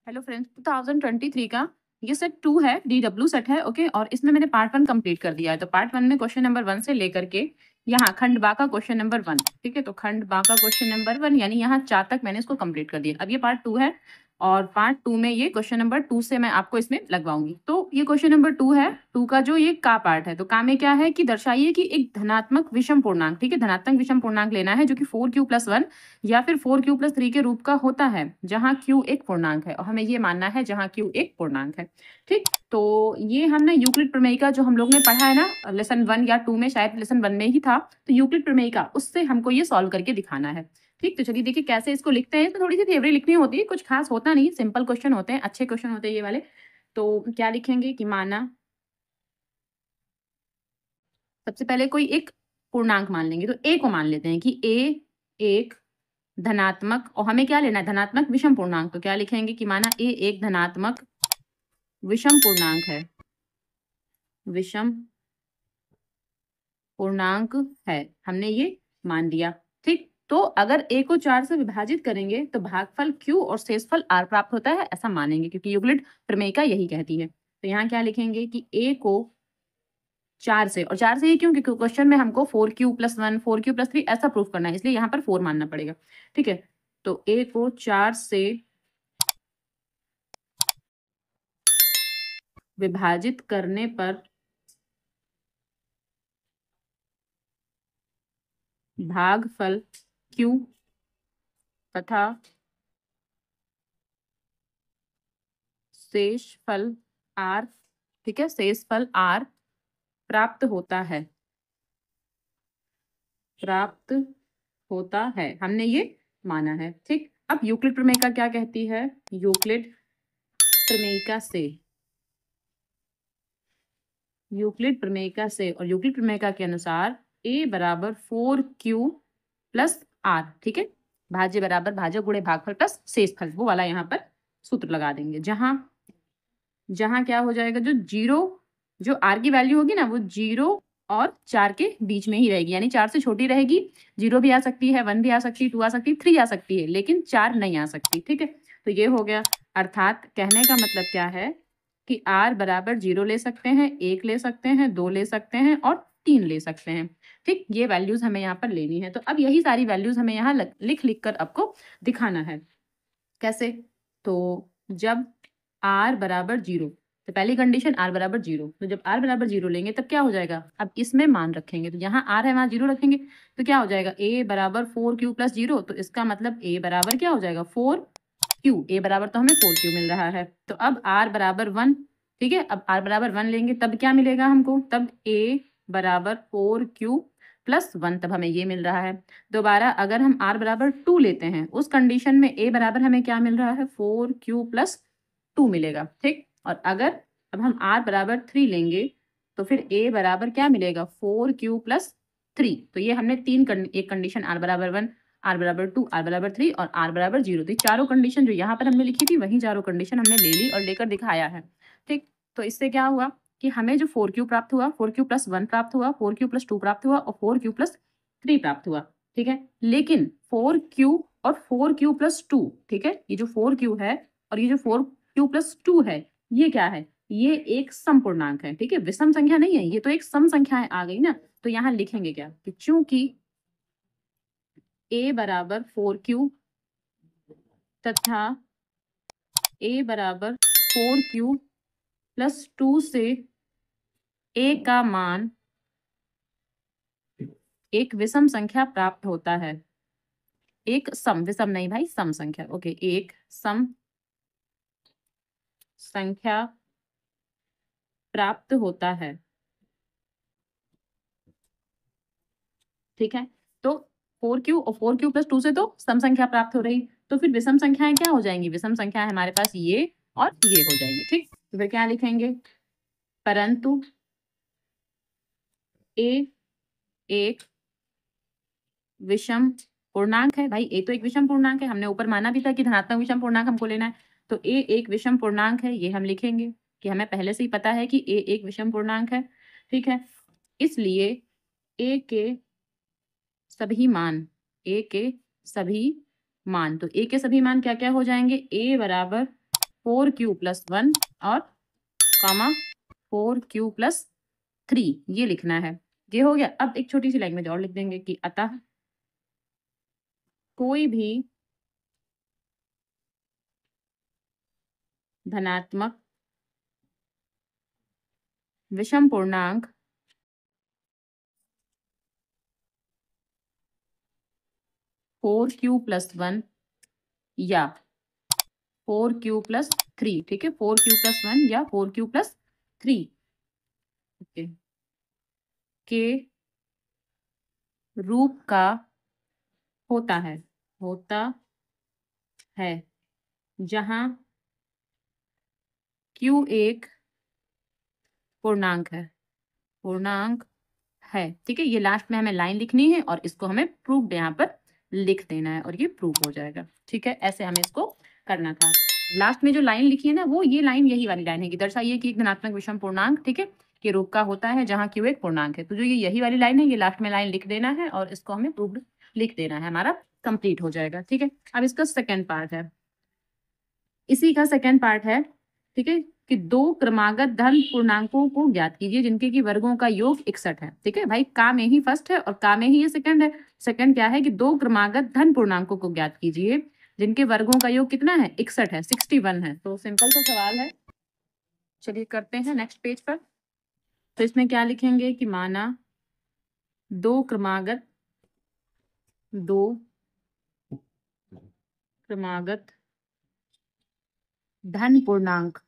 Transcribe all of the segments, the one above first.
Hello friends, 2023 का ये set 2 है, DW सेट है। ओके, और इसमें मैंने पार्ट 1 कंप्लीट कर दिया है। तो पार्ट 1 में क्वेश्चन नंबर 1 से लेकर के यहाँ खंड बा का क्वेश्चन नंबर 1, ठीक है। तो खंड बा का क्वेश्चन नंबर 1 यानी यहाँ 4 तक मैंने इसको कंप्लीट कर दिया। अब ये पार्ट 2 है और पार्ट 2 में ये क्वेश्चन नंबर 2 से मैं आपको इसमें लगवाऊंगी। तो ये क्वेश्चन नंबर 2 है, 2 का जो ये का पार्ट है। तो का में क्या है कि दर्शाइए कि एक धनात्मक विषम पूर्णांक, ठीक है, धनात्मक विषम पूर्णांक लेना है जो कि 4q+1 या फिर 4q+3 के रूप का होता है, जहां q एक पूर्णांक है और हमें ये मानना है जहां q एक पूर्णांक है। ठीक, तो ये हमने यूक्लिड प्रमेय का जो हम लोग ने पढ़ा है ना, लेसन 1 या 2 में, शायद लेसन 1 में ही था। तो यूक्लिड प्रमेय का उससे हमको ये सॉल्व करके दिखाना है। ठीक, तो चलिए देखिए कैसे इसको लिखते हैं। तो थोड़ी सी थ्योरी लिखनी होती है, कुछ खास होता नहीं, सिंपल क्वेश्चन होते हैं, अच्छे क्वेश्चन होते हैं ये वाले। तो क्या लिखेंगे कि माना, सबसे पहले कोई एक पूर्णांक मान लेंगे। तो a को मान लेते हैं कि a एक धनात्मक, और हमें क्या लेना है, धनात्मक विषम पूर्णांक। तो क्या लिखेंगे कि माना a एक धनात्मक विषम पूर्णांक है, विषम पूर्णांक है, हमने ये मान लिया। ठीक, तो अगर a को 4 से विभाजित करेंगे तो भागफल q और शेषफल r प्राप्त होता है, ऐसा मानेंगे, क्योंकि यूक्लिड प्रमेय का यही कहती है। तो यहाँ क्या लिखेंगे कि a को 4 से, और 4 से ही क्यों, क्योंकि क्वेश्चन में हमको 4q+1 4q+3 ऐसा प्रूफ करना है, इसलिए यहाँ पर 4 मानना पड़ेगा। ठीक है, तो a को 4 से विभाजित करने पर भागफल q तथा शेषफल r, ठीक है, शेषफल r प्राप्त होता है, प्राप्त होता है, हमने ये माना है। ठीक, अब यूक्लिड प्रमेयिका क्या कहती है, यूक्लिड प्रमेयिका से, यूक्लिड प्रमेयिका से और यूक्लिड प्रमेयिका के अनुसार a बराबर 4q+r, ठीक है, भाज्य बराबर भाजक गुणे भागफल प्लस शेषफल, वो वाला यहाँ पर सूत्र लगा देंगे, जहां जहां क्या हो जाएगा, जो जीरो, जो आर की वैल्यू होगी ना, वो 0 और 4 के बीच में ही रहेगी, यानी 4 से छोटी रहेगी। 0 भी आ सकती है, 1 भी आ सकती है, 2 आ सकती है, 3 आ सकती है, लेकिन 4 नहीं आ सकती। ठीक है, तो ये हो गया। अर्थात कहने का मतलब क्या है कि r बराबर 0 ले सकते हैं, 1 ले सकते हैं, 2 ले सकते हैं और 3 ले सकते हैं। ठीक, ये वैल्यूज हमें यहाँ पर लेनी है। तो अब यही सारी वैल्यूज हमें यहाँ लिख लिख कर आपको दिखाना है। कैसे, तो जब r बराबर 0, तो पहली कंडीशन r बराबर 0, तो जब r बराबर 0 लेंगे तब क्या हो जाएगा, अब इसमें मान रखेंगे, तो यहाँ r है वहां 0 रखेंगे, तो क्या हो जाएगा, a बराबर 4q+0, तो इसका मतलब a बराबर क्या हो जाएगा, 4q, a बराबर तो हमें 4q मिल रहा है। तो अब r बराबर 1, ठीक है, अब r बराबर 1 लेंगे तब क्या मिलेगा हमको, तब a बराबर 4q+1, तब हमें ये मिल रहा है। दोबारा अगर हम r बराबर 2 लेते हैं, उस कंडीशन में a बराबर हमें क्या मिल रहा है, 4q+2 मिलेगा। ठीक, और अगर अब हम r बराबर 3 लेंगे तो फिर a बराबर क्या मिलेगा, 4q+3। तो ये हमने एक कंडीशन r बराबर 1, r बराबर 2, r बराबर 3 और r बराबर 0, तो ये चारों कंडीशन जो यहाँ पर हमने लिखी थी, वही चारों कंडीशन हमने ले ली और लेकर दिखाया है। ठीक, तो इससे क्या हुआ कि हमें जो 4q प्राप्त हुआ, 4q+1 प्राप्त हुआ, 4q+2 प्राप्त हुआ और 4q+3 प्राप्त हुआ। ठीक है, लेकिन 4q और 4q+2, ठीक है, ये जो 4q है और ये जो 4q+2 है, ये क्या है, ये एक सम पूर्णांक है। ठीक है, विषम संख्या नहीं है, ये तो एक सम संख्या आ गई ना। तो यहाँ लिखेंगे क्या कि चूंकि a बराबर 4q तथा a बराबर 4q+2 से a का मान एक विषम संख्या प्राप्त होता है, एक सम, विषम नहीं भाई, सम संख्या। ओके, एक सम संख्या प्राप्त होता है। ठीक है, तो 4q और 4q+2 से तो सम संख्या प्राप्त हो रही, तो फिर विषम संख्याएं क्या हो जाएंगी, विषम संख्या हमारे पास ये और ये हो जाएंगे। ठीक, तो फिर क्या लिखेंगे, परंतु a एक विषम पूर्णांक है। भाई a तो एक विषम पूर्णांक है, हमने ऊपर माना भी था कि धनात्मक विषम पूर्णांक हमको लेना है। तो a एक विषम पूर्णांक है, ये हम लिखेंगे कि हमें पहले से ही पता है कि a एक विषम पूर्णांक है। ठीक है, इसलिए a के सभी मान, a के सभी मान, तो a के सभी मान क्या क्या हो जाएंगे, a बराबर 4q+1 और कॉमा 4q+3 ये लिखना है। ये हो गया। अब एक छोटी सी लैंग्वेज और लिख देंगे कि अतः कोई भी धनात्मक विषम पूर्णांक (4q+1) या 4q+3, ठीक है, 4q+1 या 4q+3 ओके के रूप का होता है जहां q एक पूर्णांक है, ठीक है। ये लास्ट में हमें लाइन लिखनी है और इसको हमें प्रूफ यहाँ पर लिख देना है और ये प्रूफ हो जाएगा, ठीक है। ऐसे हमें इसको करना था। लास्ट में जो लाइन लिखी है ना, वो ये लाइन यही वाली लाइन है कि दर्शाइए कि एक धनात्मक विषम पूर्णांक, ठीक है, के रूप का होता है जहां क्यू एक पूर्णांक है। तो जो ये यही वाली लाइन है, ये लास्ट में लाइन लिख देना है और इसको हमें प्रूफ लिख देना है, हमारा कंप्लीट हो जाएगा, ठीक है। अब इसका सेकेंड पार्ट है, इसी का सेकेंड पार्ट है, ठीक है, कि दो क्रमागत धन पूर्णांकों को ज्ञात कीजिए जिनके की वर्गों का योग 61 है, ठीक है। भाई का में ही फर्स्ट है और का में ही ये सेकंड है। सेकंड क्या है कि दो क्रमागत धन पूर्णांकों को ज्ञात कीजिए जिनके वर्गों का योग कितना है, 61 है, 61 है। तो सिंपल सा सवाल है, चलिए करते हैं नेक्स्ट पेज पर। तो इसमें क्या लिखेंगे कि माना दो क्रमागत धन पूर्णांक,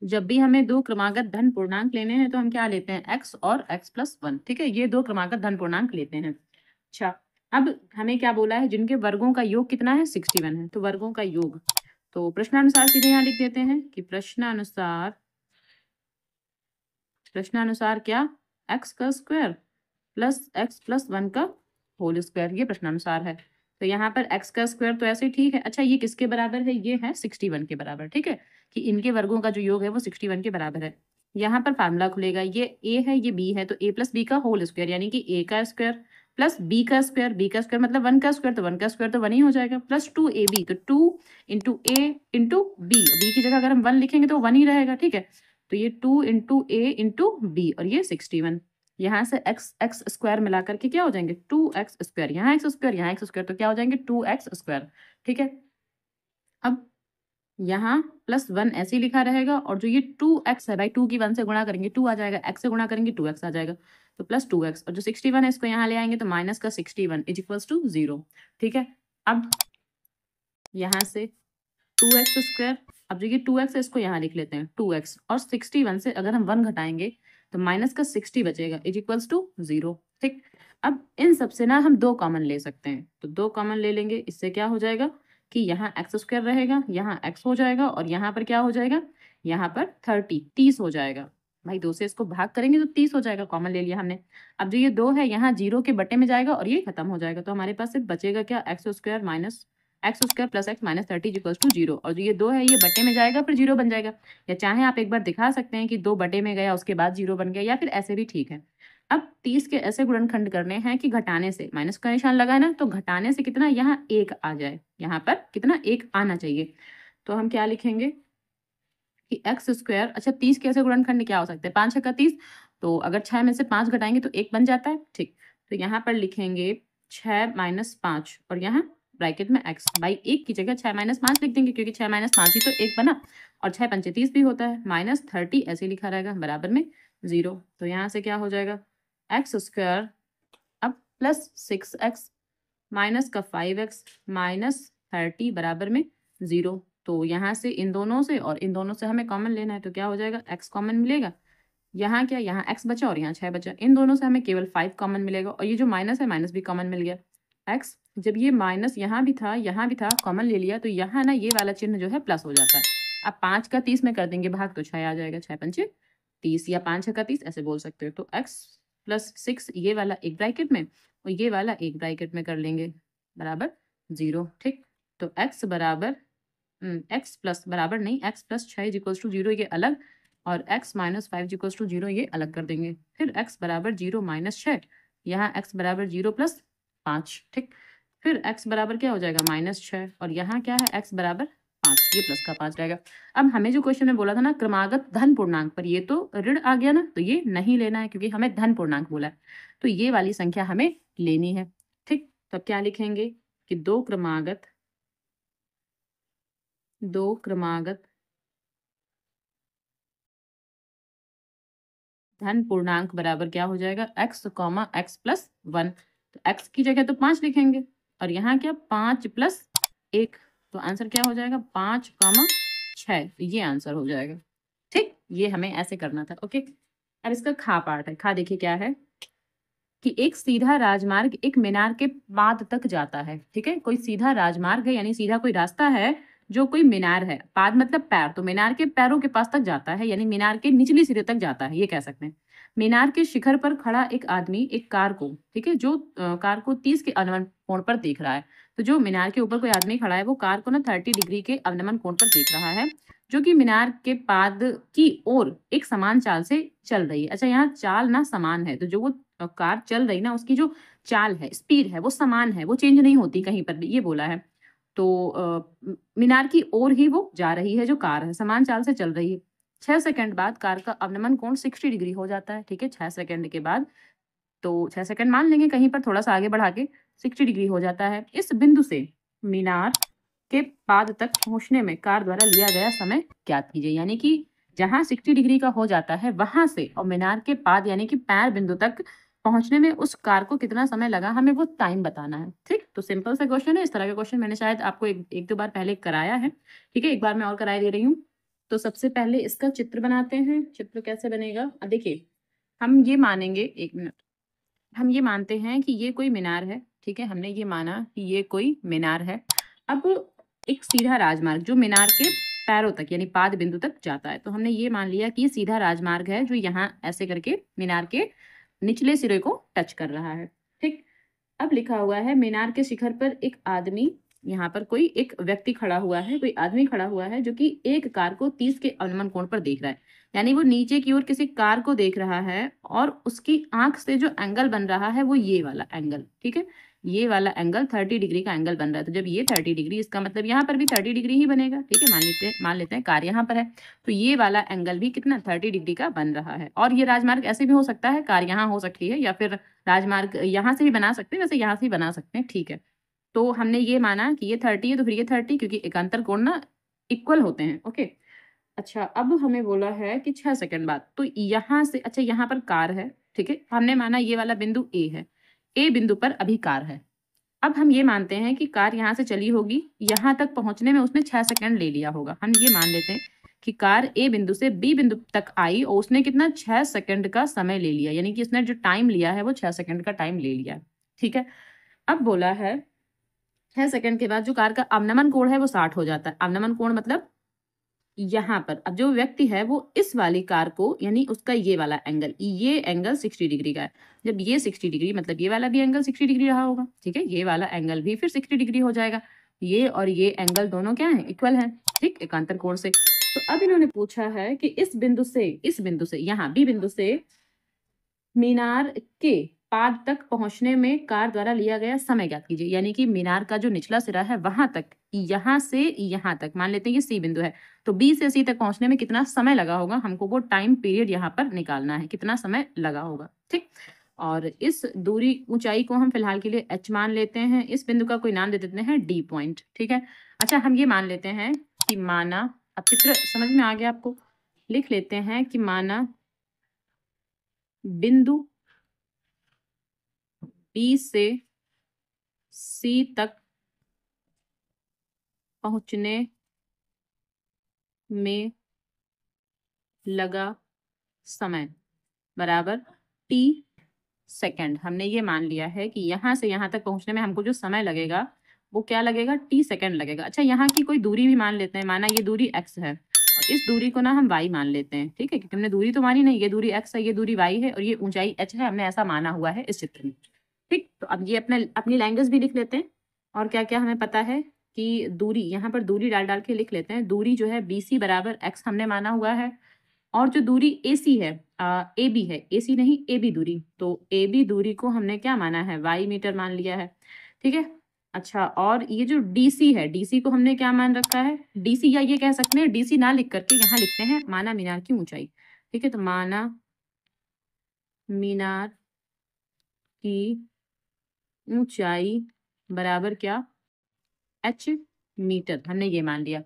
जब भी हमें दो क्रमागत धन पूर्णांक लेने हैं तो हम क्या लेते हैं, x और x+1, ठीक है। ये दो क्रमागत धन पूर्णांक लेते हैं। अच्छा, अब हमें क्या बोला है, जिनके वर्गों का योग कितना है, 61 है। तो वर्गों का योग, तो प्रश्नानुसार सीधे यहाँ लिख देते हैं कि प्रश्नानुसार क्या, x का स्क्वायर प्लस x+1 का होल स्क्वायर, ये प्रश्नानुसार है। तो यहाँ पर x का स्क्वायर तो ऐसे ठीक है। अच्छा, ये किसके बराबर है, ये है 61 के बराबर, ठीक है, कि इनके वर्गों का जो योग है वो 61 के बराबर है। यहाँ पर फार्मूला खुलेगा, ये a है ये b है, तो a+b का होल स्क्वायर यानी कि a का स्क्वायर प्लस b का स्क्वायर, b का स्क्वायर मतलब 1 का स्क्वायर, तो 1 का स्क्वायर तो 1 ही हो जाएगा, प्लस 2ab, तो 2 into a into b, b की जगह अगर हम 1 लिखेंगे तो 1 ही रहेगा, ठीक है। तो ये 2 इंटू a इंटू b और ये 61, यहाँ से x स्क्वायर मिला करके क्या हो जाएंगे, 2x स्क्वायर, यहाँ x स्क्वायर यहाँ x स्क्वायर, तो क्या हो जाएंगे 2x स्क्वायर, ठीक है। अब यहाँ +1 ऐसे ही लिखा रहेगा और जो ये 2x है भाई, 2 की 1 से गुणा करेंगे 2 आ जाएगा, x से गुणा करेंगे 2x आ जाएगा, तो +2x, और जो 61 है इसको यहाँ ले आएंगे तो माइनस का 61 = 0, ठीक है। अब यहाँ से 2x स्क्वायर, अब जो ये 2x है इसको यहाँ लिख लेते हैं 2x, और 61 से अगर हम 1 घटाएंगे तो माइनस का 60 बचेगा = 0, ठीक। अब इन सबसे ना हम 2 कॉमन ले सकते हैं, तो 2 कॉमन ले लेंगे, इससे क्या हो जाएगा कि यहाँ x स्क्वायर रहेगा, यहाँ x हो जाएगा और यहाँ पर क्या हो जाएगा, यहाँ पर 30 हो जाएगा। भाई 2 से इसको भाग करेंगे तो 30 हो जाएगा, कॉमन ले लिया हमने। अब जो ये 2 है यहाँ 0 के बटे में जाएगा और ये खत्म हो जाएगा, तो हमारे पास सिर्फ बचेगा क्या, x square plus x minus 30 = 0, और जो ये 2 है ये बटे में जाएगा फिर 0 बन जाएगा, या चाहे आप एक बार दिखा सकते हैं कि 2 बटे में गया उसके बाद 0 बन गया, या फिर ऐसे भी ठीक है। अब 30 के ऐसे गुणनखंड करने हैं कि घटाने से, माइनस का निशान लगा है ना, तो घटाने से कितना, यहाँ 1 आ जाए, यहाँ पर कितना 1 आना चाहिए। तो हम क्या लिखेंगे कि x स्क्वायर, अच्छा 30 के ऐसे गुणनखंड क्या हो सकते हैं, 5 6 का 30, तो अगर 6 में से 5 घटाएंगे तो 1 बन जाता है, ठीक। तो यहाँ पर लिखेंगे 6 - 5 और यहाँ ब्रैकेट में x, बाई 1 की जगह 6 - 5 लिख देंगे क्योंकि 6 - 5 ही तो 1 बना, और 6 पंचे 30 भी होता है, -30 ऐसे लिखा रहेगा बराबर में 0। तो यहाँ से क्या हो जाएगा, x स्क्वायर अब प्लस 6x माइनस का 5x माइनस 30 बराबर में 0। तो यहाँ से इन दोनों से और इन दोनों से हमें कॉमन लेना है, तो क्या हो जाएगा, x कॉमन मिलेगा, यहाँ क्या, यहाँ x बचा और यहाँ 6 बचा, इन दोनों से हमें केवल 5 कॉमन मिलेगा, और ये जो माइनस है माइनस भी कॉमन मिल गया। x जब ये माइनस यहाँ भी था कॉमन ले लिया, तो यहाँ ना ये वाला चिन्ह जो है प्लस हो जाता है। अब 5 का 30 में कर देंगे भाग तो 6 आ जाएगा, 6 पंचे 30 या 5 6 का 30 ऐसे बोल सकते हो। तो x प्लस 6 ये वाला एक ब्रैकेट में और ये वाला एक ब्रैकेट में कर लेंगे बराबर 0, ठीक। तो x बराबर x प्लस बराबर नहीं, x प्लस 6 = 0 ये अलग, और x माइनस 5 = 0 ये अलग कर देंगे। फिर x बराबर 0 - 6, यहाँ x बराबर 0 + 5, ठीक। फिर x बराबर क्या हो जाएगा, -6, और यहाँ क्या है, x बराबर 5, ये प्लस का 5 रहेगा। अब हमें जो क्वेश्चन में बोला था ना क्रमागत धन पूर्णांक पर, ये तो ऋण आ गया ना, तो ये नहीं लेना है क्योंकि हमें धन पूर्णांक बोला है, तो ये वाली संख्या हमें लेनी है। ठीक, तो क्या लिखेंगे कि दो क्रमागत धन पूर्णांक बराबर क्या हो जाएगा, x, x प्लस 1। तो x की जगह तो 5 लिखेंगे और यहाँ क्या 5 प्लस 1, तो आंसर क्या हो जाएगा 5, 6। तो ये आंसर हो जाएगा। ठीक, ये हमें ऐसे करना था। ओके, अब इसका खा पार्ट है। खा देखिए क्या है कि एक सीधा राजमार्ग एक मीनार के पाद तक जाता है। ठीक है, कोई सीधा राजमार्ग है यानी सीधा कोई रास्ता है जो कोई मीनार है, पाद मतलब पैर, तो मीनार के पैरों के पास तक जाता है यानी मीनार के निचली सिरे तक जाता है, ये कह सकते हैं। मीनार के शिखर पर खड़ा एक आदमी एक कार को, ठीक है, जो कार को 30 के अवनमन कोण पर देख रहा है। तो जो मीनार के ऊपर कोई आदमी खड़ा है वो कार को ना 30 डिग्री के अवनमन कोण पर देख रहा है, जो कि मीनार के पाद की ओर एक समान चाल से चल रही है। अच्छा, यहाँ चाल ना समान है, तो जो वो कार चल रही ना उसकी जो चाल है, स्पीड है, वो समान है, वो चेंज नहीं होती कहीं पर भी, ये बोला है। तो मीनार की ओर ही वो जा रही है, जो कार है समान चाल से चल रही है। 6 सेकंड बाद कार का अवनमन कोण 60 डिग्री हो जाता है। ठीक है, 6 सेकंड के बाद, तो 6 सेकंड मान लेंगे कहीं पर थोड़ा सा आगे बढ़ा के, 60 डिग्री हो जाता है। इस बिंदु से मीनार के पाद तक पहुंचने में कार द्वारा लिया गया समय ज्ञात कीजिए। यानी कि जहां 60 डिग्री का हो जाता है वहां से और मीनार के पाद यानी कि पैर बिंदु तक पहुंचने में उस कार को कितना समय लगा, हमें वो टाइम बताना है। ठीक, तो सिंपल सा क्वेश्चन है। इस तरह का क्वेश्चन मैंने शायद आपको एक दो बार पहले कराया है। ठीक है, एक बार मैं और कराई दे रही हूँ। तो सबसे पहले इसका चित्र बनाते हैं। चित्र कैसे बनेगा, देखिए हम ये मानेंगे, एक मिनट, हम ये मानते हैं कि ये कोई मीनार है। ठीक है, हमने ये माना कि ये कोई मीनार है। अब एक सीधा राजमार्ग जो मीनार के पैरों तक यानी पाद बिंदु तक जाता है, तो हमने ये मान लिया कि ये सीधा राजमार्ग है जो यहाँ ऐसे करके मीनार के निचले सिरे को टच कर रहा है। ठीक, अब लिखा हुआ है मीनार के शिखर पर एक आदमी, यहाँ पर कोई एक व्यक्ति खड़ा हुआ है, कोई आदमी खड़ा हुआ है जो कि एक कार को 30 के अवनमन कोण पर देख रहा है। यानी वो नीचे की ओर किसी कार को देख रहा है और उसकी आंख से जो एंगल बन रहा है वो ये वाला एंगल। ठीक है, ये वाला एंगल 30 डिग्री का एंगल बन रहा है। तो जब ये 30 डिग्री, इसका मतलब यहाँ पर भी 30 डिग्री ही बनेगा। ठीक है, मान लेते हैं कार यहाँ पर है, तो ये वाला एंगल भी कितना 30 डिग्री का बन रहा है। और ये राजमार्ग ऐसे भी हो सकता है, कार यहाँ हो सकती है या फिर राजमार्ग यहाँ से भी बना सकते हैं, वैसे यहाँ से ही बना सकते हैं। ठीक है, तो हमने ये माना कि ये 30 है तो फिर ये 30, क्योंकि एकांतर कोण ना इक्वल होते हैं। ओके, अच्छा, अब हमें बोला है कि 6 सेकंड बाद, तो यहाँ से, अच्छा यहाँ पर कार है। ठीक है, हमने माना ये वाला बिंदु ए है, ए बिंदु पर अभी कार है। अब हम ये मानते हैं कि कार यहाँ से चली होगी, यहाँ तक पहुंचने में उसने 6 सेकंड ले लिया होगा। हम ये मान लेते हैं कि कार ए बिंदु से बी बिंदु तक आई और उसने कितना 6 सेकंड का समय ले लिया, यानी कि इसने जो टाइम लिया है वो 6 सेकंड का टाइम ले लिया। ठीक है, अब बोला है 6 सेकंड के बाद जो कार का अवनमन कोण है वो 60 हो जाता है। अवनमन कोण मतलब यहाँ पर अब जो व्यक्ति है वो इस वाली कार को, यानी उसका ये वाला एंगल, ये एंगल 60 डिग्री का है। जब ये 60 डिग्री, मतलब ये वाला भी एंगल 60 डिग्री रहा होगा। ठीक है, ये वाला एंगल भी फिर 60 डिग्री हो जाएगा। ये और ये एंगल दोनों क्या है, इक्वल है। ठीक, एकांतर कोण से। तो अब इन्होंने पूछा है कि इस बिंदु से यहाँ बी बिंदु से मीनार के पाद तक पहुंचने में कार द्वारा लिया गया समय ज्ञात कीजिए। यानी कि मीनार का जो निचला सिरा है वहां तक, यहाँ से यहाँ तक, मान लेते हैं ये सी बिंदु है, तो बी से सी तक पहुंचने में कितना समय लगा होगा, हमको वो टाइम पीरियड यहाँ पर निकालना है, कितना समय लगा होगा। ठीक, और इस दूरी ऊंचाई को हम फिलहाल के लिए h मान लेते हैं। इस बिंदु का कोई नाम दे देते हैं डी पॉइंट। ठीक है, अच्छा हम ये मान लेते हैं कि माना, अब चित्र समझ में आ गया आपको, लिख लेते हैं कि माना बिंदु बी से सी तक पहुंचने में लगा समय बराबर टी सेकंड। हमने ये मान लिया है कि यहाँ से यहाँ तक पहुंचने में हमको जो समय लगेगा वो क्या लगेगा, टी सेकंड लगेगा। अच्छा, यहाँ की कोई दूरी भी मान लेते हैं, माना ये दूरी x है और इस दूरी को ना हम y मान लेते हैं। ठीक है, क्योंकि हमने दूरी तो मानी नहीं, ये दूरी x है, ये दूरी y है और ये ऊंचाई h है, हमने ऐसा माना हुआ है इस चित्र में। ठीक, तो अब ये अपनी लैंग्वेज भी लिख लेते हैं और क्या क्या हमें पता है कि दूरी, यहाँ पर दूरी डाल डाल के लिख लेते हैं। दूरी जो है BC बराबर x हमने माना हुआ है, और जो दूरी AC है, AB है, AC नहीं AB दूरी, तो AB दूरी को हमने क्या माना है, y मीटर मान लिया है। ठीक है, अच्छा, और ये जो डीसी है, डीसी को हमने क्या मान रखा है, डीसी, या ये कह सकते हैं डीसी ना लिख करके यहाँ लिखते हैं माना मीनार की ऊंचाई। ठीक है, तो माना मीनार की ऊंचाई बराबर क्या, एच मीटर, हमने ये मान लिया।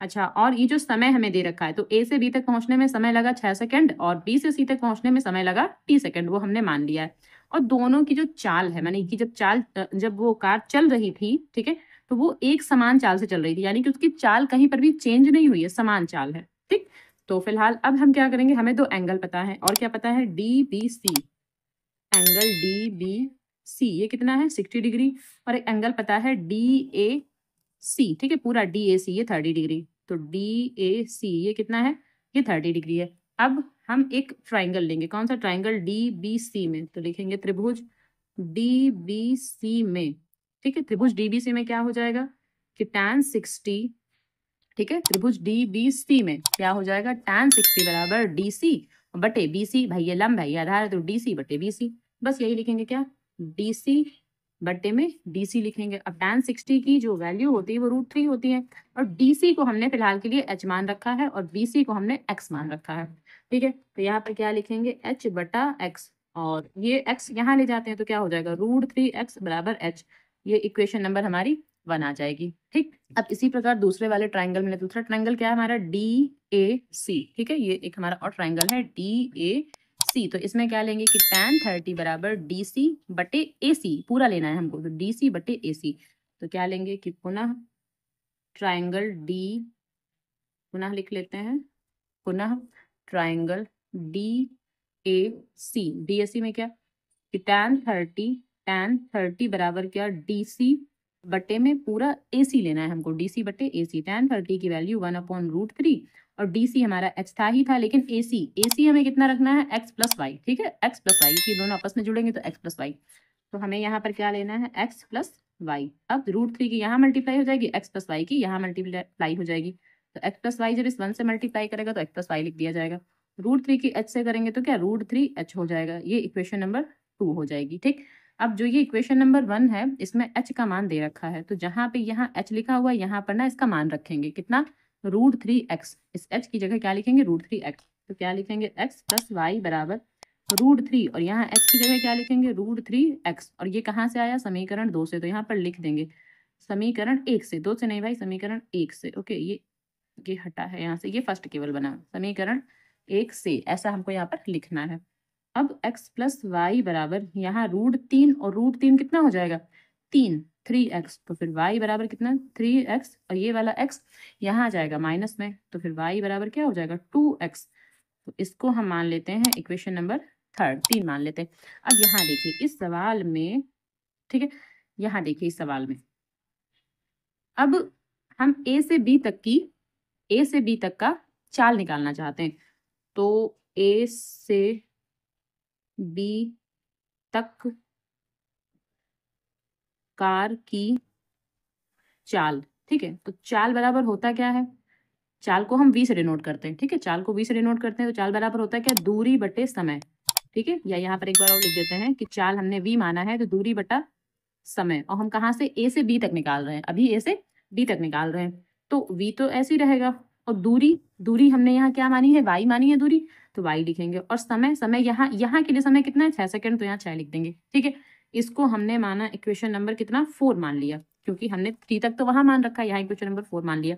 अच्छा, और ये जो समय हमें दे रखा है, तो ए से बी तक पहुंचने में समय लगा 6 सेकंड और बी से सी तक पहुंचने में समय लगा टी सेकंड, वो हमने मान लिया है। और दोनों की जो चाल है, माने कि जब वो कार चल रही थी, ठीक है, तो वो एक समान चाल से चल रही थी, यानी कि उसकी चाल कहीं पर भी चेंज नहीं हुई है, समान चाल है। ठीक, तो फिलहाल अब हम क्या करेंगे, हमें दो एंगल पता है, और क्या पता है, D B C, angle D B C ये कितना है 60 डिग्री, और एक एंगल पता है डी ए सी। ठीक है, पूरा डी ए सी ये 30 डिग्री, तो डी ए सी ये कितना है, ये 30 डिग्री है। अब हम एक ट्राइंगल लेंगे, कौन सा ट्राइंगल, डी बी सी में, तो लिखेंगे त्रिभुज डी बी सी में। ठीक है, त्रिभुज डी बी सी में क्या हो जाएगा कि tan 60, ठीक है, त्रिभुज डी बी सी में क्या हो जाएगा, tan 60 बराबर डी सी बटे बी सी, भाई ये लंब है, ये आधार है, तो डी सी बटे बी सी, बस यही लिखेंगे, क्या, डी सी बटे में डी सी लिखेंगे। अब tan 60 की जो वैल्यू होती है वो √3 होती है, और डी सी को हमने फिलहाल के लिए h मान रखा है, और बी सी को हमने x मान रखा है। ठीक है, तो यहाँ पर क्या लिखेंगे, h बटा x, और ये x यहाँ ले जाते हैं तो क्या हो जाएगा, √3x बराबर h, ये इक्वेशन नंबर हमारी 1 आ जाएगी। ठीक, अब इसी प्रकार दूसरे वाले ट्राइंगल में, दूसरा ट्राइंगल क्या है हमारा, डी ए सी। ठीक है, ये एक हमारा और ट्राइंगल है डी ए सी, तो इसमें क्या लेंगे कि tan 30 बराबर डी सी बटे ए सी, पूरा लेना है हमको, तो डी सी बटे ए सी, तो क्या लेंगे कि पुनः ट्राइंगल डी, पुनः लिख लेते हैं, पुनः triangle D A C, D A C में क्या कि tan 30 बराबर क्या, डी सी बटे में पूरा ए सी लेना है हमको, डी सी बटे ए सी, tan 30 की वैल्यू 1/√3, और डी सी हमारा एच था ही था, लेकिन ए सी हमें कितना रखना है, x प्लस वाई। ठीक है, x प्लस वाई की दोनों आपस में जुड़ेंगे तो x प्लस वाई, तो हमें यहाँ पर क्या लेना है, x प्लस वाई। अब √3 की यहाँ मल्टीप्लाई हो जाएगी, x प्लस वाई की यहाँ मल्टीप्लाई हो जाएगी, तो x प्लस वाई जब इस 1 से मल्टीप्लाई करेगा तो x प्लस वाई लिख दिया जाएगा, √3 की h से करेंगे तो क्या, √3h हो जाएगा, ये इक्वेशन नंबर 2 हो जाएगी। ठीक, अब जो ये इक्वेशन नंबर 1 है, इसमें h का मान दे रखा है, तो जहां पे यहाँ h लिखा हुआ है यहाँ पर ना इसका मान रखेंगे कितना, √3x, इस h की जगह क्या लिखेंगे, √3x, तो क्या लिखेंगे, x प्लस वाई बराबर √3, और यहाँ h की जगह क्या लिखेंगे, √3x, और ये कहाँ से आया, समीकरण 2 से, तो यहाँ पर लिख देंगे समीकरण 1 से, 2 से नहीं भाई, समीकरण 1 से। ओके, ये हटा है यहाँ से, ये फर्स्ट केवल बना, समीकरण 1 से, ऐसा हमको यहाँ पर लिखना है। अब x प्लस वाई बराबर यहाँ √3, और √3 कितना हो जाएगा, 3x, तो फिर y बराबर कितना, 3x, और ये वाला x यहाँ आ जाएगा माइनस में, तो फिर y बराबर क्या हो जाएगा, 2x, तो इसको हम मान लेते हैं इक्वेशन नंबर 3 मान लेते हैं। अब यहाँ देखिए इस सवाल में, ठीक है, यहाँ देखिए इस सवाल में, अब हम ए से बी तक का चाल निकालना चाहते हैं, तो ए से बी तक कार की चाल। ठीक है, तो चाल बराबर होता क्या है, चाल को हम v से डिनोट करते हैं। ठीक है, चाल को v से डिनोट करते हैं, तो चाल बराबर होता है क्या, दूरी बटे समय। ठीक है, या यहाँ पर एक बार और लिख देते हैं कि चाल हमने v माना है, तो दूरी बटा समय, और हम कहाँ से a से b तक निकाल रहे हैं, अभी a से b तक निकाल रहे हैं, तो v तो ऐसे ही रहेगा, और दूरी हमने यहाँ क्या मानी है, y मानी है दूरी, तो y लिखेंगे, और समय यहाँ के लिए समय कितना है, 6 सेकंड, तो यहाँ 6 लिख देंगे। ठीक है, इसको हमने माना इक्वेशन नंबर कितना, 4 मान लिया, क्योंकि हमने 3 तक तो वहां मान रखा है, यहाँ इक्वेशन नंबर 4 मान लिया।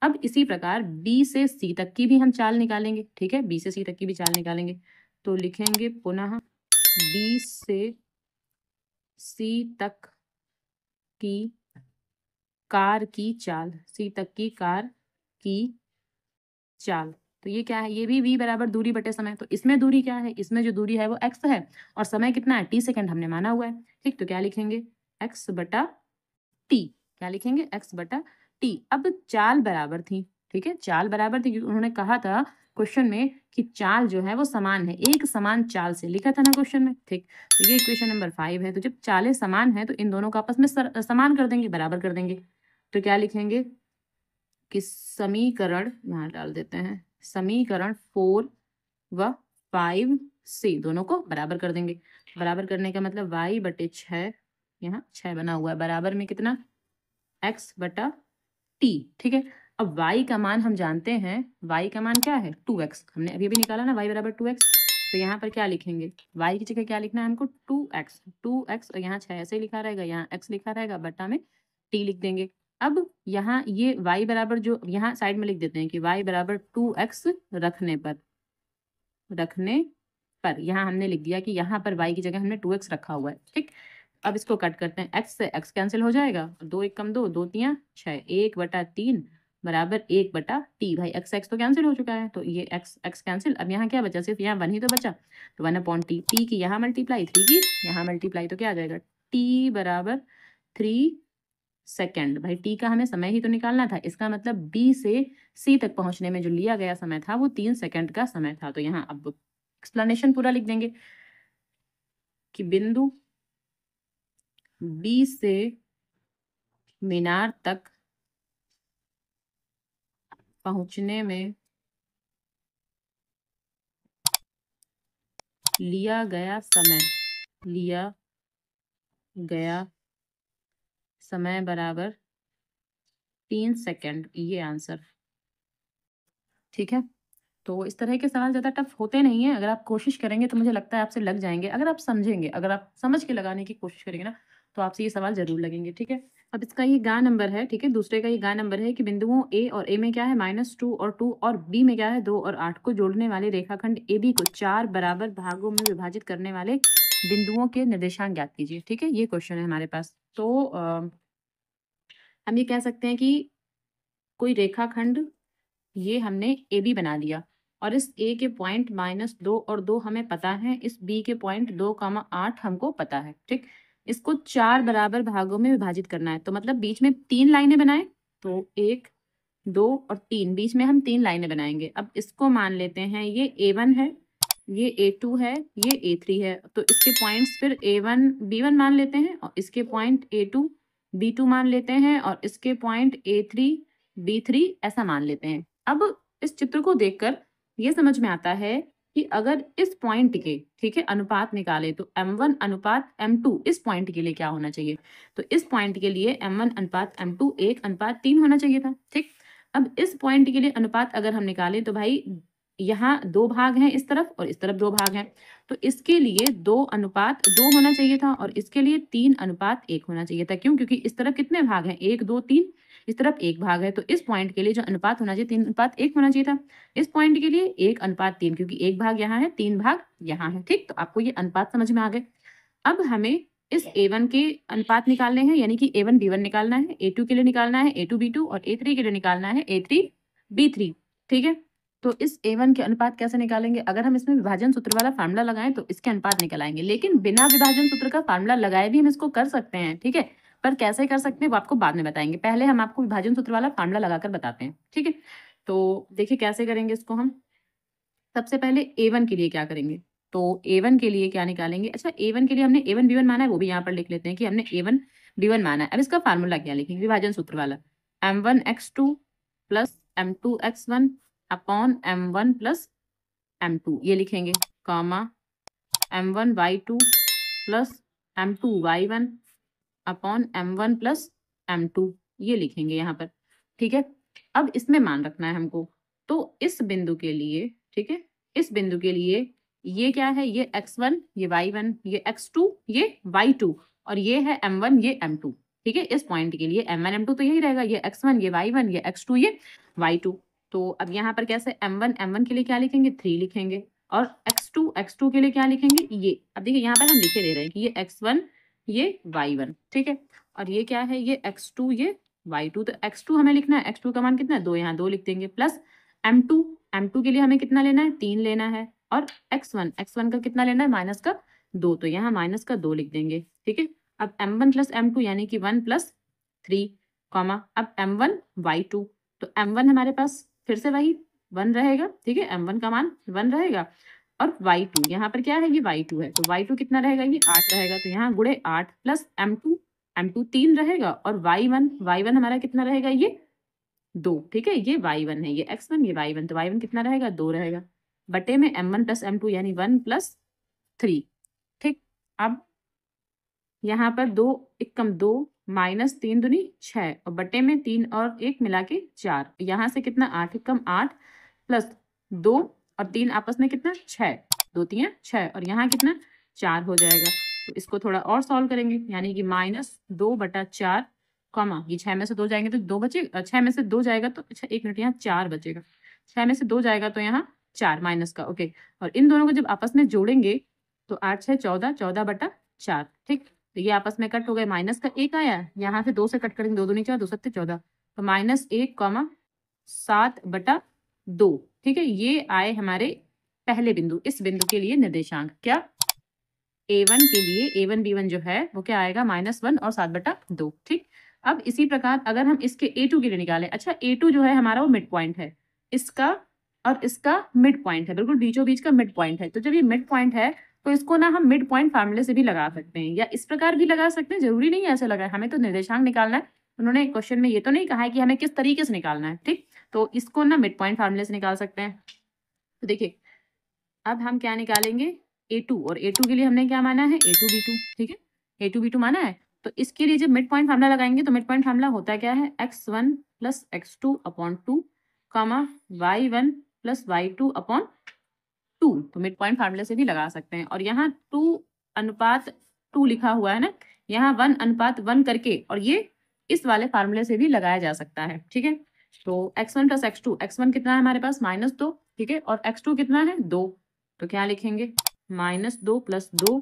अब इसी प्रकार बी से सी तक की भी हम चाल निकालेंगे। ठीक है, बी से सी तक की भी चाल निकालेंगे, तो लिखेंगे पुनः बी से सी तक की कार की चाल, सी तक की कार की चाल, तो ये क्या है, ये भी v बराबर दूरी बटे समय, तो इसमें दूरी क्या है, इसमें जो दूरी है वो x है, और समय कितना है, t सेकंड हमने माना हुआ है। ठीक, तो क्या लिखेंगे, x बटा t, क्या लिखेंगे, x बटा t। अब चाल बराबर थी, ठीक है, चाल बराबर थी, क्योंकि उन्होंने कहा था क्वेश्चन में कि चाल जो है वो समान है, एक समान चाल से लिखा था ना क्वेश्चन में। ठीक, तो ये इक्वेशन नंबर 5 है, तो जब चालें समान है तो इन दोनों को आपस में समान कर देंगे, बराबर कर देंगे, तो क्या लिखेंगे कि समीकरण, यहाँ डाल देते हैं, समीकरण 4 व 5 से दोनों को बराबर कर देंगे। बराबर करने का मतलब y बटे 6 यहाँ 6 बना हुआ है, बराबर में कितना x बटा t। ठीक है, अब y का मान हम जानते हैं, y का मान क्या है 2x, हमने अभी भी निकाला ना y बराबर 2x। तो यहाँ पर क्या लिखेंगे, y की जगह क्या लिखना है हमको 2x और यहाँ 6 ऐसे लिखा रहेगा, यहाँ x लिखा रहेगा, बटा में t लिख देंगे। अब यहाँ ये y बराबर जो यहाँ साइड में लिख देते हैं कि y बराबर 2x रखने पर यहाँ हमने लिख दिया कि यहाँ पर y की जगह हमने 2x रखा हुआ है। ठीक, अब इसको कट करते हैं, x से x कैंसिल हो जाएगा, 2 1 कम 2, 2 3 6, 1 बटा 3 बराबर 1 बटा t। भाई x तो कैंसिल हो चुका है, तो ये x कैंसिल। अब यहाँ क्या बचा, सिर्फ यहाँ 1 ही तो बचा, तो 1/t, t की यहाँ मल्टीप्लाई, 3 की यहाँ मल्टीप्लाई, तो क्या आ जाएगा t बराबर 3 सेकेंड। भाई t का हमें समय ही तो निकालना था, इसका मतलब b से c तक पहुंचने में जो लिया गया समय था वो 3 सेकेंड का समय था। तो यहाँ अब एक्सप्लेनेशन पूरा लिख देंगे कि बिंदु B से मीनार तक पहुंचने में लिया गया समय बराबर 3 सेकेंड, ये आंसर। ठीक है, तो इस तरह के सवाल ज़्यादा टफ होते नहीं है, अगर आप कोशिश करेंगे तो मुझे लगता है आपसे लग जाएंगे। अगर आप समझेंगे, अगर आप समझ के लगाने की कोशिश करेंगे ना, तो आपसे ये सवाल जरूर लगेंगे। ठीक है, अब इसका ये गा नंबर है। ठीक है, दूसरे का ये गा नंबर है कि बिंदुओं ए और ए में क्या है -2 और 2 और बी में क्या है 2 और 8 को जोड़ने वाले रेखाखंड ए बी को 4 बराबर भागों में विभाजित करने वाले बिंदुओं के निर्देशांक ज्ञात कीजिए। ठीक है, ये क्वेश्चन है हमारे पास। तो हम ये कह सकते हैं कि कोई रेखाखंड ये हमने ए बी बना लिया, और इस ए के पॉइंट -2 और 2 हमें पता है, इस बी के पॉइंट 2,8 हमको पता है। ठीक, इसको 4 बराबर भागों में विभाजित करना है, तो मतलब बीच में 3 लाइनें बनाए, तो 1 2 और 3, बीच में हम 3 लाइनें बनाएंगे। अब इसको मान लेते हैं ये A1 है, ये A2 है, ये A3 है, तो इसके पॉइंट्स फिर A1 B1 मान लेते हैं, और इसके पॉइंट A2 B2 मान लेते हैं, और इसके पॉइंट A3 B3 ऐसा मान लेते हैं। अब इस चित्र को देखकर ये समझ में आता है कि अगर इस पॉइंट के, ठीक है, अनुपात निकाले तो M1 अनुपात M2 इस पॉइंट के लिए क्या होना चाहिए, तो इस पॉइंट के लिए M1 अनुपात M2 1:3 होना चाहिए था। ठीक, अब इस पॉइंट के लिए अनुपात अगर हम निकालें तो भाई यहाँ 2 भाग हैं इस तरफ और इस तरफ 2 भाग हैं, तो इसके लिए 2:2 होना चाहिए था, और इसके लिए 3:1 होना चाहिए था। क्यों, क्योंकि इस तरफ कितने भाग हैं 1 2 3, इस तरफ 1 भाग है, तो इस पॉइंट के लिए जो अनुपात होना चाहिए 3:1 होना चाहिए था। इस पॉइंट के लिए 1:3, क्योंकि 1 भाग यहाँ है 3 भाग यहाँ है। ठीक, तो आपको ये अनुपात समझ में आ गए। अब हमें इस A1 के अनुपात निकालने हैं, यानी कि A1 B1 निकालना है, A2 के लिए निकालना है A2 B2, और A3 के लिए निकालना है A3 B3। ठीक है, तो इस A1 के अनुपात कैसे निकालेंगे, अगर हम इसमें विभाजन सूत्र वाला फार्मूला लगाएं तो इसके अनुपात निकल आएंगे, लेकिन बिना विभाजन सूत्र का फार्मूला लगाए भी हम इसको कर सकते हैं। ठीक है, पर कैसे कर सकते हैं वो आपको बाद में बताएंगे, पहले हम आपको विभाजन सूत्र वाला फार्मूला लगाकर बताते हैं। ठीक है, तो देखिए कैसे करेंगे इसको हम। सबसे पहले A1 के लिए क्या करेंगे, तो A1 के लिए क्या निकालेंगे, अच्छा A1 के लिए हमने A1 B1 माना है, वो भी यहाँ पर लिख लेते हैं कि हमने A1 B1 माना है। अब इसका फार्मूला क्या लिखेंगे, विभाजन सूत्र वाला, M1x2 plus M2x1 upon M1 plus M2 ये लिखेंगे, comma M1y2 plus M2y1 upon M1 plus M2 ये लिखेंगे यहाँ पर। ठीक है, अब इसमें मान रखना है हमको, तो इस बिंदु के लिए, ठीक है, इस बिंदु के लिए ये क्या है, ये x1 ये y1 ये x2 ये y2, और ये है M1 ये M2। ठीक है, इस पॉइंट के लिए M1 M2 तो यही रहेगा, ये x1 ये y1 ये x2 ये y2। तो अब यहाँ पर कैसे M1 के लिए क्या लिखेंगे 3 लिखेंगे, और x2 के लिए क्या लिखेंगे, ये अब देखिए यहाँ पर हम लिखे दे रहे हैं कि ये x1 ये y1। ठीक है, और ये क्या है, ये x2 ये y2, तो x2 हमें लिखना है, x2 का मान कितना है 2, यहाँ 2 लिख देंगे, प्लस M2 के लिए हमें कितना लेना है 3 लेना है, और x1 का कितना लेना है -2, तो यहाँ -2 लिख देंगे। ठीक है, अब M1 प्लस M2 यानी कि 1 + 3, कॉमा अब M1 y2, तो M1 हमारे पास फिर से वही 1 रहेगा। ठीक है, M1 का मान 1 रहेगा, और y2 यहाँ पर क्या है, ये y2 है, तो y2 कितना रहेगा, ये 8 रहेगा, तो यहाँ गुणे 8 प्लस M2 3 रहेगा, और y1 हमारा कितना रहेगा, ये 2। ठीक है, ये y1 है, ये x1 ये y1, तो y1 कितना रहेगा 2 रहेगा, बटे में M1 प्लस M2 यानी 1 + 3। ठीक, अब यहाँ पर 2 1 कम 2 माइनस 3 दूनी 6 और बटे में 3 और 1 मिला के 4। यहाँ से कितना 8 1 कम 8 प्लस 2 और 3 आपस में कितना 6, 2 3 6 और यहाँ कितना 4 हो जाएगा। तो इसको थोड़ा और सॉल्व करेंगे, यानी कि -2/4 कॉमा ये 6 में से 2 जाएंगे तो 2 बचे, 6 में से 2 जाएगा तो अच्छा 1 मिनट, यहाँ 4 बचेगा। 6 में से 2 जाएगा तो यहाँ 4 माइनस का, ओके। और इन दोनों को जब आपस में जोड़ेंगे तो 8 6 14, 14/4, ठीक। तो ये आपस में कट हो गए, माइनस का 1 आया, यहाँ से 2 से कट करेंगे, 2 दूनी 4, 2 सत्ते 14, तो -1, 7/2, ठीक है। ये आए हमारे पहले बिंदु। इस बिंदु के लिए निर्देशांक क्या, A1 के लिए A1 B1 जो है वो क्या आएगा -1 और 7/2, ठीक। अब इसी प्रकार अगर हम इसके A2 के लिए निकालें, अच्छा A2 जो है हमारा वो मिड पॉइंट है, इसका और इसका मिड पॉइंट है, बिल्कुल बीचों बीच का मिड पॉइंट है। तो जब ये मिड पॉइंट है तो इसको ना हम मिड पॉइंट फार्मूले से भी लगा सकते हैं या इस प्रकार भी लगा सकते हैं, जरूरी नहीं है ऐसे लगाए, हमें तो निर्देशांक निकालना है। उन्होंने क्वेश्चन में ये तो नहीं कहा है कि हमें किस तरीके से निकालना है, ठीक। तो इसको ना मिड पॉइंट फार्मूले से निकाल सकते हैं। तो देखिए अब हम क्या निकालेंगे, A2, और A2 के लिए हमने क्या माना है A2 B2, ठीक है, A2 B2 माना है। तो इसके लिए जब मिड पॉइंट फार्मूला लगाएंगे तो मिड पॉइंट फार्मूला होता क्या है, x1 + x2/2 y1 + y2/2। तो मिड पॉइंट फार्मूले से भी लगा सकते हैं। और यहाँ 2:2 लिखा हुआ है ना, यहाँ 1:1 करके और ये इस वाले फार्मूले से भी लगाया जा सकता है, ठीक है। तो x1 + x2, x1 कितना है हमारे पास -2, ठीक है, और x2 कितना है 2, तो क्या लिखेंगे -2 + 2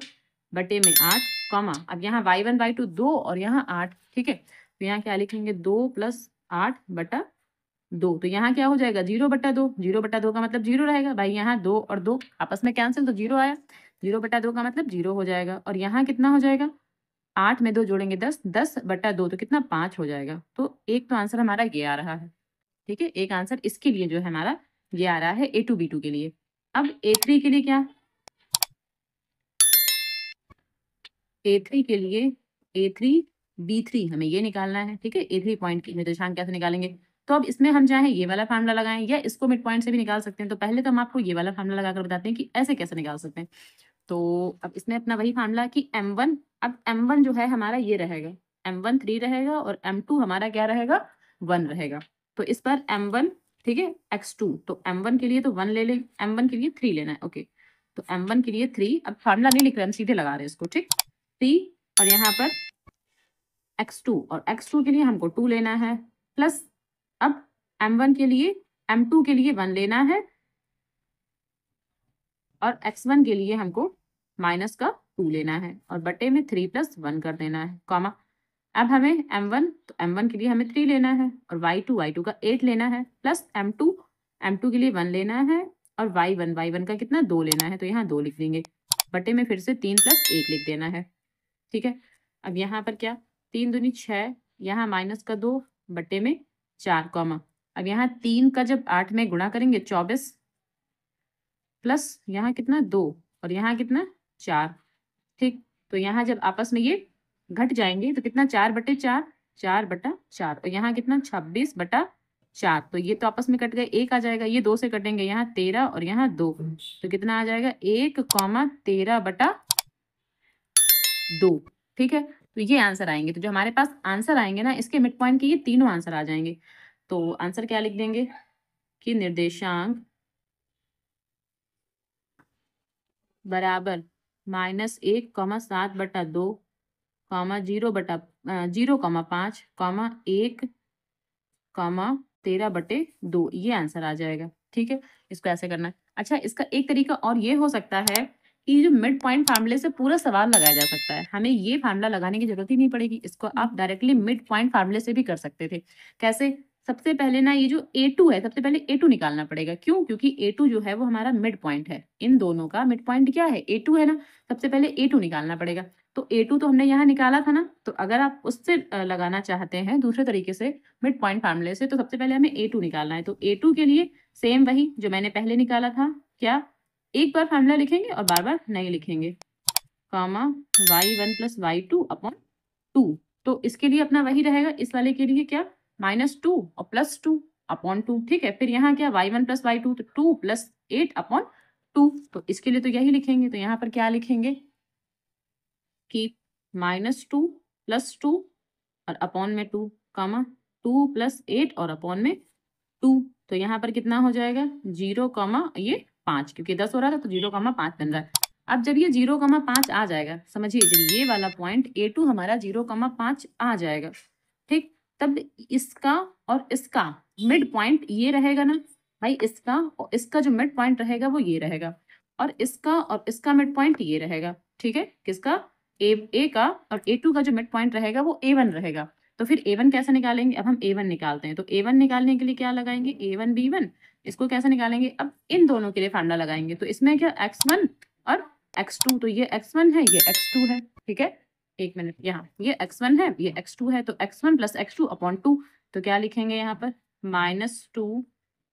बटे में 8, कॉमा अब यहाँ y1 y2 2 और यहाँ 8, ठीक है। तो यहाँ क्या लिखेंगे 2 + 8/2, तो यहाँ क्या हो जाएगा 0/2, 0/2 का मतलब 0 रहेगा भाई, यहाँ 2 और 2 आपस में कैंसिल तो 0 आया, 0/2 का मतलब 0 हो जाएगा। और यहाँ कितना हो जाएगा, 8 में 2 जोड़ेंगे 10, 10/2 तो कितना 5 हो जाएगा। तो एक तो आंसर हमारा ये आ रहा है, ठीक है, एक आंसर इसके लिए जो है हमारा ये आ रहा है A2 B2 के लिए। अब A3 के लिए क्या, A3 के लिए A3 B3 हमें ये निकालना है, ठीक है। A3 पॉइंट की निर्देशांक कैसे निकालेंगे, तो अब इसमें हम चाहे ये वाला फार्मूला लगाएं या इसको मिड पॉइंट से भी निकाल सकते हैं। तो पहले तो हम आपको ये वाला फार्मूला लगाकर बताते हैं कि ऐसे कैसे निकाल सकते हैं। तो अब इसमें अपना वही फार्मूला कि M1, अब M1 जो है हमारा ये रहेगा, M1 3 रहेगा और M2 हमारा क्या रहेगा 1 रहेगा। तो इस पर M1, ठीक है, x2, तो M1 के लिए तो 1 ले लें, M1 के लिए 3 लेना है, ओके। तो M1 के लिए 3, अब फार्मूला नहीं लिख रहे हम सीधे लगा रहे हैं इसको, ठीक, 3 और यहाँ पर x2, और x2 के लिए हमको 2 लेना है, प्लस अब M1 के लिए M2 के लिए 1 लेना है और x1 के लिए हमको -2 लेना है और बटे में 3 + 1 कर देना है, कॉमा अब हमें M1, तो M1 के लिए हमें 3 लेना है और y2 का 8 लेना है, प्लस M2 के लिए 1 लेना है और y1 का कितना 2 लेना है, तो यहाँ 2 लिख देंगे, बटे में फिर से 3 + 1 लिख देना है, ठीक है। अब यहाँ पर क्या 3 दूनी 6, यहाँ -2 बटे में 4, कॉमा अब यहाँ 3 का जब 8 में गुणा करेंगे 24 प्लस यहाँ कितना 2 और यहाँ कितना 4, ठीक। तो यहाँ जब आपस में ये घट जाएंगे तो कितना 4/4, 4/4 और यहाँ कितना 26/4, तो ये तो आपस में कट गए, 1 आ जाएगा, ये 2 से कटेंगे, यहाँ 13 और यहाँ 2, तो कितना आ जाएगा 1,13/2, ठीक है। तो ये आंसर आएंगे। तो जो हमारे पास आंसर आएंगे ना इसके मिड पॉइंट के ये तीनों आंसर आ जाएंगे। तो आंसर क्या लिख देंगे कि निर्देशांक बराबर -1, 7/2, 0,5, 1, 13/2, ये आंसर आ जाएगा, ठीक है। इसको ऐसे करना है। अच्छा इसका एक तरीका और ये हो सकता है कि जो मिड पॉइंट फार्मूले से पूरा सवाल लगाया जा सकता है, हमें ये फार्मूला लगाने की जरूरत ही नहीं पड़ेगी, इसको आप डायरेक्टली मिड पॉइंट फार्मूले से भी कर सकते थे। कैसे, सबसे पहले ना ये जो A2 है सबसे पहले A2 निकालना पड़ेगा, क्यों, क्योंकि A2 जो है वो हमारा मिड पॉइंट है, इन दोनों का मिड पॉइंट क्या है A2 है ना, सबसे पहले A2 निकालना पड़ेगा। तो A2 तो हमने यहाँ निकाला था ना, तो अगर आप उससे लगाना चाहते हैं दूसरे तरीके से मिड पॉइंट फार्मूले से, तो सबसे पहले हमें A2 निकालना है। तो A2 के लिए सेम वही जो मैंने पहले निकाला था, क्या एक बार फार्मूला लिखेंगे और बार बार नहीं लिखेंगे, कॉमा y1 + y2/2, तो इसके लिए अपना वही रहेगा, इस वाले के लिए क्या -2 और +2/2, ठीक है। फिर यहाँ क्या y1 + y2, तो 2 + 8/2, तो इसके लिए तो यही लिखेंगे। तो यहाँ पर क्या लिखेंगे कि -2 + 2 और अपॉन में 2 कॉमा 2 + 8 और अपॉन में 2। तो यहाँ पर कितना हो जाएगा 0, ये 5, क्योंकि 10 हो रहा था तो 0,5 बन रहा है। अब जब ये 0,5 आ जाएगा, समझिए जब ये वाला पॉइंट A2 हमारा 0,5 आ जाएगा, ठीक, तब इसका और इसका मिड पॉइंट ये रहेगा ना भाई, इसका और इसका जो मिड पॉइंट रहेगा वो ये रहेगा, और इसका मिड पॉइंट ये रहेगा, ठीक है, किसका, ए का, और A2 का जो मिड पॉइंट रहेगा वो A1 रहेगा। तो फिर A1 कैसे निकालेंगे, अब हम A1 निकालते हैं। तो A1 निकालने के लिए क्या लगाएंगे, A1 B1, इसको कैसे निकालेंगे, अब इन दोनों के लिए फार्मूला लगाएंगे। तो इसमें क्या x1 और x2, तो ये x1 है ये x2 है, ठीक है, एक मिनट, यहाँ ये x1 है ये x2 है, तो x1 + x2 अपॉन 2, तो क्या लिखेंगे यहाँ पर -2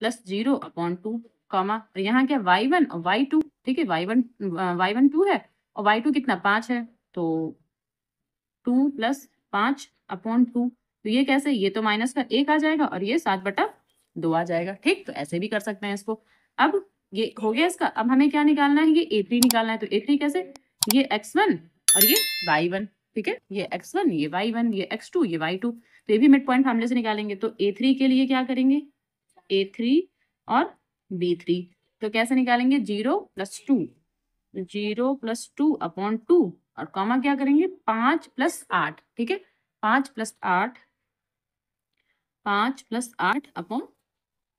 + 0 अपॉन 2, कॉमा, और यहाँ क्या y1 और y2, ठीक है, y1 2 है और y2 कितना 5 है, तो 2 + 5 अपॉन 2, तो ये कैसे, ये तो माइनस का 1 आ जाएगा और ये 7/2 आ जाएगा, ठीक, तो ऐसे भी कर सकते हैं इसको। अब ये हो गया इसका, अब हमें क्या निकालना है, ये A3 निकालना है। तो A3 कैसे, ये x1 और ये y1, ठीक है, ये x1 ये y1 ये x2 ये y2, तो ये भी मिड पॉइंट फार्मूले से निकालेंगे। तो A3 के लिए क्या करेंगे, A3 और B3, तो कैसे निकालेंगे 0 + 2, 0 + 2 अपॉन 2, और कॉमा क्या करेंगे 5 + 8, ठीक है, 5 + 8, 5 + 8 अपॉन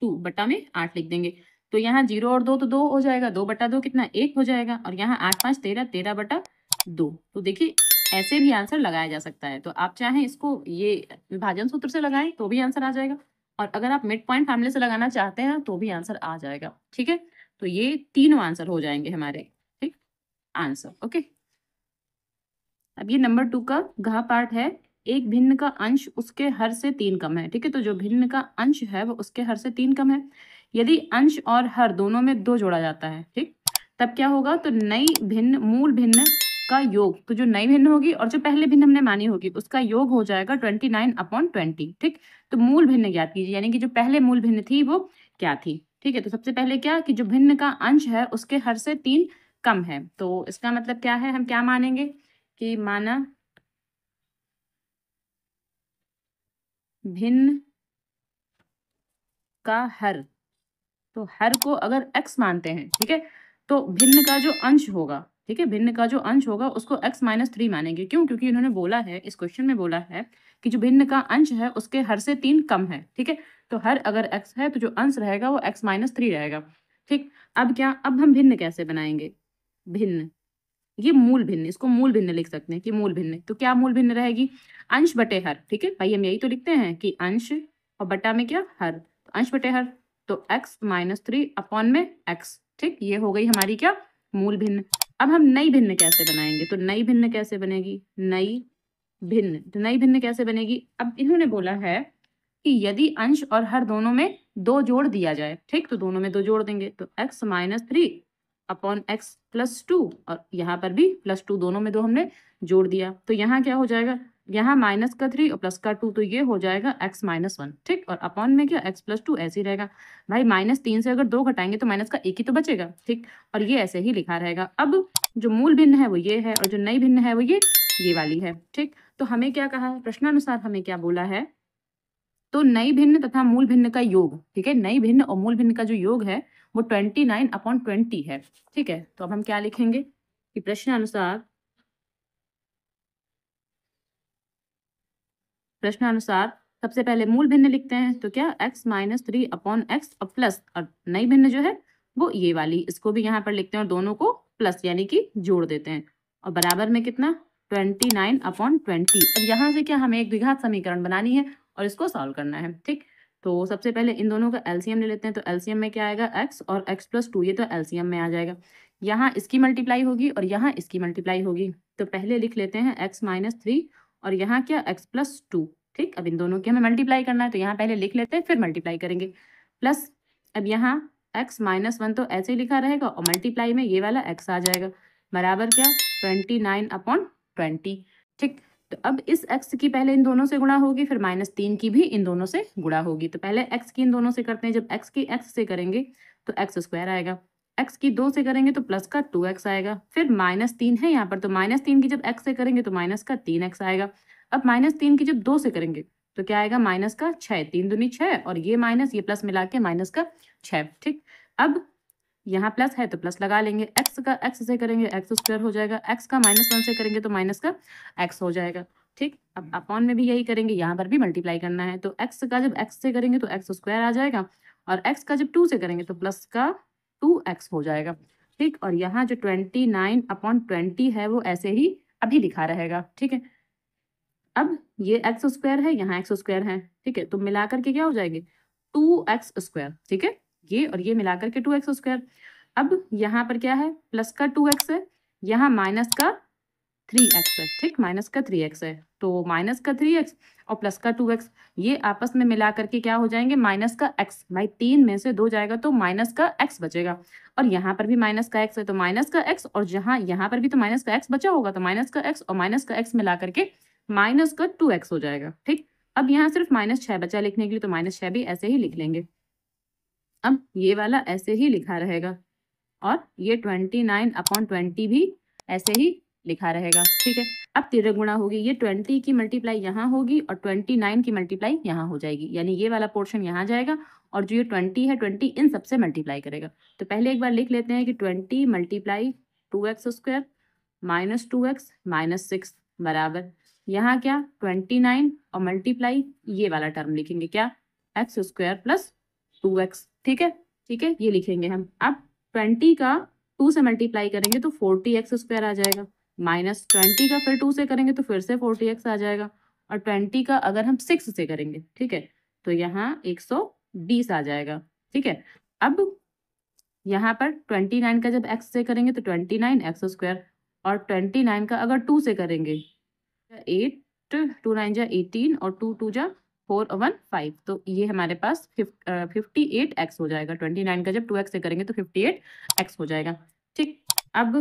2 बटा में 8 लिख देंगे। तो यहाँ 0 और 2 तो 2 हो जाएगा, 2/2 कितना 1 हो जाएगा, और यहाँ 8 5 13, 13/2। तो देखिए ऐसे भी आंसर लगाया जा सकता है। तो आप चाहें इसको ये विभाजन सूत्र से लगाएं तो भी आंसर आ जाएगा, और अगर आप मिड पॉइंट फार्मूले से लगाना चाहते हैं तो भी आंसर आ जाएगा, ठीक है। तो ये तीनों आंसर हो जाएंगे हमारे, ठीक, आंसर, ओके। अब ये नंबर 2 का घ पार्ट है, एक भिन्न का अंश उसके हर से 3 कम है, ठीक है। तो जो भिन्न का अंश है वो उसके हर से 3 कम है। यदि अंश और हर दोनों में 2 जोड़ा जाता है, ठीक, तब क्या होगा, तो नई भिन्न मूल भिन्न का योग, तो जो नई भिन्न होगी और जो पहले भिन्न हमने मानी होगी उसका योग हो जाएगा 29/20, ठीक। तो मूल भिन्न ज्ञात कीजिए, यानी कि जो पहले मूल भिन्न थी वो क्या थी, ठीक है। तो सबसे पहले क्या कि जो भिन्न का अंश है उसके हर से 3 कम है, तो इसका मतलब क्या है, हम क्या मानेंगे कि माना भिन्न का हर, तो हर को अगर x मानते हैं, ठीक है, तो भिन्न का जो अंश होगा, ठीक है, भिन्न का जो अंश होगा उसको x - 3 मानेंगे। क्यों, क्योंकि इन्होंने बोला है, इस क्वेश्चन में बोला है कि जो भिन्न का अंश है उसके हर से 3 कम है, ठीक है। तो हर अगर x है तो जो अंश रहेगा वो x - 3 रहेगा, ठीक। अब क्या, अब हम भिन्न कैसे बनाएंगे, भिन्न, ये मूल भिन्न, इसको मूल भिन्न लिख सकते हैं कि मूल भिन्न, तो क्या मूल भिन्न रहेगी, अंश बटे हर, ठीक है भाई, हम यही तो लिखते हैं कि अंश और बटा में क्या हर, तो अंश बटे हर, तो x - 3 अपॉन में x, ठीक, ये हो गई हमारी क्या मूल भिन्न। अब हम नई भिन्न कैसे बनाएंगे, तो नई भिन्न कैसे बनेगी, नई भिन्न, तो नई भिन्न कैसे बनेगी, अब इन्होंने बोला है कि यदि अंश और हर दोनों में 2 जोड़ दिया जाए, ठीक, तो दोनों में 2 जोड़ देंगे, तो x - 3 अपॉन x + 2, और यहाँ पर भी +2, दोनों में 2 हमने जोड़ दिया, तो यहाँ क्या हो जाएगा, यहाँ -3 और +2, तो ये हो जाएगा x - 1, ठीक, और अपॉन में क्या x + 2 ऐसे ही रहेगा भाई, -3 से अगर 2 घटाएंगे तो माइनस का 1 ही तो बचेगा, ठीक, और ये ऐसे ही लिखा रहेगा। अब जो मूल भिन्न है वो ये है और जो नई भिन्न है वो ये वाली है, ठीक। तो हमें क्या कहा है, प्रश्नानुसार हमें क्या बोला है, तो नई भिन्न तथा मूल भिन्न का योग, ठीक है, नई भिन्न और मूल भिन्न का जो योग है वो 29/20 है, ठीक है। तो अब हम क्या लिखेंगे कि प्रश्नानुसार सबसे पहले मूल भिन्न लिखते हैं, तो क्या x - 3 अपॉन x और प्लस, और नई भिन्न जो है वो ये वाली, इसको भी यहाँ पर लिखते हैं और दोनों को प्लस यानी कि जोड़ देते हैं, और बराबर में कितना 29/20। अब यहाँ से क्या हमें एक द्विघात समीकरण बनानी है और इसको सॉल्व करना है, ठीक। तो सबसे पहले इन दोनों का एलसीएम ले लेते हैं, तो एलसीएम में क्या आएगा x और x + 2, ये तो एलसीएम में आ जाएगा, यहाँ इसकी मल्टीप्लाई होगी और यहाँ इसकी मल्टीप्लाई होगी, तो पहले लिख लेते हैं x - 3 और यहाँ क्या x + 2, ठीक। अब इन दोनों की हमें मल्टीप्लाई करना है, तो यहाँ पहले लिख लेते हैं फिर मल्टीप्लाई करेंगे, प्लस अब यहाँ x - 1 तो ऐसे ही लिखा रहेगा और मल्टीप्लाई में ये वाला x आ जाएगा, बराबर क्या 29/20, ठीक। तो अब इस x की पहले इन दोनों से गुणा होगी, फिर -3 की भी इन दोनों से गुणा होगी, तो पहले x की इन दोनों से करते हैं, जब x की x से करेंगे तो x² आएगा, x की 2 से करेंगे तो प्लस का 2x आएगा। फिर -3 है यहाँ पर, तो -3 की जब x से करेंगे तो माइनस का 3x आएगा। अब -3 की जब 2 से करेंगे तो क्या आएगा, माइनस का 6, 3 दूनी 6 और ये माइनस ये प्लस मिला के माइनस का 6। ठीक, अब यहाँ प्लस है तो प्लस लगा लेंगे, x का x से करेंगे एक्स स्क्वायर हो जाएगा, x का -1 से करेंगे तो माइनस का x हो जाएगा। ठीक, अब अपॉन में भी यही करेंगे, यहाँ पर भी मल्टीप्लाई करना है, तो x का जब x से करेंगे तो एक्स स्क्वायर आ जाएगा और x का जब 2 से करेंगे तो प्लस का 2x हो जाएगा। ठीक, और यहाँ जो 29/20 है वो ऐसे ही अभी लिखा रहेगा। ठीक है, अब ये एक्स स्क्वायर है, यहाँ एक्स स्क्वायर है। ठीक है, तो मिलाकर के क्या हो जाएंगे, 2x स्क्वायर। ठीक है, ये और ये मिलाकर के 2x स्क्वायर। अब यहाँ पर क्या है, प्लस का 2x है, यहाँ माइनस का 3x है। ठीक, माइनस का 3x है, तो माइनस का 3x और प्लस का 2x ये आपस में मिला करके क्या हो जाएंगे, माइनस का x। भाई 3 में से 2 जाएगा तो माइनस का x बचेगा, और यहाँ पर भी माइनस का x है तो माइनस का x, और जहाँ यहाँ पर भी तो माइनस का x बचा होगा तो माइनस का x और माइनस का x मिला करके माइनस का 2x हो जाएगा। ठीक, अब यहाँ सिर्फ -6 बचा लिखने के लिए, तो -6 भी ऐसे ही लिख लेंगे। अब ये वाला ऐसे ही लिखा रहेगा और ये 29/20 भी ऐसे ही लिखा रहेगा। ठीक है, अब तिर्यक गुणा होगी, ये 20 की मल्टीप्लाई यहाँ होगी और 29 की मल्टीप्लाई यहाँ हो जाएगी, यानी ये वाला पोर्शन यहाँ जाएगा और जो ये 20 है 20 इन सबसे मल्टीप्लाई करेगा। तो पहले एक बार लिख लेते हैं कि 20 multiply 2x square minus 2x minus 6 बराबर यहाँ क्या 29 और मल्टीप्लाई ये वाला टर्म लिखेंगे क्या, x स्क्वायर प्लस 2x। ठीक है, ठीक है, ये लिखेंगे हम। अब 20 का 2 से मल्टीप्लाई करेंगे तो 40x स्क्वायर आ जाएगा, -20 का फिर 2 से करेंगे तो फिर से 40x आ जाएगा, और 20 का अगर हम 6 से करेंगे, ठीक है, तो यहाँ 120 आ जाएगा। ठीक है, अब यहाँ पर 29 का जब x से करेंगे तो 29x स्क्वायर, और 29 का अगर 2 से करेंगे 8 2 9 जा 18 और 2 2 जा 4 और 1 5, तो ये हमारे पास 58x हो जाएगा। 29 का जब 2x से करेंगे तो 58x हो जाएगा। ठीक, अब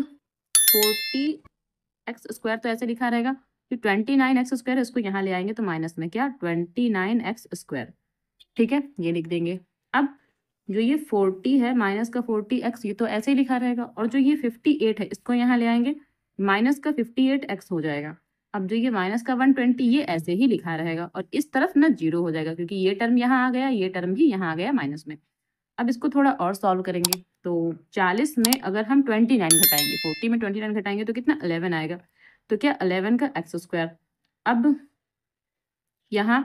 40x स्क्वायर तो ऐसे लिखा रहेगा कि 29x स्क्वायर, इसको यहाँ ले आएंगे तो माइनस में क्या 29x स्क्वायर। ठीक है, ये लिख देंगे। अब जो ये 40 है माइनस का 40x ये तो ऐसे ही लिखा रहेगा, और जो ये 58 है इसको यहाँ ले आएंगे, माइनस का 58x हो जाएगा। अब जो ये माइनस का 120 ये ऐसे ही लिखा रहेगा, और इस तरफ ना 0 हो जाएगा क्योंकि ये टर्म यहाँ आ गया, ये टर्म भी यहाँ आ गया माइनस में। अब इसको थोड़ा और सॉल्व करेंगे, तो 40 में अगर हम 29 घटाएंगे, 40 में 29 घटाएंगे तो कितना 11 आएगा, तो क्या 11 का x स्क्वायर। अब यहाँ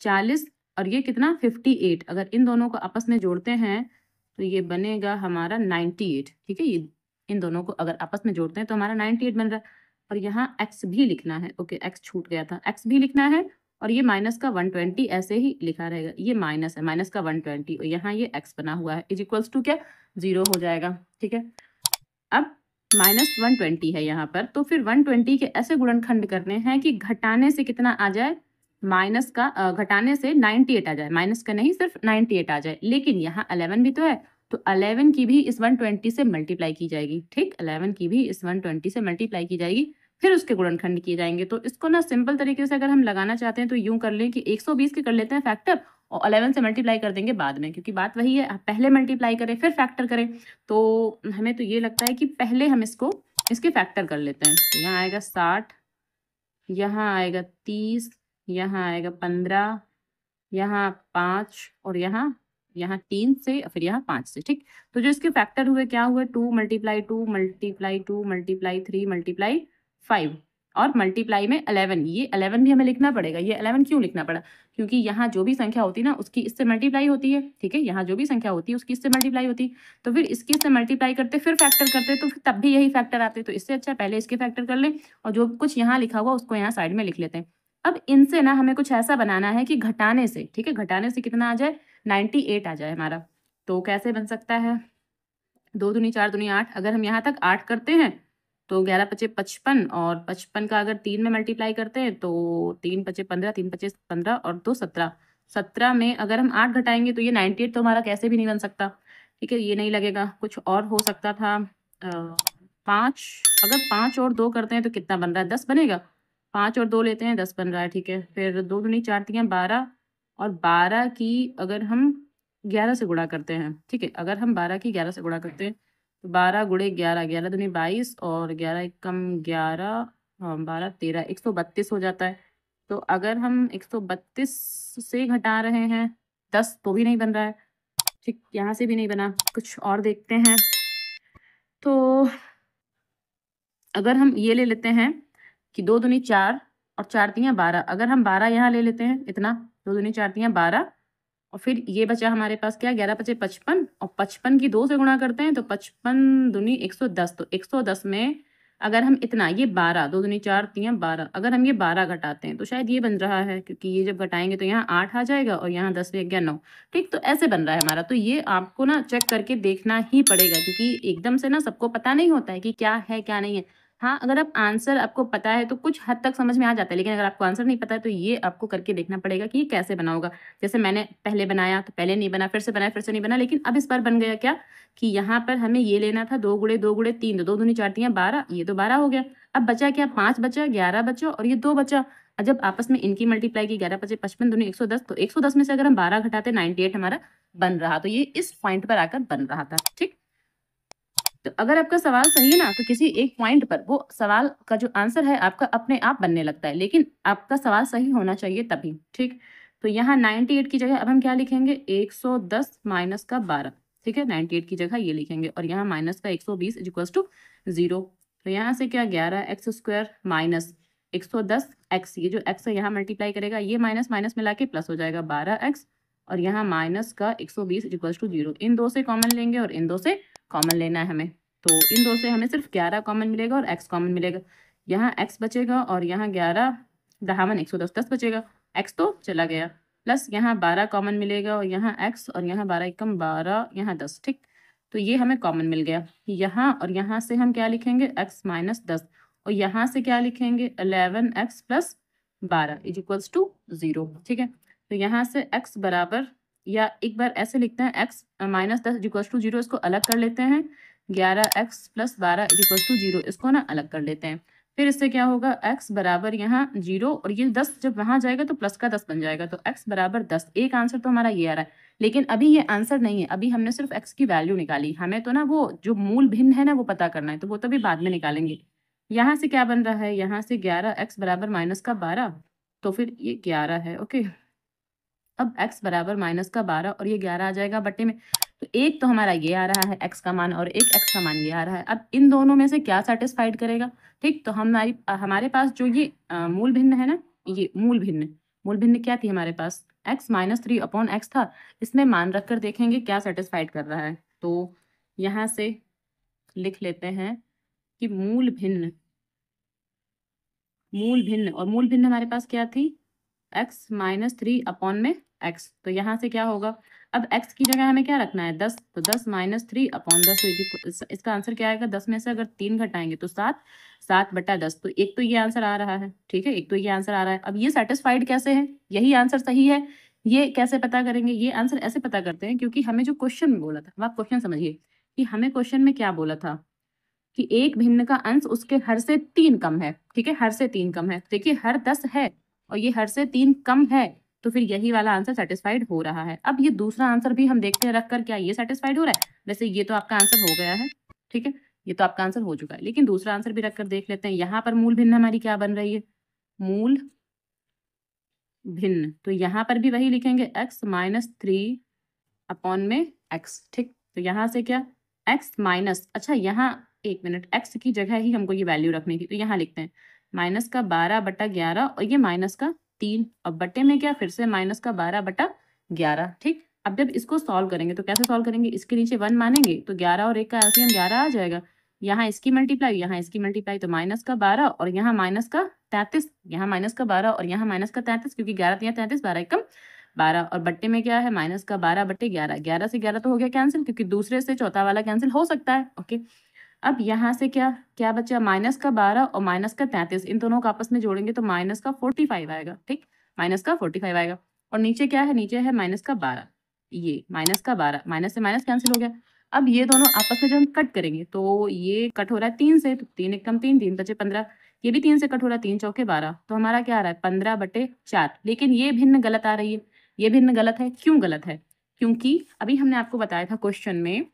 40 और ये कितना 58, अगर इन दोनों को आपस में जोड़ते हैं तो ये बनेगा हमारा 98। ठीक है, ये इन दोनों को अगर आपस में जोड़ते हैं तो हमारा 98 बन रहा है, और यहाँ x भी लिखना है। ओके, x छूट गया था, x भी लिखना है, और ये माइनस का 120 ऐसे ही लिखा रहेगा, ये माइनस है माइनस का 120 और यहाँ ये x बना हुआ है इज इक्वल्स टू क्या 0 हो जाएगा। ठीक है, अब -120 है यहाँ पर, तो फिर 120 के ऐसे गुणनखंड करने हैं कि घटाने से कितना आ जाए, माइनस का घटाने से 98 आ जाए, माइनस का नहीं सिर्फ 98 आ जाए। लेकिन यहाँ 11 भी तो है, तो 11 की भी इस 120 से मल्टीप्लाई की जाएगी। ठीक, 11 की भी इस 120 से मल्टीप्लाई की जाएगी, फिर उसके गुणनखंड किए जाएंगे। तो इसको ना सिंपल तरीके से अगर हम लगाना चाहते हैं तो यूं कर लें कि 120 के कर लेते हैं फैक्टर और 11 से मल्टीप्लाई कर देंगे बाद में, क्योंकि बात वही है, आप पहले मल्टीप्लाई करें फिर फैक्टर करें। तो हमें तो ये लगता है कि पहले हम इसके फैक्टर कर लेते हैं। तो यहाँ आएगा 60, यहाँ आएगा 30, यहाँ आएगा 15, यहाँ 5 और यहाँ 3 से फिर यहाँ 5 से। ठीक, तो जो इसके फैक्टर हुए क्या हुए 2 मल्टीप्लाई 2 मल्टीप्लाई 2 मल्टीप्लाई 3 मल्टीप्लाई 5 और मल्टीप्लाई में 11। ये 11 भी हमें लिखना पड़ेगा। ये 11 क्यों लिखना पड़ा, क्योंकि यहाँ जो भी संख्या होती है ना उसकी इससे मल्टीप्लाई होती है। ठीक है, यहाँ जो भी संख्या होती है उसकी इससे मल्टीप्लाई होती है, तो फिर इसकी इससे मल्टीप्लाई करते फिर फैक्टर करते तो फिर तब भी यही फैक्टर आते, तो इससे अच्छा पहले इसके फैक्टर कर लें और जो कुछ यहाँ लिखा हुआ उसको यहाँ साइड में लिख लेते हैं। अब इनसे ना हमें कुछ ऐसा बनाना है कि घटाने से, ठीक है, घटाने से कितना आ जाए 98 आ जाए हमारा। तो कैसे बन सकता है, 2 दूनी 4 दूनी 8, अगर हम यहाँ तक 8 करते हैं तो 11 पचे 55 और 55 का अगर 3 में मल्टीप्लाई करते हैं तो 3 पचे 15, 3 पचे 15 और 2 17। 17 में अगर हम 8 घटाएंगे तो ये 98 तो हमारा कैसे भी नहीं बन सकता। ठीक है, ये नहीं लगेगा, कुछ और हो सकता था। 5, अगर 5 और 2 करते हैं तो कितना बन रहा है 10 बनेगा, 5 और 2 लेते हैं 10 बन रहा है। ठीक है, फिर 2 दूनी 4 तियाँ 12 और 12 की अगर हम 11 से गुणा करते हैं, ठीक है, अगर हम 12 की 11 से गुणा करते हैं तो 12 गुणे 11, 11 दूनी 22 और 11 एकम 11, हाँ 12 13, 132 हो जाता है। तो अगर हम 132 से घटा रहे हैं 10 तो भी नहीं बन रहा है। ठीक, यहाँ से भी नहीं बना। कुछ और देखते हैं। तो अगर हम ये ले लेते हैं कि 2 दूनी 4 और 4 तियां 12, अगर हम 12 यहाँ ले लेते हैं, इतना 2 दूनी 4 तियां 12 और फिर ये बचा हमारे पास क्या, 11 पचे 55 और 55 की 2 से गुणा करते हैं तो 55 दूनी 110। तो 110 में अगर हम इतना ये 12, 2 दूनी 4 तियां 12, अगर हम ये 12 घटाते हैं तो शायद ये बन रहा है, क्योंकि ये जब घटाएंगे तो यहाँ 8 आ जाएगा और यहाँ 10 एक 9। ठीक, तो ऐसे बन रहा है हमारा। तो ये आपको ना चेक करके देखना ही पड़ेगा, क्योंकि एकदम से ना सबको पता नहीं होता है कि क्या है क्या नहीं है। हाँ, अगर आप आंसर आपको पता है तो कुछ हद तक समझ में आ जाता है, लेकिन अगर आपको आंसर नहीं पता है तो ये आपको करके देखना पड़ेगा कि ये कैसे बना होगा। जैसे मैंने पहले बनाया तो पहले नहीं बना, फिर से बनाया फिर से नहीं बना, लेकिन अब इस बार बन गया क्या कि यहाँ पर हमें ये लेना था 2 गुणे 2 गुणे 3, तो 2 दूनी 4 तियां 12, ये तो 12 हो गया। अब बचा क्या, 5 बचा, 11 बचा और ये 2 बचा। जब आपस में इनकी मल्टीप्लाई की 11 पचे 55 दूनी 110, तो 110 में से अगर हम 12 घटाते 98 हमारा बन रहा। तो ये इस पॉइंट पर आकर बन रहा था। ठीक, तो अगर आपका सवाल सही है ना तो किसी एक पॉइंट पर वो सवाल का जो आंसर है आपका अपने आप बनने लगता है, लेकिन आपका सवाल सही होना चाहिए तभी। ठीक, तो यहाँ 98 की जगह अब हम क्या लिखेंगे, 110 माइनस का 12। ठीक है, 98 की जगह ये लिखेंगे और यहाँ माइनस का 120 इक्वल्स टू 0। तो यहाँ से क्या, 11x² माइनस 110x, ये जो x है यहाँ मल्टीप्लाई करेगा, ये माइनस माइनस मिला के प्लस हो जाएगा 12x और यहाँ माइनस का 120 इक्वल्स टू 0। इन दो से कॉमन लेंगे और इन दो से कॉमन लेना है हमें, तो इन दो से हमें सिर्फ 11 कॉमन मिलेगा और x कॉमन मिलेगा। यहाँ x बचेगा और यहाँ 11 दहावन 110 10 बचेगा, x तो चला गया, प्लस यहाँ 12 कॉमन मिलेगा और यहाँ x और यहाँ 12 एकम 12, यहाँ 10। ठीक, तो ये हमें कॉमन मिल गया। यहाँ और यहाँ से हम क्या लिखेंगे, x माइनस 10 और यहाँ से क्या लिखेंगे 11x plus 12 is equals to 0। ठीक है, तो यहाँ से x बराबर, या एक बार ऐसे लिखते हैं x माइनस 10 इक्वल्स टू 0, इसको अलग कर लेते हैं, 11x प्लस 12 इक्वल्स टू 0, इसको ना अलग कर लेते हैं। फिर इससे क्या होगा, x बराबर यहाँ 0 और ये 10 जब वहां जाएगा तो प्लस का 10 बन जाएगा, तो x बराबर 10। एक आंसर तो हमारा ये आ रहा है, लेकिन अभी ये आंसर नहीं है, अभी हमने सिर्फ x की वैल्यू निकाली। हमें तो ना वो जो मूल भिन्न है ना वो पता करना है, तो वो तो भी बाद में निकालेंगे। यहाँ से क्या बन रहा है, यहाँ से 11x बराबर माइनस का 12, तो फिर ये 11 है। ओके, अब x बराबर माइनस का 12 और ये 11 आ जाएगा बट्टे में, तो एक तो हमारा ये आ रहा है x का मान और एक x का मान ये आ रहा है। अब इन दोनों में से क्या सेटिस्फाइड करेगा। ठीक, तो हमारे पास जो ये मूल भिन्न है ना, ये मूल भिन्न क्या थी हमारे पास, x माइनस 3 अपॉन एक्स था। इसमें मान रखकर देखेंगे क्या सेटिस्फाइड कर रहा है। तो यहाँ से लिख लेते हैं कि मूल भिन्न और मूल भिन्न हमारे पास क्या थी, x माइनस 3 अपॉन में x। तो यहाँ से क्या होगा, अब x की जगह हमें क्या रखना है 10, तो 10 माइनस 3 अपॉन 10, इसका आंसर क्या आएगा, 10 में से अगर 3 घटाएंगे तो 7, 7 बटा 10। तो एक तो ये आंसर आ रहा है। ठीक है, एक तो ये आंसर आ रहा है। अब ये सेटिस्फाइड कैसे है, यही आंसर सही है, ये कैसे पता करेंगे, ये आंसर ऐसे पता करते हैं, क्योंकि हमें जो क्वेश्चन में बोला था, अब आप क्वेश्चन समझिए कि हमें क्वेश्चन में क्या बोला था कि एक भिन्न का अंश उसके हर से 3 कम है। ठीक है, हर से 3 कम है, देखिए हर 10 है और ये हर से 3 कम है, तो फिर यही वाला आंसर सेटिस्फाइड हो रहा है। अब ये दूसरा आंसर भी हम देखते हैं रखकर, क्या ये सेटिस्फाइड हो रहा है। वैसे ये तो आपका आंसर हो गया है, ठीक है, ये तो आपका आंसर हो चुका है, लेकिन दूसरा आंसर भी रखकर देख लेते हैं। यहाँ पर मूल भिन्न हमारी क्या बन रही है, मूल भिन्न, तो यहाँ पर भी वही लिखेंगे x माइनस 3 अपॉन में x। ठीक, तो यहाँ से क्या x माइनस, अच्छा यहाँ एक मिनट, x की जगह ही हमको ये वैल्यू रखनी थी, तो यहाँ लिखते हैं माइनस का 12 बटा 11 और ये माइनस का 3 और बटे में क्या फिर से माइनस का 12 बटा 11। ठीक, अब जब इसको सॉल्व करेंगे तो कैसे सॉल्व करेंगे, इसके नीचे 1 मानेंगे तो 11 और 1 का एलसीएम 11 आ जाएगा, यहाँ इसकी मल्टीप्लाई यहाँ इसकी मल्टीप्लाई, तो माइनस का 12 और यहाँ माइनस का 33, यहाँ माइनस का 12 और यहाँ माइनस का 33, क्योंकि 11 तियां 33, 12 एकम 12 और बट्टे में क्या है माइनस का 12 बट्टे 11, 11 से 11 तो हो गया कैंसिल, क्योंकि दूसरे से चौथा वाला कैंसिल हो सकता है। ओके, अब यहाँ से क्या क्या बचा, माइनस का 12 और माइनस का 33, इन दोनों को आपस में जोड़ेंगे तो माइनस का 45 आएगा। ठीक, माइनस का 45 आएगा और नीचे क्या है, नीचे है माइनस का 12, ये माइनस का 12, माइनस से माइनस कैंसिल हो गया। अब ये दोनों आपस में जब हम कट करेंगे तो ये कट हो रहा है 3 से, तो 3 एकम 3, 3 बचे 15, ये भी 3 से कट हो रहा है, 3 चौके 12, तो हमारा क्या आ रहा है 15 बटे 4। लेकिन ये भिन्न गलत आ रही है, ये भिन्न गलत है। क्यों गलत है, क्योंकि अभी हमने आपको बताया था क्वेश्चन में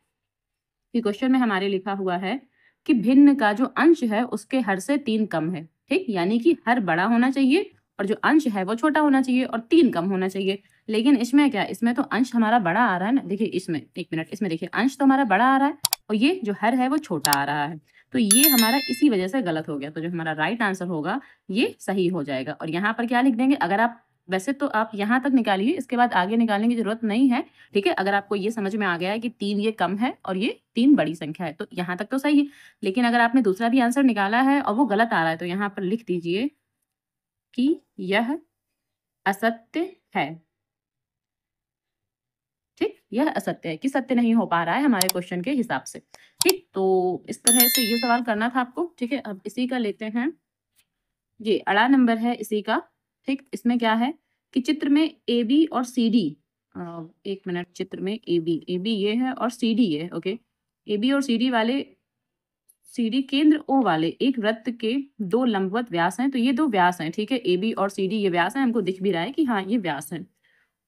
कि क्वेश्चन में हमारे लिखा हुआ है कि भिन्न का जो अंश है उसके हर से 3 कम है। ठीक, यानी कि हर बड़ा होना चाहिए और जो अंश है वो छोटा होना चाहिए और 3 कम होना चाहिए। लेकिन इसमें क्या, इसमें तो अंश हमारा बड़ा आ रहा है ना। देखिए इसमें, एक मिनट, इसमें देखिए अंश तो हमारा बड़ा आ रहा है और ये जो हर है वो छोटा आ रहा है। तो ये हमारा इसी वजह से गलत हो गया। तो जो हमारा राइट आंसर होगा ये सही हो जाएगा। और यहाँ पर क्या लिख देंगे, अगर आप, वैसे तो आप यहाँ तक निकालिए, इसके बाद आगे निकालने की जरूरत नहीं है। ठीक है, अगर आपको ये समझ में आ गया है कि 3 ये कम है और ये 3 बड़ी संख्या है तो यहाँ तक तो सही है। लेकिन अगर आपने दूसरा भी आंसर निकाला है और वो गलत आ रहा है तो यहाँ पर लिख दीजिए कि यह असत्य है। ठीक, यह असत्य है, कि सत्य नहीं हो पा रहा है हमारे क्वेश्चन के हिसाब से। ठीक, तो इस तरह से ये सवाल करना था आपको। ठीक है, अब इसी का लेते हैं, ये अड़ा नंबर है इसी का। ठीक, इसमें क्या है कि चित्र में ए बी और सी डी, एक मिनट, चित्र में ए बी ये है और सी डी ये, ओके। ए बी और सी डी वाले, सी डी केंद्र ओ वाले एक वृत्त के 2 लंबवत व्यास हैं। तो ये 2 व्यास हैं। ठीक है, ए बी और सी डी ये व्यास हैं, हमको दिख भी रहा है कि हाँ ये व्यास है।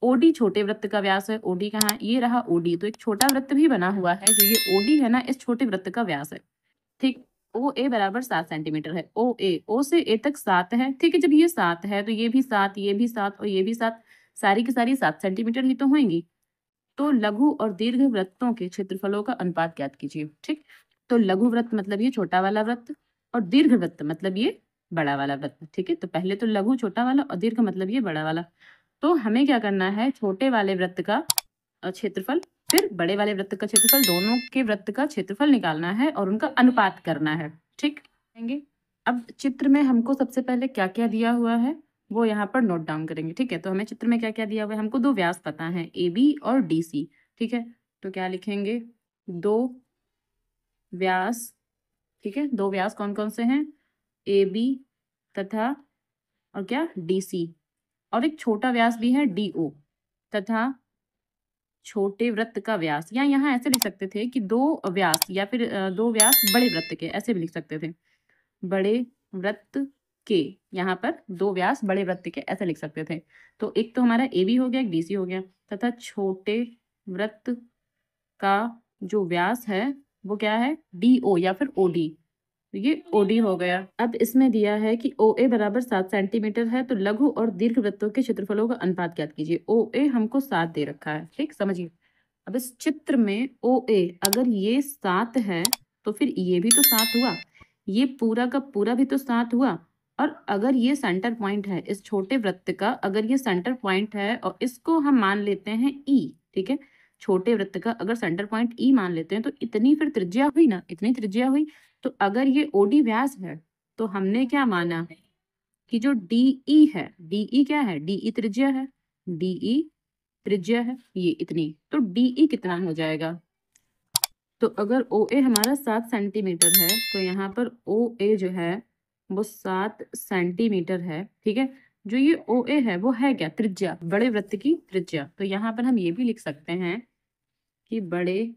ओडी छोटे वृत्त का व्यास है। ओडी कहाँ है, ये रहा ओडी। तो एक छोटा वृत्त भी बना हुआ है, जो ये ओडी है ना, इस छोटे वृत्त का व्यास है। ठीक, ओ ए बराबर 7 सेंटीमीटर है। ओ ए, ओ से ए तक 7 है। ठीक है, जब ये 7 है तो ये भी 7, ये भी 7 और ये भी 7, सारी की सारी 7 सेंटीमीटर ही तो होंगी। तो लघु और दीर्घ वृत्तों के क्षेत्रफलों का अनुपात ज्ञात कीजिए। ठीक, तो लघु वृत्त मतलब ये छोटा वाला वृत्त और दीर्घ वृत्त मतलब ये बड़ा वाला वृत्त। ठीक है, तो पहले तो लघु छोटा वाला और दीर्घ मतलब ये बड़ा वाला। तो हमें क्या करना है, छोटे वाले वृत्त का क्षेत्रफल फिर बड़े वाले वृत्त का क्षेत्रफल, दोनों के वृत्त का क्षेत्रफल निकालना है और उनका अनुपात करना है। ठीक, अब चित्र में हमको सबसे पहले क्या क्या दिया हुआ है वो यहाँ पर नोट डाउन करेंगे। ठीक है, तो हमें चित्र में क्या क्या दिया हुआ है, हमको 2 व्यास पता है, ए बी और डी सी। ठीक है, तो क्या लिखेंगे, 2 व्यास। ठीक है, 2 व्यास कौन कौन से हैं, ए बी तथा और क्या, डी सी। और एक छोटा व्यास भी है डी ओ तथा छोटे वृत्त का व्यास, या यहाँ ऐसे लिख सकते थे कि 2 व्यास या फिर 2 व्यास बड़े वृत्त के, ऐसे भी लिख सकते थे। बड़े वृत्त के, यहाँ पर 2 व्यास बड़े वृत्त के, ऐसे लिख सकते थे। तो एक तो हमारा ए बी हो गया, एक डी सी हो गया, तथा छोटे वृत्त का जो व्यास है वो क्या है, डी ओ या फिर ओ डी। ये ओडी हो गया। अब इसमें दिया है कि ओ ए बराबर 7 सेंटीमीटर है, तो लघु और दीर्घ वृत्तों के क्षेत्रफलों का अनुपात ज्ञात कीजिए। ओ ए हमको 7 दे रखा है। ठीक, समझिए। अब इस चित्र में ओ ए अगर ये 7 है तो फिर ये भी तो 7 हुआ, ये पूरा का पूरा भी तो 7 हुआ। और अगर ये सेंटर पॉइंट है इस छोटे वृत्त का, अगर ये सेंटर पॉइंट है और इसको हम मान लेते हैं ई, ठीक है, छोटे वृत्त का अगर सेंटर पॉइंट ई मान लेते हैं तो इतनी फिर त्रिज्या हुई ना, इतनी त्रिज्या हुई। तो अगर ये ओडी व्यास है तो हमने क्या माना कि जो डीई है, डीई क्या है, डीई त्रिज्या है, डीई त्रिज्या है ये इतनी। तो डीई कितना हो जाएगा, तो अगर ओ ए हमारा 7 सेंटीमीटर है तो यहाँ पर ओ ए जो है वो 7 सेंटीमीटर है। ठीक है, जो ये ओ ए है वो है क्या, त्रिज्या, बड़े वृत्त की त्रिज्या। तो यहाँ पर हम ये भी लिख सकते हैं कि बड़े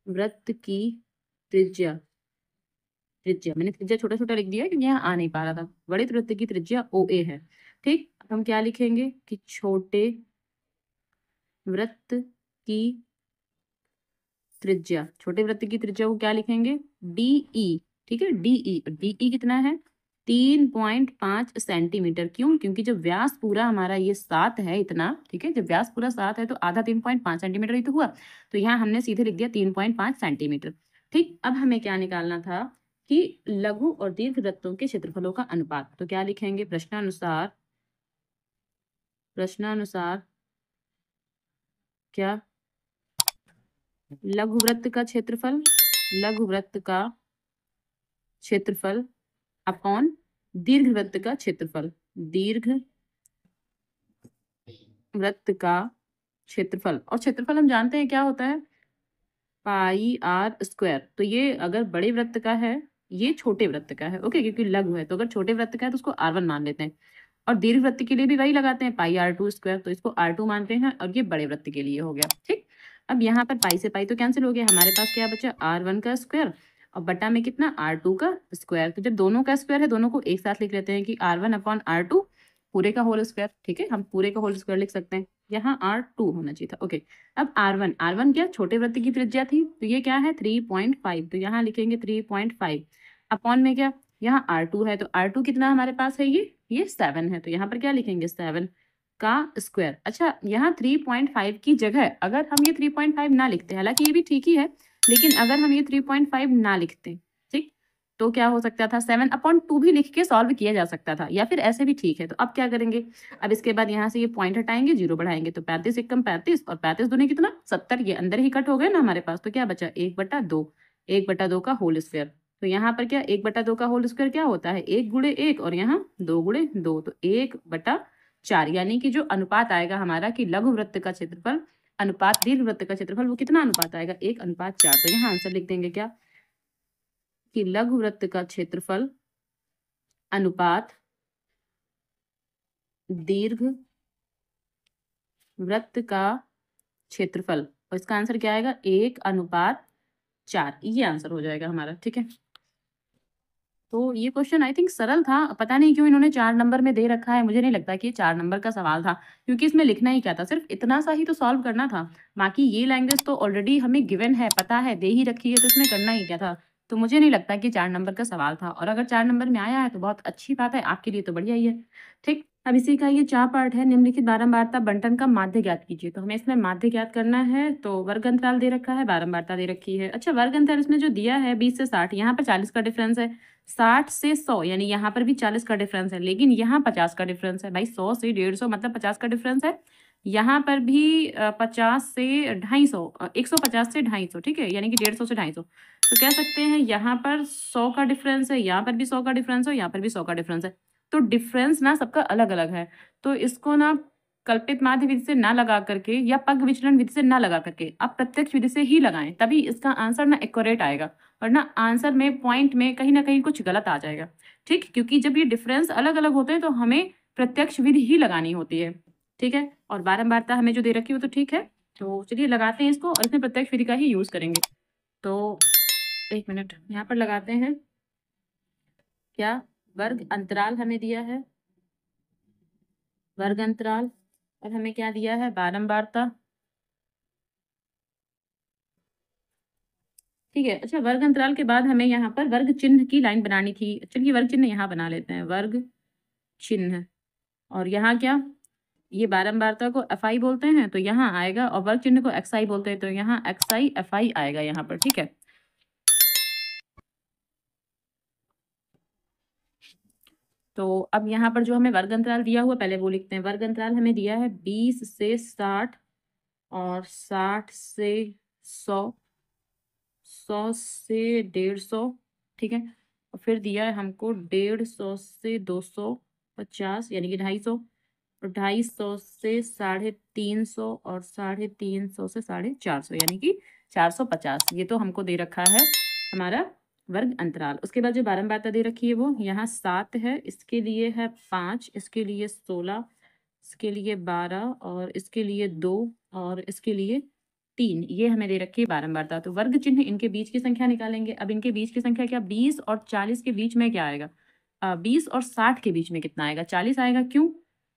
वृत्त की त्रिज्या, त्रिज्या मैंने त्रिज्या छोटा छोटा लिख दिया क्योंकि यहाँ आ नहीं पा रहा था। बड़े वृत्त की त्रिज्या ओ ए है। ठीक, हम क्या लिखेंगे कि छोटे वृत्त की त्रिज्या, छोटे वृत्त की त्रिज्या को क्या लिखेंगे, डीई। ठीक है, डीई, डीई कितना है, 3.5 सेंटीमीटर। क्यों, क्योंकि जब व्यास पूरा हमारा ये 7 है इतना, ठीक है, जब व्यास पूरा 7 है तो आधा 3.5 सेंटीमीटर ही तो हुआ। तो यहाँ हमने सीधे लिख दिया 3.5 सेंटीमीटर। ठीक, अब हमें क्या निकालना था कि लघु और दीर्घ वृत्तों के क्षेत्रफलों का अनुपात। तो क्या लिखेंगे, प्रश्नानुसार, प्रश्नानुसार क्या, लघु वृत्त का क्षेत्रफल, लघु वृत्त का क्षेत्रफल अपॉन दीर्घ वृत्त का क्षेत्रफल, दीर्घ वृत्त का क्षेत्रफल। और क्षेत्रफल हम जानते हैं क्या होता है, पाई आर स्क्वायर। तो ये अगर बड़े वृत्त का है, ये छोटे वृत्त का है, ओके, क्योंकि लघु है। तो अगर छोटे वृत्त का है तो उसको R1 मान लेते हैं, और दीर्घ वृत्त के लिए भी वही लगाते हैं, पाई R2 स्क्वायर, तो इसको R2 मानते हैं। और ये बड़े वृत्त के लिए हो गया। ठीक, अब यहाँ पर पाई से पाई तो कैंसिल हो गया, हमारे पास क्या बचा, R1 का स्क्वायर और बटा में कितना, R2 का स्क्वायर। तो जब दोनों का स्क्वायर है दोनों को एक साथ लिख लेते हैं कि R1 अपॉन R2 पूरे का होल स्क्वायर, ठीक है, हम पूरे का होल स्क्वायर लिख सकते हैं। यहाँ R2 होना चाहिए था। ओके, अब R1 क्या छोटे वृत्त की त्रिज्या थी, तो ये क्या है 3.5, तो यहाँ लिखेंगे 3.5 अपॉन में क्या, यहाँ R2 है, तो R2 कितना हमारे पास है, ये 7 है, तो यहाँ पर क्या लिखेंगे 7 का स्क्वायर। अच्छा, यहाँ 3.5 की जगह अगर हम ये 3.5 ना लिखते, हालांकि ये भी ठीक ही है, लेकिन अगर हम ये 3.5 ना लिखते, ठीक, तो क्या हो सकता था 7/2 भी लिख के सॉल्व किया जा सकता था, या फिर ऐसे भी ठीक है। तो अब क्या करेंगे, अब इसके बाद यहाँ से ये पॉइंट हटाएंगे, 0 बढ़ाएंगे, तो 35 एकम 35 और 35 दूनी कितना 70, ये अंदर ही कट हो गए ना हमारे पास, तो क्या बचा 1/2, 1/2 का होल स्क्वायर। तो यहाँ पर क्या 1/2 का होल स्क्वायर क्या होता है 1 गुणे 1 और यहाँ 2 गुणे 2, तो 1/4, यानी कि जो अनुपात आएगा हमारा कि लघु वृत्त का क्षेत्रफल अनुपात दीर्घ वृत्त का क्षेत्रफल, वो कितना अनुपात आएगा 1/4। तो यहाँ आंसर लिख देंगे क्या कि लघु वृत्त का क्षेत्रफल अनुपात दीर्घ वृत्त का क्षेत्रफल, और इसका आंसर क्या आएगा 1/4, ये आंसर हो जाएगा हमारा, ठीक है। तो ये क्वेश्चन आई थिंक सरल था, पता नहीं क्यों इन्होंने 4 नंबर में दे रखा है, मुझे नहीं लगता कि ये 4 नंबर का सवाल था, क्योंकि इसमें लिखना ही क्या था, सिर्फ इतना सा ही तो सॉल्व करना था। बाकी ये लैंग्वेज तो ऑलरेडी हमें गिवन है, पता है, दे ही रखी है, तो इसमें करना ही क्या था। तो मुझे नहीं लगता कि 4 नंबर का सवाल था, और अगर 4 नंबर में आया है तो बहुत अच्छी बात है, आपके लिए तो बढ़िया ही है। ठीक, अब इसी का ये 4 पार्ट है। निम्नलिखित बारंबारता बंटन का माध्य ज्ञात कीजिए, तो हमें इसमें माध्य ज्ञात करना है, तो वर्ग अंतराल दे रखा है, बारंबारता दे रखी है। अच्छा, वर्ग अंतराल इसमें जो दिया है 20 से 60, यहाँ पर 40 का डिफरेंस है, 60 से 100 यानी यहाँ पर भी 40 का डिफरेंस है, लेकिन यहाँ 50 का डिफरेंस है। भाई 100 से 150 मतलब 50 का डिफरेंस है, यहाँ पर भी 50 से 250, 150 से 250, ठीक है, यानी कि 150 से 250। तो कह सकते हैं यहाँ पर 100 का डिफरेंस है, यहाँ पर भी 100 का डिफरेंस है, यहाँ पर भी 100 का डिफरेंस है, तो डिफरेंस ना सबका अलग अलग है। तो इसको ना कल्पित माध्य विधि से ना लगा करके या पग विचलन विधि से ना लगा करके आप प्रत्यक्ष विधि से ही लगाएं, तभी इसका आंसर ना एक्यूरेट आएगा, वरना आंसर में पॉइंट में कहीं ना कहीं कुछ गलत आ जाएगा। ठीक, क्योंकि जब ये डिफरेंस अलग अलग होते हैं तो हमें प्रत्यक्ष विधि ही लगानी होती है, ठीक है। और बारंबारता हमें जो दे रखी है वो तो ठीक है, तो चलिए लगाते हैं इसको, और इसमें प्रत्यक्ष विधि का ही यूज करेंगे। तो 1 मिनट यहाँ पर लगाते हैं, क्या वर्ग अंतराल हमें दिया है, वर्ग अंतराल, और हमें क्या दिया है बारंबारता, ठीक है। अच्छा, वर्ग अंतराल के बाद हमें यहाँ पर वर्ग चिन्ह की लाइन बनानी थी, चलिए वर्ग चिन्ह यहाँ बना लेते हैं, वर्ग चिन्ह, और यहाँ क्या, ये बारंबारता को एफ आई बोलते हैं तो यहाँ आएगा, और वर्ग चिन्ह को एक्स आई बोलते हैं तो यहाँ एक्स आई एफ आई आएगा यहाँ पर, ठीक है। तो अब यहाँ पर जो हमें वर्ग अंतराल दिया हुआ पहले वो लिखते हैं। वर्ग अंतराल हमें दिया है 20 से 60 और 60 से 100, 100 से 150, ठीक है, और फिर दिया है हमको 150 से 250 यानी कि 250, और 250 से 350 और 350 से 450 यानी कि 450, ये तो हमको दे रखा है हमारा वर्ग अंतराल। उसके बाद जो बारंबारता दे रखी है वो यहाँ 7 है, इसके लिए है 5, इसके लिए 16, इसके लिए 12 और इसके लिए 2 और इसके लिए 3, ये हमें दे रखी है बारंबारता। तो वर्ग चिन्ह इनके बीच की संख्या निकालेंगे। अब इनके बीच की संख्या क्या, 20 और 40 के बीच में क्या आएगा, 20 और 60 के बीच में कितना आएगा, 40 आएगा। क्यों,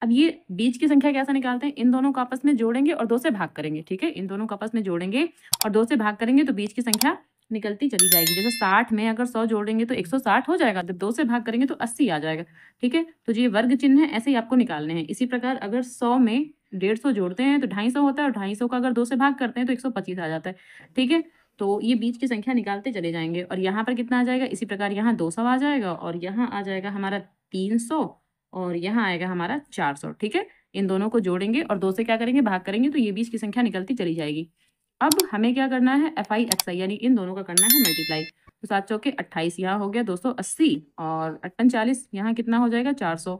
अब ये बीच की संख्या कैसे निकालते हैं, इन दोनों को आपस में जोड़ेंगे और 2 से भाग करेंगे, ठीक है, इन दोनों को आपस में जोड़ेंगे और 2 से भाग करेंगे तो बीच की संख्या निकलती चली जाएगी। जैसे 60 में अगर 100 जोड़ेंगे तो 160 हो जाएगा, जब 2 से भाग करेंगे तो 80 आ जाएगा, ठीक है। तो ये वर्ग चिन्ह है, ऐसे ही आपको निकालने हैं। इसी प्रकार अगर 100 में 150 जोड़ते हैं तो 250 होता है, और 250 का अगर 2 से भाग करते हैं तो 125 आ जाता है, ठीक है। तो ये बीच की संख्या निकालते चले जाएंगे, और यहाँ पर कितना आ जाएगा, इसी प्रकार यहाँ 200 आ जाएगा, और यहाँ आ जाएगा हमारा 300, और यहाँ आएगा हमारा 400, ठीक है। इन दोनों को जोड़ेंगे और 2 से क्या करेंगे, भाग करेंगे, तो ये बीच की संख्या निकलती चली जाएगी। अब हमें क्या करना है, एफ आई एक्स आई यानी इन दोनों का करना है मल्टीप्लाई। तो 7 चौके 28, यहाँ हो गया 280, और 48 यहाँ कितना हो जाएगा 400,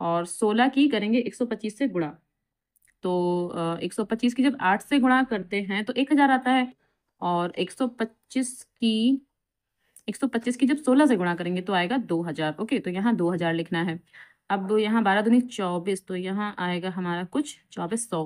और 16 की करेंगे 125 से गुणा, तो 125 की जब 8 से गुणा करते हैं तो 1000 आता है, और 125 की जब 16 से गुणा करेंगे तो आएगा 2000। ओके, तो यहाँ 2000 लिखना है। अब यहाँ 12 दूनी 24, तो यहाँ आएगा हमारा कुछ 2400,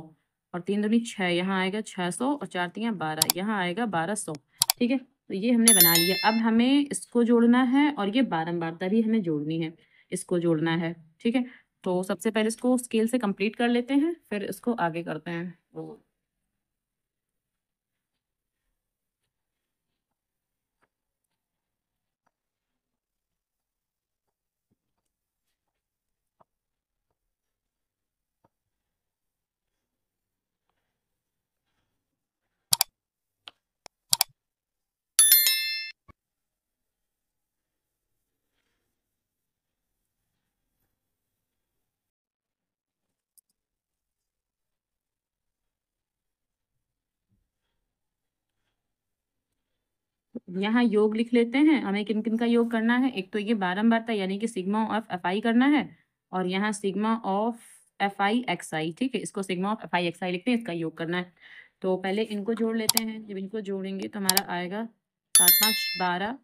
और 3 दूनी 6, यहाँ आएगा 600, और 4 3 12, यहाँ आएगा 1200, ठीक है। तो ये हमने बना लिया। अब हमें इसको जोड़ना है और ये बारंबारता भी हमें जोड़नी है, इसको जोड़ना है, ठीक है। तो सबसे पहले इसको स्केल से कंप्लीट कर लेते हैं, फिर इसको आगे करते हैं। तो यहाँ योग लिख लेते हैं। हमें किन किन का योग करना है? एक तो ये बारंबारता यानी कि सिग्मा ऑफ एफ आई करना है, और यहाँ sigma of F I X I, ठीक है, इसको sigma of F I X I लिखते हैं, इसका योग करना है। तो पहले इनको जोड़ लेते हैं। जब इनको जोड़ेंगे तो हमारा आएगा 7 5 12,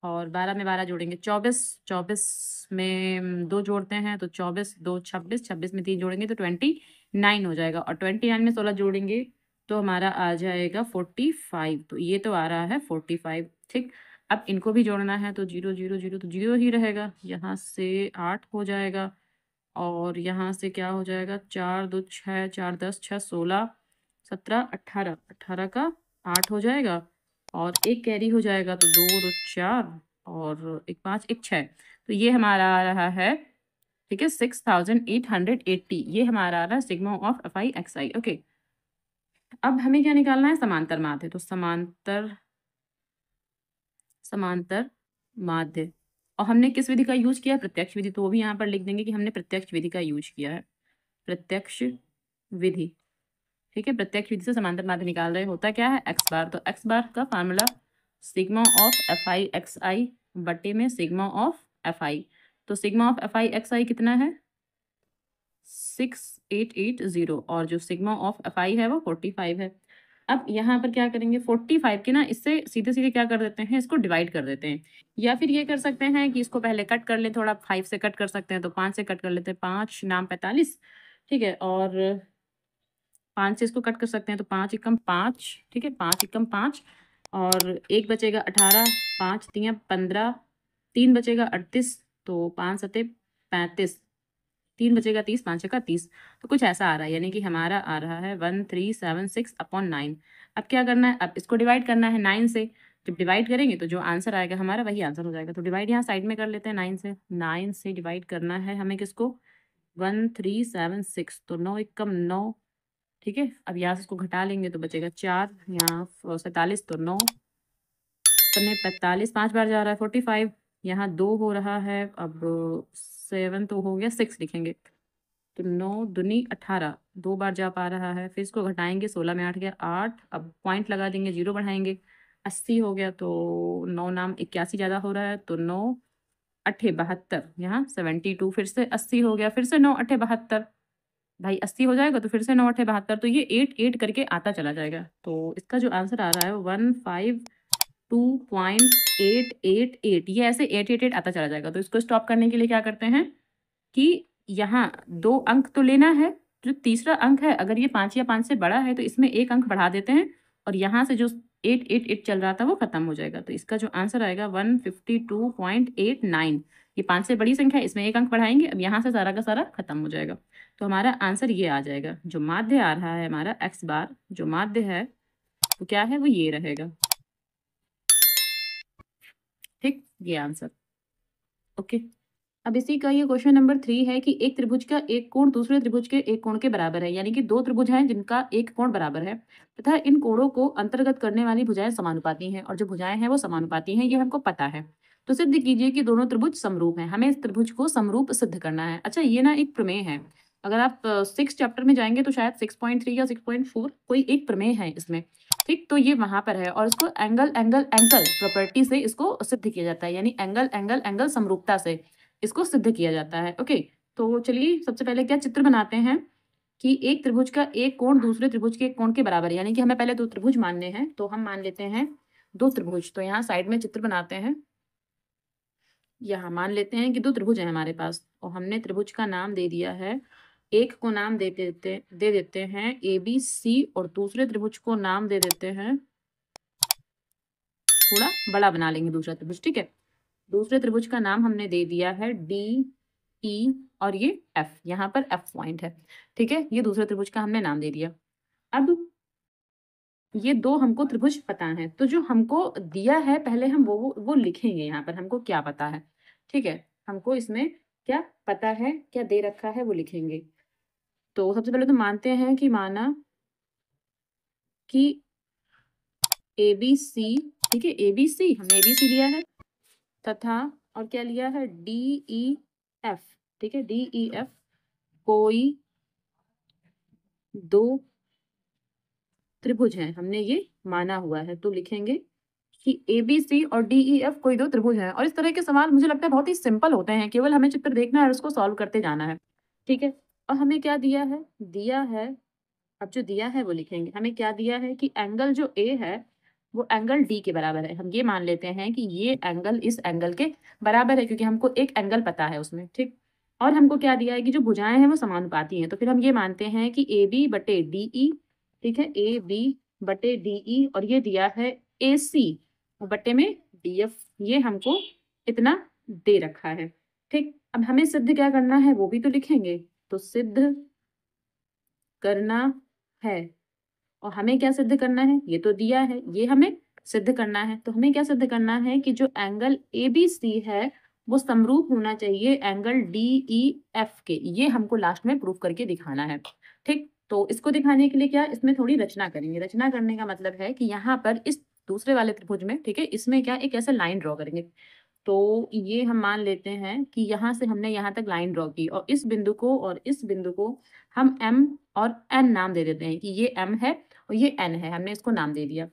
और 12 में 12 जोड़ेंगे 24, 24 में 2 जोड़ते हैं तो 24 2 26, 26 में 3 जोड़ेंगे तो 29 हो जाएगा, और 29 में 16 जोड़ेंगे तो हमारा आ जाएगा 45। तो ये तो आ रहा है 45, ठीक। अब इनको भी जोड़ना है तो 0 0 0 तो 0 ही रहेगा। यहाँ से 8 हो जाएगा, और यहाँ से क्या हो जाएगा? 4 2 6, 4 10 6 16 17 18, 18 का 8 हो जाएगा, और एक कैरी हो जाएगा तो 2 2 4, और एक 5 एक 6। तो ये हमारा आ रहा है, ठीक है, 6880। ये हमारा आ रहा है sigma of F I X I. Okay, अब हमें क्या निकालना है? समांतर माध्य। तो समांतर समांतर माध्य, और हमने किस विधि का यूज किया है? प्रत्यक्ष विधि। तो वो भी यहाँ पर लिख देंगे कि हमने प्रत्यक्ष विधि का यूज किया है, प्रत्यक्ष विधि, ठीक है। प्रत्यक्ष विधि से समांतर माध्य निकाल रहे, होता क्या है? X bar. तो एक्स बार का formula sigma of F I X I बटे में सिग्मा ऑफ एफ आई। तो sigma of F I X I कितना है? 6880, और जो सिग्मा ऑफ एफ आई है वो 45 है। अब यहाँ पर क्या करेंगे? 45 के ना इससे सीधे सीधे क्या कर देते हैं? इसको डिवाइड कर देते हैं, या फिर ये कर सकते हैं कि इसको पहले कट कर लें, थोड़ा 5 से कट कर सकते हैं तो 5 से कट कर लेते हैं, 5 नाम 45, ठीक है, और 5 से इसको कट कर सकते हैं तो 5 एकम 5, ठीक है, 5 एकम 5, और एक बचेगा 18, 5 3 15, 3 बचेगा 38, तो 5 सते 35, 3 बचेगा 30, 5 का 30। तो कुछ ऐसा आ रहा है, यानी कि हमारा आ रहा है 1376/9। अब क्या करना है? अब इसको डिवाइड करना है 9 से। जब डिवाइड करेंगे तो जो आंसर आएगा हमारा वही आंसर हो जाएगा। तो डिवाइड यहाँ साइड में कर लेते हैं 9 से। 9 से डिवाइड करना है हमें किसको? 1376, तो 9 एकम 9, ठीक है। अब यहाँ से इसको घटा लेंगे तो बचेगा 4, यहाँ 47, तो 9 45, 5 बार जा रहा है 45, यहाँ 2 हो रहा है, अब 7 तो हो गया, 6 लिखेंगे तो 9 दूनी 18, 2 बार जा पा रहा है। फिर इसको घटाएंगे, 16 में 8 गया 8, अब पॉइंट लगा देंगे, 0 बढ़ाएंगे, 80 हो गया, तो 9 नाम 81 ज़्यादा हो रहा है, तो 9 8 72, यहाँ 72, फिर से 80 हो गया, फिर से 9 8 72, भाई 80 हो जाएगा तो फिर से 9 8 72, तो ये 8 8 करके आता चला जाएगा। तो इसका जो आंसर आ रहा है 152.888, ये ऐसे 888 आता चला जाएगा। तो इसको स्टॉप करने के लिए क्या करते हैं कि यहाँ 2 अंक तो लेना है, जो तीसरा अंक है अगर ये 5 या 5 से बड़ा है तो इसमें 1 अंक बढ़ा देते हैं, और यहाँ से जो 888 चल रहा था वो खत्म हो जाएगा। तो इसका जो आंसर आएगा 152.89। ये 5 से बड़ी संख्या है, इसमें 1 अंक बढ़ाएंगे, अब यहाँ से सारा का सारा खत्म हो जाएगा। तो हमारा आंसर ये आ जाएगा। जो माध्य आ रहा है हमारा एक्स बार, जो माध्य है वो क्या है? वो ये रहेगा, ठीक, ये आंसर। ओके, अब इसी का ये क्वेश्चन नंबर 3 है कि एक त्रिभुज का एक कोण दूसरे त्रिभुज के एक कोण के बराबर है, यानी कि 2 त्रिभुज हैं जिनका एक कोण बराबर है, तथा इन कोणों को अंतर्गत करने वाली भुजाएं समानुपाती हैं, और जो भुजाएं हैं वो समानुपाती हैं, ये हमको पता है। तो सिद्ध कीजिए कि दोनों त्रिभुज समरूप हैं। हमें इस त्रिभुज को समरूप सिद्ध करना है। अच्छा, ये ना एक प्रमेय है। अगर आप 6 चैप्टर में जाएंगे तो शायद 6.3 या 6.4 कोई एक प्रमेय है इसमें, ठीक। तो ये वहां पर है, और इसको एंगल एंगल एंगल प्रॉपर्टी से इसको सिद्ध किया जाता है, यानी एंगल एंगल एंगल समरूपता से इसको सिद्ध किया जाता है। ओके, तो चलिए सबसे पहले क्या चित्र बनाते हैं कि एक त्रिभुज का एक कोण दूसरे त्रिभुज के एक कोण के बराबर है, यानी कि हमें पहले 2 त्रिभुज मानने हैं। तो हम मान लेते हैं 2 त्रिभुज। तो यहाँ साइड में चित्र बनाते हैं। यहाँ मान लेते हैं कि 2 त्रिभुज है हमारे पास, और हमने त्रिभुज का नाम दे दिया है, एक को नाम दे देते हैं ABC, और दूसरे त्रिभुज को नाम दे देते हैं, थोड़ा बड़ा बना लेंगे दूसरा त्रिभुज, ठीक है। दूसरे त्रिभुज का नाम हमने दे दिया है ई और ये एफ, यहाँ पर एफ पॉइंट है, ठीक है। ये दूसरे त्रिभुज का हमने नाम दे दिया। अब ये दो हमको त्रिभुज पता है, तो जो हमको दिया है पहले हम वो लिखेंगे यहाँ पर, हमको क्या पता है, ठीक है। हमको इसमें क्या पता है, क्या दे रखा है वो लिखेंगे। तो सबसे पहले तो मानते हैं कि माना कि ए बी सी, ठीक है, ए बी सी, हमने ए बी सी लिया है, तथा और क्या लिया है, डी ई एफ, ठीक है, डी ई एफ कोई दो त्रिभुज हैं, हमने ये माना हुआ है। तो लिखेंगे कि ए बी सी और डी ई एफ कोई दो त्रिभुज हैं। और इस तरह के सवाल मुझे लगता है बहुत ही सिंपल होते हैं, केवल हमें चित्र देखना है और उसको सॉल्व करते जाना है, ठीक है। और हमें क्या दिया है, दिया है, अब जो दिया है वो लिखेंगे। हमें क्या दिया है कि एंगल जो ए है वो एंगल डी के बराबर है। हम ये मान लेते हैं कि ये एंगल इस एंगल के बराबर है, क्योंकि हमको एक एंगल पता है उसमें, ठीक। और हमको क्या दिया है कि जो भुजाएं हैं वो समानुपाती हैं, तो फिर हम ये मानते हैं कि ए बी बटे डी ई, ठीक है, ए बी बटे डी ई, और ये दिया है ए सी बटे में डी एफ, ये हमको इतना दे रखा है, ठीक। अब हमें सिद्ध क्या करना है वो भी तो लिखेंगे। तो सिद्ध करना है, और हमें क्या सिद्ध करना है, ये तो दिया है, ये हमें सिद्ध करना है। तो हमें क्या सिद्ध करना है कि जो एंगल ए बी सी है वो समरूप होना चाहिए एंगल डी ई एफ के। ये हमको लास्ट में प्रूफ करके दिखाना है, ठीक। तो इसको दिखाने के लिए क्या, इसमें थोड़ी रचना करेंगे। रचना करने का मतलब है कि यहाँ पर इस दूसरे वाले त्रिभुज में, ठीक है, इसमें क्या एक ऐसा लाइन ड्रॉ करेंगे। तो ये हम मान लेते हैं कि यहाँ से हमने यहाँ तक लाइन ड्रॉ की, और इस बिंदु को और इस बिंदु को हम m और n नाम दे देते हैं कि ये m है और ये n है, हमने इसको नाम दे दिया,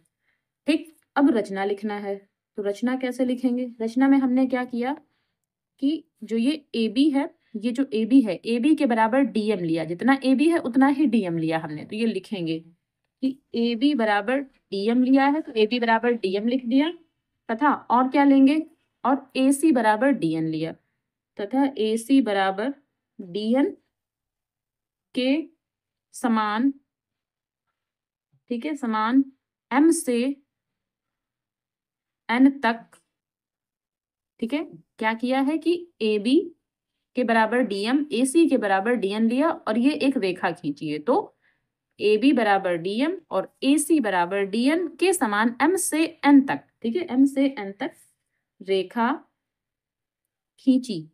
ठीक। अब रचना लिखना है। तो रचना कैसे लिखेंगे, रचना में हमने क्या किया कि जो ये AB है, ये जो AB है, AB के बराबर DM लिया, जितना AB है उतना ही DM लिया हमने। तो ये लिखेंगे कि AB बराबर DM लिया है, तो AB बराबर DM लिख दिया, तथा और क्या लेंगे, और AC बराबर DN लिया, तथा AC बराबर DN के समान, ठीक है, समान M से N तक, ठीक है। क्या किया है कि AB के बराबर DM, AC के बराबर DN लिया, और ये एक रेखा खींची है। तो AB बराबर DM और AC बराबर DN के समान M से N तक, ठीक है, M से N तक रेखा खींची,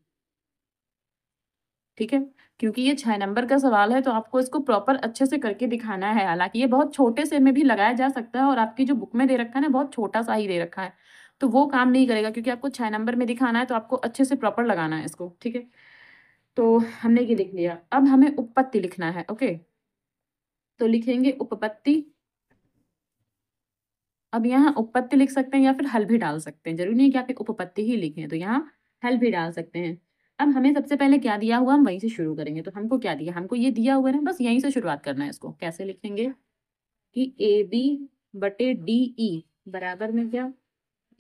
ठीक है। क्योंकि ये 6 नंबर का सवाल है तो आपको इसको प्रॉपर अच्छे से करके दिखाना है। हालांकि ये बहुत छोटे से में भी लगाया जा सकता है, और आपकी जो बुक में दे रखा है ना बहुत छोटा सा ही दे रखा है, तो वो काम नहीं करेगा, क्योंकि आपको 6 नंबर में दिखाना है तो आपको अच्छे से प्रॉपर लगाना है इसको, ठीक है। तो हमने ये लिख लिया। अब हमें उपपत्ति लिखना है, ओके। तो लिखेंगे उपपत्ति। अब यहाँ उपपत्ति लिख सकते हैं या फिर हल भी डाल सकते हैं, जरूरी नहीं कि आप एक उपपत्ति ही लिखें, तो यहाँ हल भी डाल सकते हैं। अब हमें सबसे पहले क्या दिया हुआ, हम वहीं से शुरू करेंगे। तो हमको क्या दिया, हमको ये दिया हुआ है ना, बस यहीं से शुरुआत करना है। इसको कैसे लिखेंगे कि ए बी बटे डी ई बराबर में क्या,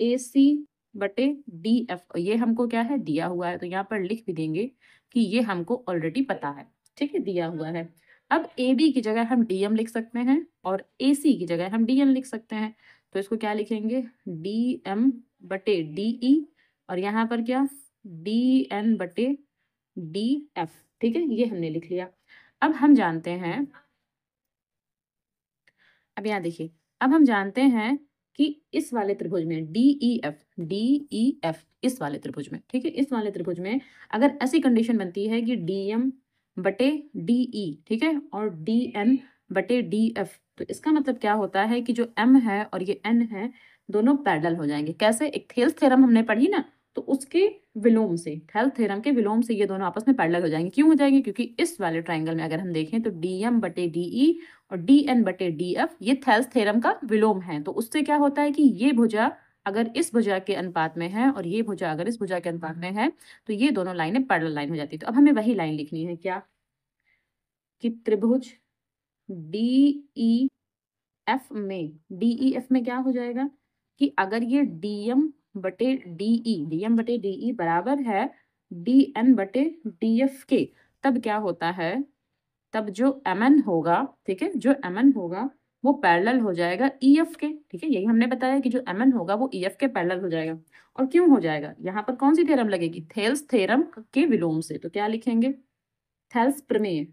ए सी बटे डी एफ, ये हमको क्या है, दिया हुआ है। तो यहाँ पर लिख भी देंगे कि ये हमको ऑलरेडी पता है, ठीक है, दिया हुआ है। अब ए बी की जगह हम डी एम लिख सकते हैं, और ए सी की जगह हम डी एन लिख सकते हैं। तो इसको क्या लिखेंगे, डी एम बटे डी ई, और यहाँ पर क्या, डी एन बटे डी एफ, ठीक है, ये हमने लिख लिया। अब हम जानते हैं, अब यहाँ देखिए, अब हम जानते हैं कि इस वाले त्रिभुज में डी ई एफ, इस वाले त्रिभुज में, ठीक है, इस वाले त्रिभुज में अगर ऐसी कंडीशन बनती है कि डी एम बटे डी ई, ठीक है, और डी एन बटे डी एफ, तो इसका मतलब क्या होता है कि जो m है और ये n है दोनों पैरेलल हो जाएंगे। कैसे, एक थेल्स थ्योरम हमने पढ़ी ना, तो उसके विलोम से, थेल्स थ्योरम के विलोम से ये दोनों आपस में पैरेलल हो जाएंगे। क्यों हो जाएंगे, क्योंकि इस वाले ट्राइंगल में अगर हम देखें तो डी एम बटे डी ई और डी एन बटे डी एफ ये थेल्स थ्योरम का विलोम है। तो उससे क्या होता है कि ये भुजा अगर इस भुजा के अनुपात में है और ये भुजा अगर इस भुजा के अनुपात में है तो ये दोनों लाइनें पैरेलल लाइन हो जाती है। तो अब हमें वही लाइन लिखनी है, क्या, कि त्रिभुज डी ई एफ में, डी ई एफ में क्या हो जाएगा कि अगर ये डी एम बटे डी ई बराबर है डी एन बटे डी एफ के, तब क्या होता है, तब जो mn होगा, ठीक है, जो mn होगा वो पैरेलल हो जाएगा EF के। ठीक है, यही हमने बताया कि जो MN होगा वो EF के पैरेलल हो जाएगा। और क्यों हो जाएगा, यहाँ पर कौन सी थ्योरम लगेगी, थेल्स थ्योरम के विलोम से। तो क्या लिखेंगे, थेल्स प्रमेय,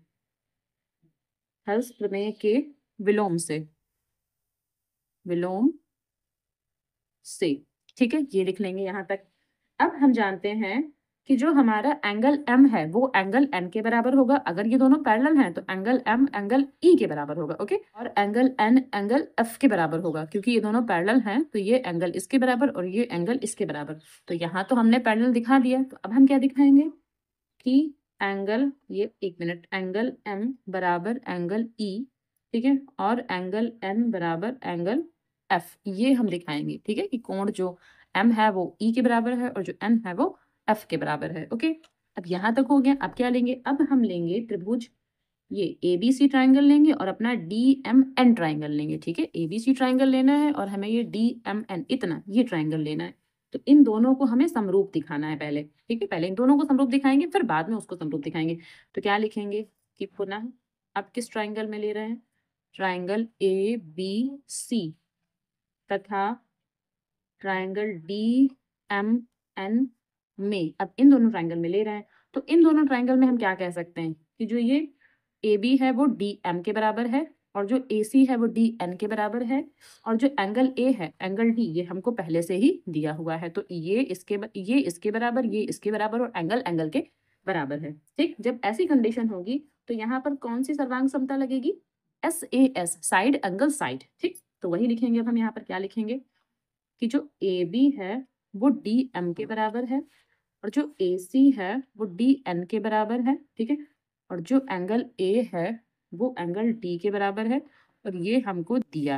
थेल्स प्रमेय के विलोम से, विलोम से। ठीक है, ये लिख लेंगे यहाँ तक। अब हम जानते हैं कि जो हमारा एंगल M है वो एंगल N के बराबर होगा। अगर ये दोनों पैरेलल हैं तो एंगल M एंगल E के बराबर होगा। ओके, और एंगल N एंगल F के बराबर होगा, क्योंकि ये दोनों पैरेलल हैं तो ये एंगल इसके बराबर और ये एंगल इसके बराबर। तो यहाँ तो हमने पैरेलल दिखा दिया, तो अब हम क्या दिखाएंगे कि एंगल, ये एक मिनट, एंगल M बराबर एंगल E, ठीक है, और एंगल N बराबर एंगल F, ये हम दिखाएंगे। ठीक है, कि कोण जो M है वो E के बराबर है और जो N है वो F के बराबर है। ओके, अब यहाँ तक हो गया। अब क्या लेंगे, अब हम लेंगे त्रिभुज, ये ABC ट्राइंगल लेंगे और अपना DMN ट्राइंगल लेंगे। ठीक है, ABC ट्राइंगल लेना है और हमें ये DMN, इतना ये ट्राइंगल लेना है। तो इन दोनों को हमें समरूप दिखाना है पहले। ठीक है, पहले इन दोनों को समरूप दिखाएंगे, फिर बाद में उसको समरूप दिखाएंगे। तो क्या लिखेंगे कि पुनः अब किस ट्राइंगल में ले रहे हैं, ट्राइंगल ABC तथा ट्राइंगल DMN में, अब इन दोनों ट्राइंगल में ले रहे हैं। तो इन दोनों ट्राइंगल में हम क्या कह सकते हैं कि जो ये AB है वो DM के बराबर है, और जो AC है वो DN के बराबर है, और जो एंगल A है एंगल D, ये हमको पहले से ही दिया हुआ है। तो ये इसके बराबर, ये इसके बराबर, और एंगल एंगल के बराबर है। ठीक, जब ऐसी कंडीशन होगी तो यहाँ पर कौन सी सर्वांग समता लगेगी, SAS, साइड एंगल साइड। ठीक, तो वही लिखेंगे। अब हम यहाँ पर क्या लिखेंगे कि जो AB है वो DM के बराबर है, और जो AC है वो DN के बराबर है। ठीक है, और जो एंगल A है वो एंगल D के बराबर है, और ये हमको दिया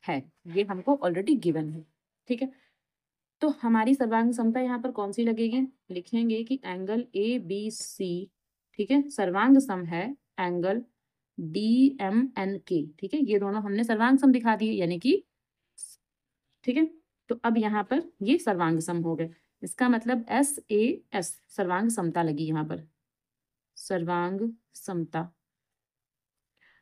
है, ये हमको ऑलरेडी गिवन है। ठीक है, तो हमारी सर्वांग समता यहाँ पर कौन सी लगेगी, लिखेंगे कि एंगल ABC, ठीक है, सर्वांग सम है एंगल DMN के। ठीक है, ये दोनों हमने सर्वांग सम दिखा दिए, यानी कि, ठीक है, तो अब यहाँ पर ये सर्वांग सम हो गए। इसका मतलब SAS सर्वांग समता लगी यहाँ पर, सर्वांग समता।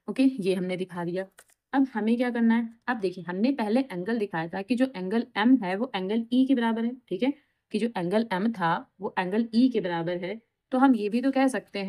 ओके, ये हमने दिखा दिया। अब हमें क्या करना है, अब देखिए हमने पहले एंगल दिखाया था कि जो एंगल M है वो एंगल E के बराबर है। ठीक है, कि जो एंगल M था वो एंगल E के बराबर है। तो हम ये भी तो कह सकते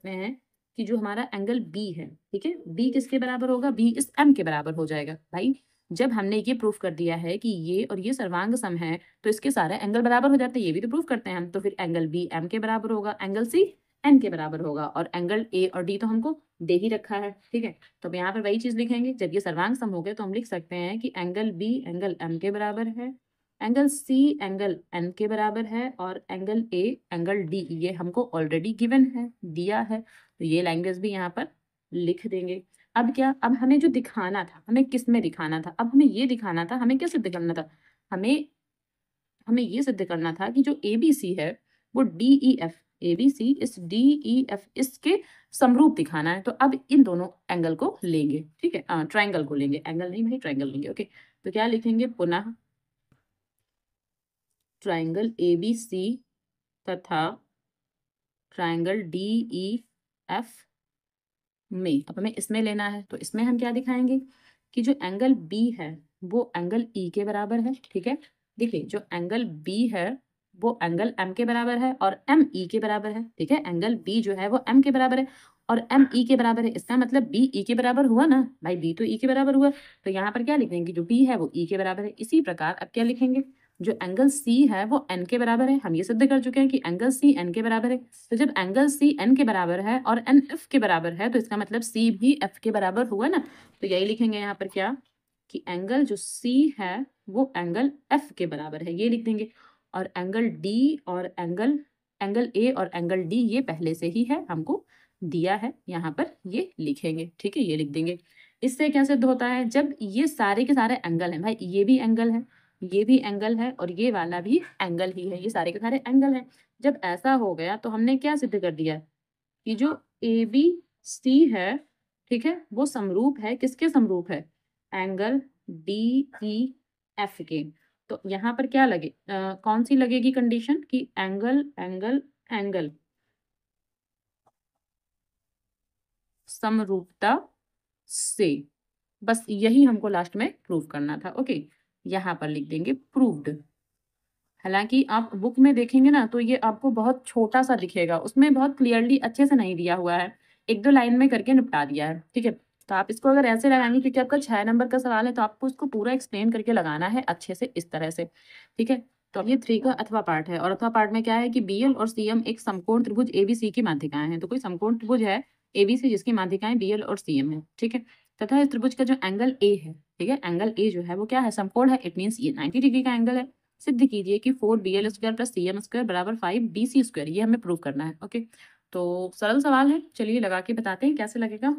हैं, कि जो हमारा एंगल B है, ठीक है, B किसके बराबर होगा, B इस M के बराबर हो जाएगा। भाई जब हमने ये प्रूफ कर दिया है कि ये और ये सर्वांग सम है तो इसके सारे एंगल बराबर हो जाते हैं, ये भी तो प्रूफ करते हैं हम। तो फिर एंगल B M के बराबर होगा, एंगल C N के बराबर होगा, और एंगल A और D तो हमको दे ही रखा है। ठीक है, तो अब यहाँ पर वही चीज लिखेंगे। जब ये सर्वांग सम हो गए तो हम लिख सकते हैं कि एंगल B एंगल M के बराबर है, एंगल C एंगल N के बराबर है, और एंगल A एंगल D ये हमको ऑलरेडी गिवन है, दिया है। तो ये लैंग्वेज भी यहाँ पर लिख देंगे। अब क्या, अब हमें जो दिखाना था, हमें किस में दिखाना था, अब हमें ये दिखाना था, हमें क्या सिद्ध करना था, हमें ये सिद्ध करना था कि जो ABC है वो DEF, ABC इस DEF इसके समरूप दिखाना है। तो अब इन दोनों एंगल को लेंगे। ठीक है, ट्राइंगल को लेंगे, एंगल नहीं भाई, ट्राइंगल लेंगे। ओके, तो क्या लिखेंगे, पुनः ट्राइंगल ABC तथा ट्राइंगल DEF में, अब हमें इसमें लेना है। तो इसमें हम क्या दिखाएंगे कि जो एंगल B है वो एंगल E के बराबर है। ठीक है, देखिए जो एंगल B है वो एंगल M के बराबर है और M E के बराबर है। ठीक है, एंगल B जो है वो M के बराबर है और M E के बराबर है। इसका मतलब B E के बराबर हुआ ना भाई, B तो E के बराबर हुआ। तो यहाँ पर क्या लिखेंगे, जो B है वो E के बराबर है। इसी प्रकार अब क्या लिखेंगे, जो एंगल C है वो N के बराबर है। हम ये सिद्ध कर चुके हैं कि एंगल C N के बराबर है। तो जब एंगल C N के बराबर है और N F के बराबर है तो इसका मतलब C भी F के बराबर हुआ ना। तो यही लिखेंगे यहाँ पर क्या, कि एंगल जो C है वो एंगल F के बराबर है, ये लिख देंगे। और एंगल D और एंगल A और एंगल D ये पहले से ही है, हमको दिया है, यहाँ पर ये लिखेंगे। ठीक है, ये लिख देंगे। इससे क्या सिद्ध होता है, जब ये सारे के सारे एंगल हैं भाई, ये भी एंगल है, ये भी एंगल है, और ये वाला भी एंगल ही है, ये सारे के सारे एंगल हैं। जब ऐसा हो गया तो हमने क्या सिद्ध कर दिया कि जो ABC है, ठीक है, वो समरूप है, किसके समरूप है, एंगल DEF के। तो यहाँ पर क्या लगे, कौन सी लगेगी कंडीशन, कि एंगल समरूपता से। बस यही हमको लास्ट में प्रूव करना था। ओके, यहाँ पर लिख देंगे प्रूव्ड। हालांकि आप बुक में देखेंगे ना तो ये आपको बहुत छोटा सा दिखेगा, उसमें बहुत क्लियरली अच्छे से नहीं दिया हुआ है, एक दो लाइन में करके निपटा दिया है। ठीक है, तो आप इसको अगर ऐसे लगाएंगे, क्योंकि आपका 6 नंबर का सवाल है तो आपको इसको पूरा एक्सप्लेन करके लगाना है अच्छे से इस तरह से। ठीक है, तो अब ये 3 का अथवा पार्ट है, और अथवा पार्ट में क्या है कि बीएल और सीएम एक समकोण त्रिभुज एबीसी की माध्यिकाएं हैं। तो कोई समकोण त्रिभुज है एबीसी जिसकी माध्यिकाएं बीएल और सीएम है। ठीक है, तथा इस त्रिभुज का जो एंगल ए है, ठीक है, एंगल ए जो है वो क्या है, समकोण है। इट मीन्स ये 90 डिग्री का एंगल है। सिद्ध कीजिए कि 4BL² प्लस CM² बराबर 5BC²। ये हमें प्रूव करना है। ओके, तो सरल सवाल है, चलिए लगा के बताते हैं कैसे लगेगा।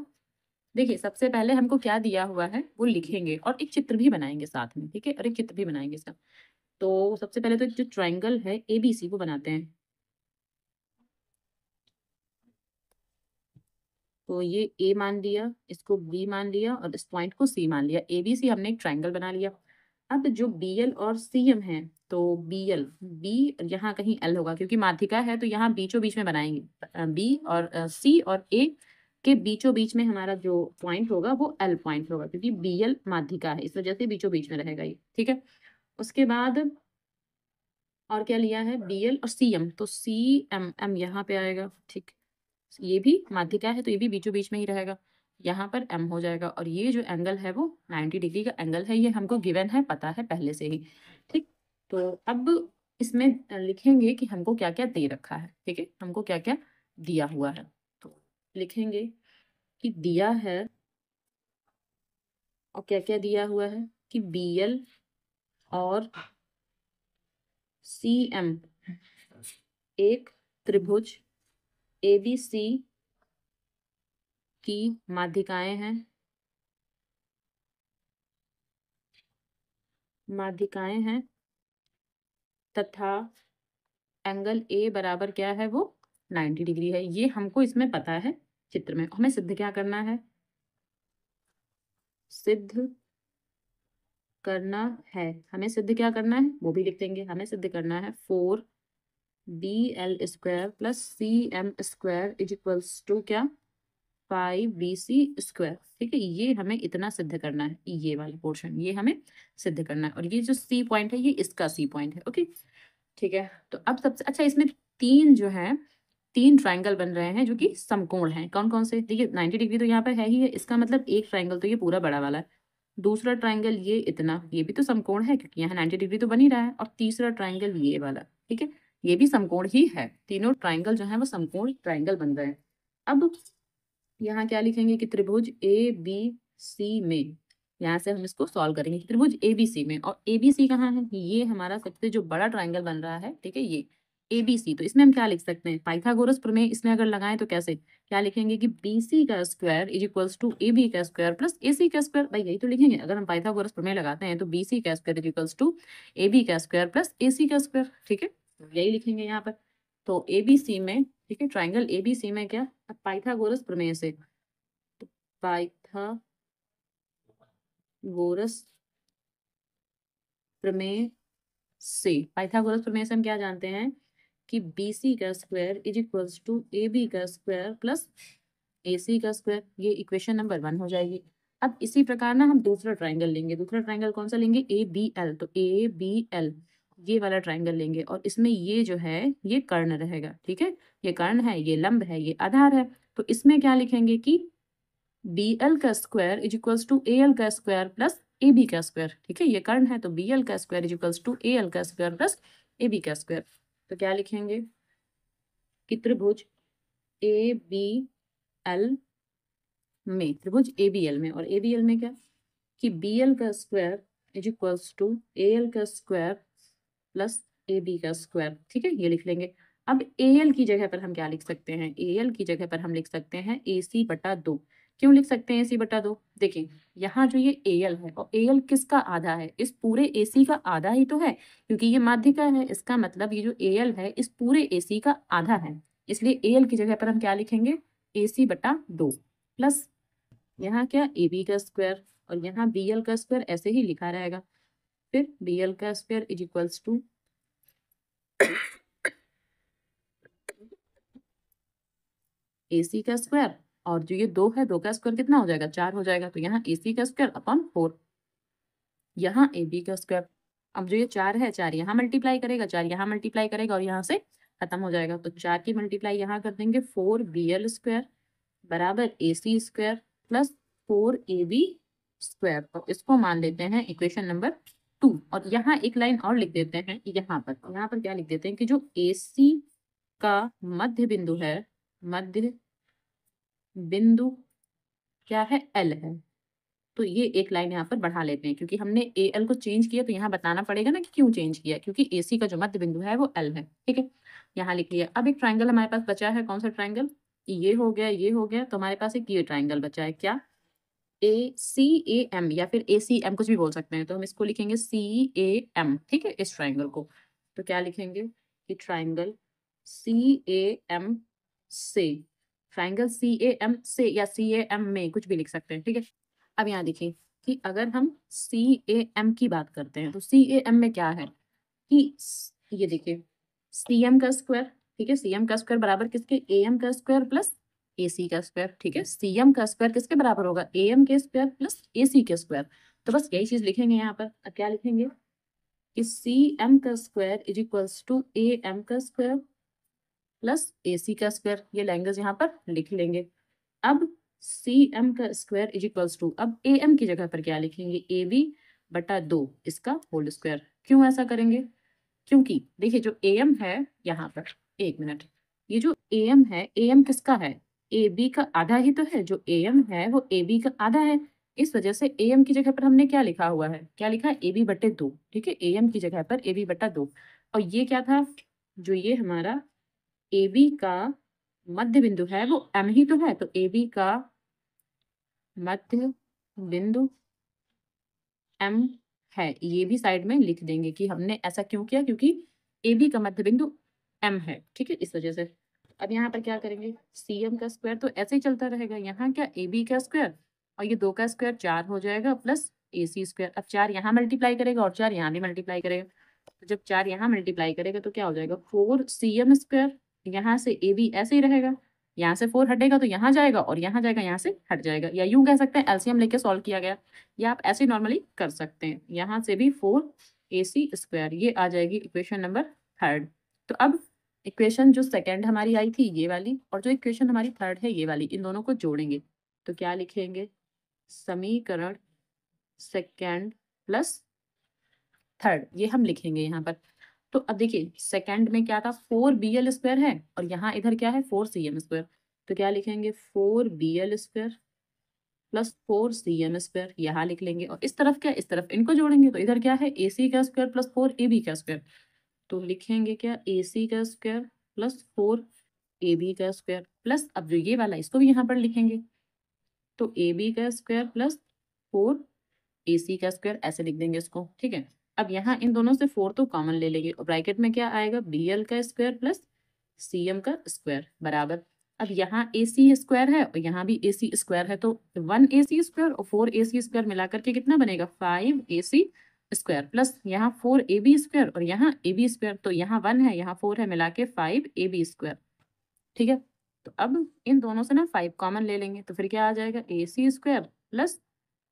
देखिए, सबसे पहले हमको क्या दिया हुआ है वो लिखेंगे और एक चित्र भी बनाएंगे साथ में। ठीक है, और एक चित्र भी बनाएंगे इसका। तो सबसे पहले तो जो ट्राइंगल है ABC वो बनाते हैं। तो ये ए मान लिया, इसको बी मान लिया और इस पॉइंट को सी मान लिया। ABC हमने एक ट्राइंगल बना लिया। अब जो BL और CM है, तो BL, बी यहाँ कहीं L होगा क्योंकि माध्यिका है, तो यहाँ बीचों बीच में बनाएंगे। बी और C और A के बीचों बीच में हमारा जो पॉइंट होगा वो L पॉइंट होगा, क्योंकि BL माध्यिका है, इस वजह से बीचों बीच में रहेगा ये। ठीक है, उसके बाद और क्या लिया है, BL और CM, तो CM यहाँ पे आएगा। ठीक, ये भी माध्यिका है तो ये भी बीचों बीच में ही रहेगा, यहाँ पर M हो जाएगा। और ये जो एंगल है वो 90 डिग्री का एंगल है, ये हमको गिवन है, पता है पहले से ही। ठीक, तो अब इसमें लिखेंगे कि हमको क्या क्या दे रखा है। ठीक है, हमको क्या क्या दिया हुआ है, तो लिखेंगे कि दिया है, और क्या क्या दिया हुआ है कि BL और CM एक त्रिभुज ABC की माध्यिकाएं हैं, माध्यिकाएं हैं, तथा एंगल ए बराबर क्या है, वो 90 डिग्री है। ये हमको इसमें पता है चित्र में। हमें सिद्ध क्या करना है, सिद्ध करना है, हमें सिद्ध क्या करना है वो भी लिख देंगे। हमें सिद्ध करना है 4BL² plus CM² is equals to क्या, 5BC²। ठीक है, ये हमें इतना सिद्ध करना है, ये वाला पोर्शन ये हमें सिद्ध करना है। और ये जो C पॉइंट है ये इसका C पॉइंट है। ओके, ठीक है, तो अब सबसे अच्छा, इसमें तीन जो है, तीन ट्राइंगल बन रहे हैं जो कि समकोण हैं। कौन कौन से, देखिए 90 डिग्री तो यहाँ पर है ही है, इसका मतलब एक ट्राइंगल तो ये पूरा बड़ा वाला है, दूसरा ट्राइंगल ये इतना, ये भी तो समकोण है क्योंकि यहाँ 90 डिग्री तो बन ही रहा है, और तीसरा ट्राइंगल ये वाला। ठीक है, ये भी समकोण ही है। तीनों ट्राइंगल जो है वो समकोण ट्राइंगल बन रहे हैं। अब यहाँ क्या लिखेंगे कि त्रिभुज ABC में, यहाँ से हम इसको सॉल्व करेंगे, त्रिभुज ABC में, और ABC कहाँ है, ये हमारा सबसे जो बड़ा ट्राइंगल बन रहा है। ठीक है, ये ABC, तो इसमें हम क्या लिख सकते हैं, पाइथागोरस प्रमेय इसमें अगर लगाएं तो कैसे, क्या लिखेंगे कि BC का square is equals to AB का स्क्वायर प्लस AC का स्क्वायर। भाई यही तो लिखेंगे, अगर हम पाइथागोरस प्रमेय लगाते हैं तो BC का square is equals to AB का स्क्वायर प्लस AC का स्क्वायर। ठीक है, यही लिखेंगे यहाँ पर। तो ABC में, ठीक है, ट्राइंगल ABC में क्या, पाइथागोरस प्रमेय से, पाइथागोरस प्रमेय से, पाइथागोरस प्रमेय से हम क्या जानते हैं कि BC का square is equals to AB का स्क्वायर प्लस AC का स्क्वायर। ये इक्वेशन नंबर 1 हो जाएगी। अब इसी प्रकार ना हम दूसरा ट्राइंगल लेंगे। दूसरा ट्राइंगल कौन सा लेंगे, ABL, तो ABL ये वाला ट्राइंगल लेंगे, और इसमें ये जो है ये कर्ण रहेगा। ठीक है, ये कर्ण है, ये लंब है, ये आधार है। तो इसमें क्या लिखेंगे कि BL का square is equals to AL का स्क्वायर प्लस AB का स्क्वायर। ठीक है, ये कर्ण है तो BL का square is equals to AL का स्क्वायर प्लस AB का स्क्वायर। तो क्या लिखेंगे कि त्रिभुज ABL में, त्रिभुज ABL में, और ABL में क्या कि BL का square is equals to AL का स्क्वायर प्लस AB का स्क्वायर। ठीक है, ये लिख लेंगे। अब AL की जगह पर हम क्या लिख सकते हैं, AL की जगह पर हम लिख सकते हैं AC/2। क्यों लिख सकते हैं AC/2, देखिए यहाँ जो ये AL है, और AL किसका आधा है, इस पूरे AC का आधा ही तो है, क्योंकि ये माध्यिका है। इसका मतलब ये जो AL है इस पूरे AC का आधा है, इसलिए AL की जगह पर हम क्या लिखेंगे, AC/2 प्लस यहाँ क्या AB का स्क्वायर, और यहाँ BL का स्क्वायर ऐसे ही लिखा रहेगा। फिर BL का square is equals to AC का स्क्वायर और जो ये 2 है, 2 का स्क्वायर कितना हो जाएगा, 4 हो जाएगा। तो यहाँ AC का स्क्वायर अपॉन 4, यहाँ AB का स्क्वायर। अब जो ये 4 है, 4 यहाँ मल्टीप्लाई करेगा, 4 यहाँ मल्टीप्लाई करेगा और यहाँ से खत्म हो जाएगा। तो 4 की मल्टीप्लाई यहाँ कर देंगे, 4BL स्क्वायर बराबर AC square plus 4AB square. तो इसको मान लेते हैं इक्वेशन नंबर 2। और यहाँ एक लाइन और लिख देते हैं, यहाँ पर क्या लिख देते हैं कि जो AC का मध्य बिंदु है, मध्य बिंदु क्या है, L है। तो ये एक लाइन यहाँ पर बढ़ा लेते हैं, क्योंकि हमने AL को चेंज किया तो यहाँ बताना पड़ेगा ना कि क्यों चेंज किया, क्योंकि AC का जो मध्य बिंदु है वो L है। ठीक है, यहाँ लिख लिया। अब एक ट्राइंगल हमारे पास बचा है, कौन सा ट्राइंगल, ये हो गया, ये हो गया। तो हमारे पास एक ये ट्राइंगल बचा है, क्या, ACAM या फिर ACM, कुछ भी बोल सकते हैं। तो हम इसको लिखेंगे CAM। ठीक है, इस ट्राइंगल को। तो क्या लिखेंगे कि ट्राइंगल CAM से, ट्राइंगल CAM से या CAM में, कुछ भी लिख सकते हैं। ठीक है, अब यहाँ देखिए कि अगर हम CAM की बात करते हैं तो CAM में क्या है कि ये देखिए CM का स्क्वायर, ठीक है, CM का स्क्वायर बराबर किसके, AM का स्क्वायर प्लस AC का स्क्वायर। ठीक है, CM का स्क्वायर किसके बराबर होगा, AM के स्क्वायर प्लस AC के स्क्वायर। तो बस यही चीज लिखेंगे यहाँ पर। अब क्या लिखेंगे कि CM का square is equals to AM का स्क्वायर प्लस AC का स्क्वायर। ये लैंग्वेज यहाँ पर लिख लेंगे। अब CM का स्क्वायर इज इक्वल्स टू, अब AM की जगह पर क्या लिखेंगे, AB बटा 2 इसका होल स्क्वायर। क्यों ऐसा करेंगे, क्योंकि देखिए जो AM है यहाँ पर, एक मिनट, ये जो AM है, AM किसका है, AB का आधा ही तो है। जो AM है वो AB का आधा है। इस वजह से AM की जगह पर हमने क्या लिखा हुआ है, क्या लिखा है, AB बटे 2। ठीक है, AM की जगह पर AB बटा 2। और ये क्या था, जो ये हमारा AB का मध्य बिंदु है वो M ही तो है। तो AB का मध्य बिंदु M है, ये भी साइड में लिख देंगे कि हमने ऐसा क्यों किया, क्योंकि AB का मध्य बिंदु M है। ठीक है, इस वजह से। अब यहाँ पर क्या करेंगे, CM का स्क्वायर तो ऐसे ही चलता रहेगा, यहाँ क्या, AB का स्क्वायर और ये 2 का स्क्वायर 4 हो जाएगा प्लस AC स्क्वायर। अब 4 यहाँ मल्टीप्लाई करेगा और 4 यहाँ भी मल्टीप्लाई करेगा। तो जब 4 यहाँ मल्टीप्लाई करेगा तो क्या हो जाएगा, 4CM स्क्वायर। यहाँ से AB ऐसे ही रहेगा, यहाँ से 4 हटेगा तो यहाँ जाएगा और यहाँ जाएगा, यहाँ से हट जाएगा। या यूं कह सकते हैं एलसीएम लेके सॉल्व किया गया, या आप ऐसे नॉर्मली कर सकते हैं। यहाँ से भी 4AC स्क्वायर, ये आ जाएगी इक्वेशन नंबर 3। तो अब इक्वेशन जो सेकेंड हमारी आई थी ये वाली, और जो इक्वेशन हमारी 3 है ये वाली, इन दोनों को जोड़ेंगे तो क्या लिखेंगे, समीकरण सेकेंड प्लस 3, ये हम लिखेंगे यहाँ पर। तो अब देखिए सेकंड में क्या था, 4BL स्क्वायर है और यहाँ इधर क्या है, 4CM स्क्वायर। तो क्या लिखेंगे, 4BL square plus 4CM square, यहाँ लिख लेंगे। और इस तरफ क्या, इस तरफ इनको जोड़ेंगे तो इधर क्या है, AC का स्क्वायर प्लस 4AB का स्क्वायर। तो लिखेंगे क्या, AC का स्क्वायर प्लस 4AB का स्क्वायर प्लस, अब जो ये वाला इसको भी यहाँ पर लिखेंगे तो AB का स्क्वायर प्लस 4AC का स्क्वायर, ऐसे लिख देंगे इसको। ठीक है, अब यहाँ इन दोनों से 4 तो कॉमन ले लेंगे और ब्रैकेट में क्या आएगा, BL का स्क्वायर प्लस CM का स्क्वायर बराबर। अब यहाँ AC स्क्वायर है और यहाँ भी AC स्क्वायर है, तो 1AC स्क्वायर और 4AC स्क्वायर मिलाकर के कितना बनेगा, 5AC स्क्वायर प्लस यहाँ 4AB स्क्वायर और यहाँ AB स्क्वायर। तो यहाँ 1 है, यहाँ 4 है, मिला के 5AB स्क्वायर। ठीक है, तो अब इन दोनों से ना 5 कॉमन ले लेंगे तो फिर क्या आ जाएगा, AC square plus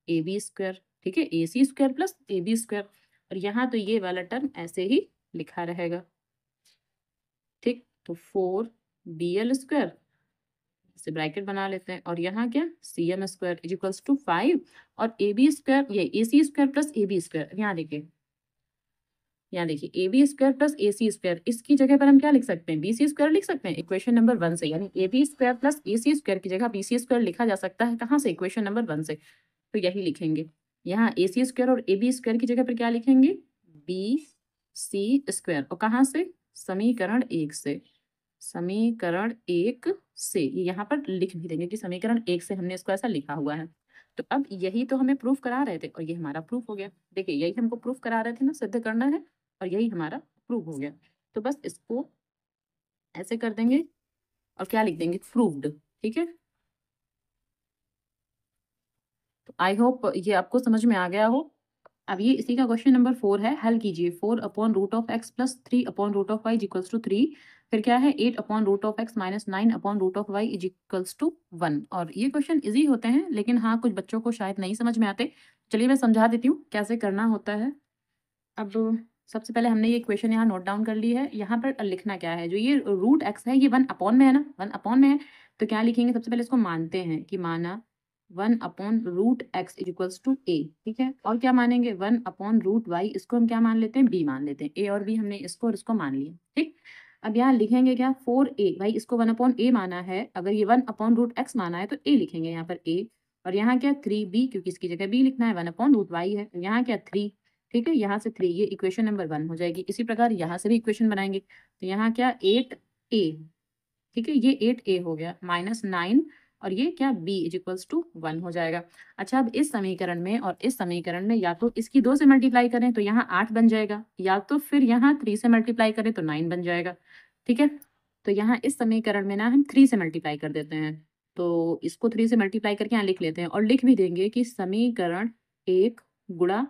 AB square. ठीक है, AC square plus AB square. और यहाँ तो ये वाला टर्म ऐसे ही लिखा रहेगा। ठीक, तो 4BL स्क्वायर से ब्रैकेट बना लेते हैं और यहाँ क्या, CM square is equals to 5 और AB स्क्वायर, ये AC square plus AB square. यहाँ देखिए, यहाँ देखिए AB square plus AC square, इसकी जगह पर हम क्या लिख सकते हैं, BC स्क्वायर लिख सकते हैं इक्वेशन नंबर 1 से। यानी AB square plus AC square की जगह BC स्क्वायर लिखा जा सकता है, कहाँ से, इक्वेशन नंबर 1 से। तो यही लिखेंगे। यहाँ AC स्क्वायर और AB स्क्वायर की जगह पर क्या लिखेंगे, BC स्क्वायर, और कहाँ से, समीकरण 1 से। समीकरण 1 से ये यहाँ पर लिख भी देंगे कि समीकरण 1 से हमने इसको ऐसा लिखा हुआ है। तो अब यही तो हमें प्रूफ करा रहे थे और ये हमारा प्रूफ हो गया। देखिए यही हमको प्रूफ करा रहे थे ना, सिद्ध करना है, और यही हमारा प्रूफ हो गया। तो बस इसको ऐसे कर देंगे और क्या लिख देंगे, प्रूव्ड। ठीक है, तो आई होप ये आपको समझ में आ गया हो। अब ये इसी का क्वेश्चन नंबर 4 है, हल कीजिए। 4 upon root of X plus 3 upon root of Y equals to 3 फिर क्या है 8 upon root of X minus 9 upon root of Y is equals to 1। और ये क्वेश्चन इजी होते हैं, लेकिन हाँ कुछ बच्चों को शायद नहीं समझ में आते। चलिए मैं समझा देती हूँ कैसे करना होता है। अब सबसे पहले हमने ये इक्वेशन यहाँ नोट डाउन कर ली है। यहाँ पर लिखना क्या है, जो ये रूट एक्स है ये 1 अपॉन में है ना, 1 अपॉन में है, तो क्या लिखेंगे, सबसे पहले इसको मानते हैं कि माना 1 upon root x is equals to A, ठीक है। और क्या मानेंगे 1 अपॉन रूट वाई, इसको हम क्या मान लेते हैं, बी मान लेते हैं। ए और बी हमने इसको और इसको मान लिया, ठीक। अब यहाँ लिखेंगे क्या 4a, भाई इसको 1 अपॉन ए माना है, अगर ये 1 अपॉन रूट एक्स माना है तो ए लिखेंगे यहाँ पर ए। और यहाँ क्या 3b, क्योंकि इसकी जगह b लिखना है, 1 अपॉन रूट वाई है, यहाँ क्या 3, ठीक है, यहाँ से 3, ये इक्वेशन नंबर 1 हो जाएगी। इसी प्रकार यहाँ से भी इक्वेशन बनाएंगे, तो यहाँ क्या 8a, ठीक है, ये 8a हो गया माइनस 9, और ये क्या b इज इक्वल्स टू 1 हो जाएगा। अच्छा, अब इस समीकरण में और इस समीकरण में या तो इसकी 2 से मल्टीप्लाई करें तो यहाँ 8 बन जाएगा, या तो फिर यहाँ 3 से मल्टीप्लाई करें तो 9 बन जाएगा, ठीक है। तो यहाँ इस समीकरण में ना हम 3 से मल्टीप्लाई कर देते हैं, तो इसको 3 से मल्टीप्लाई करके यहाँ लिख लेते हैं, और लिख भी देंगे कि समीकरण 1 गुणा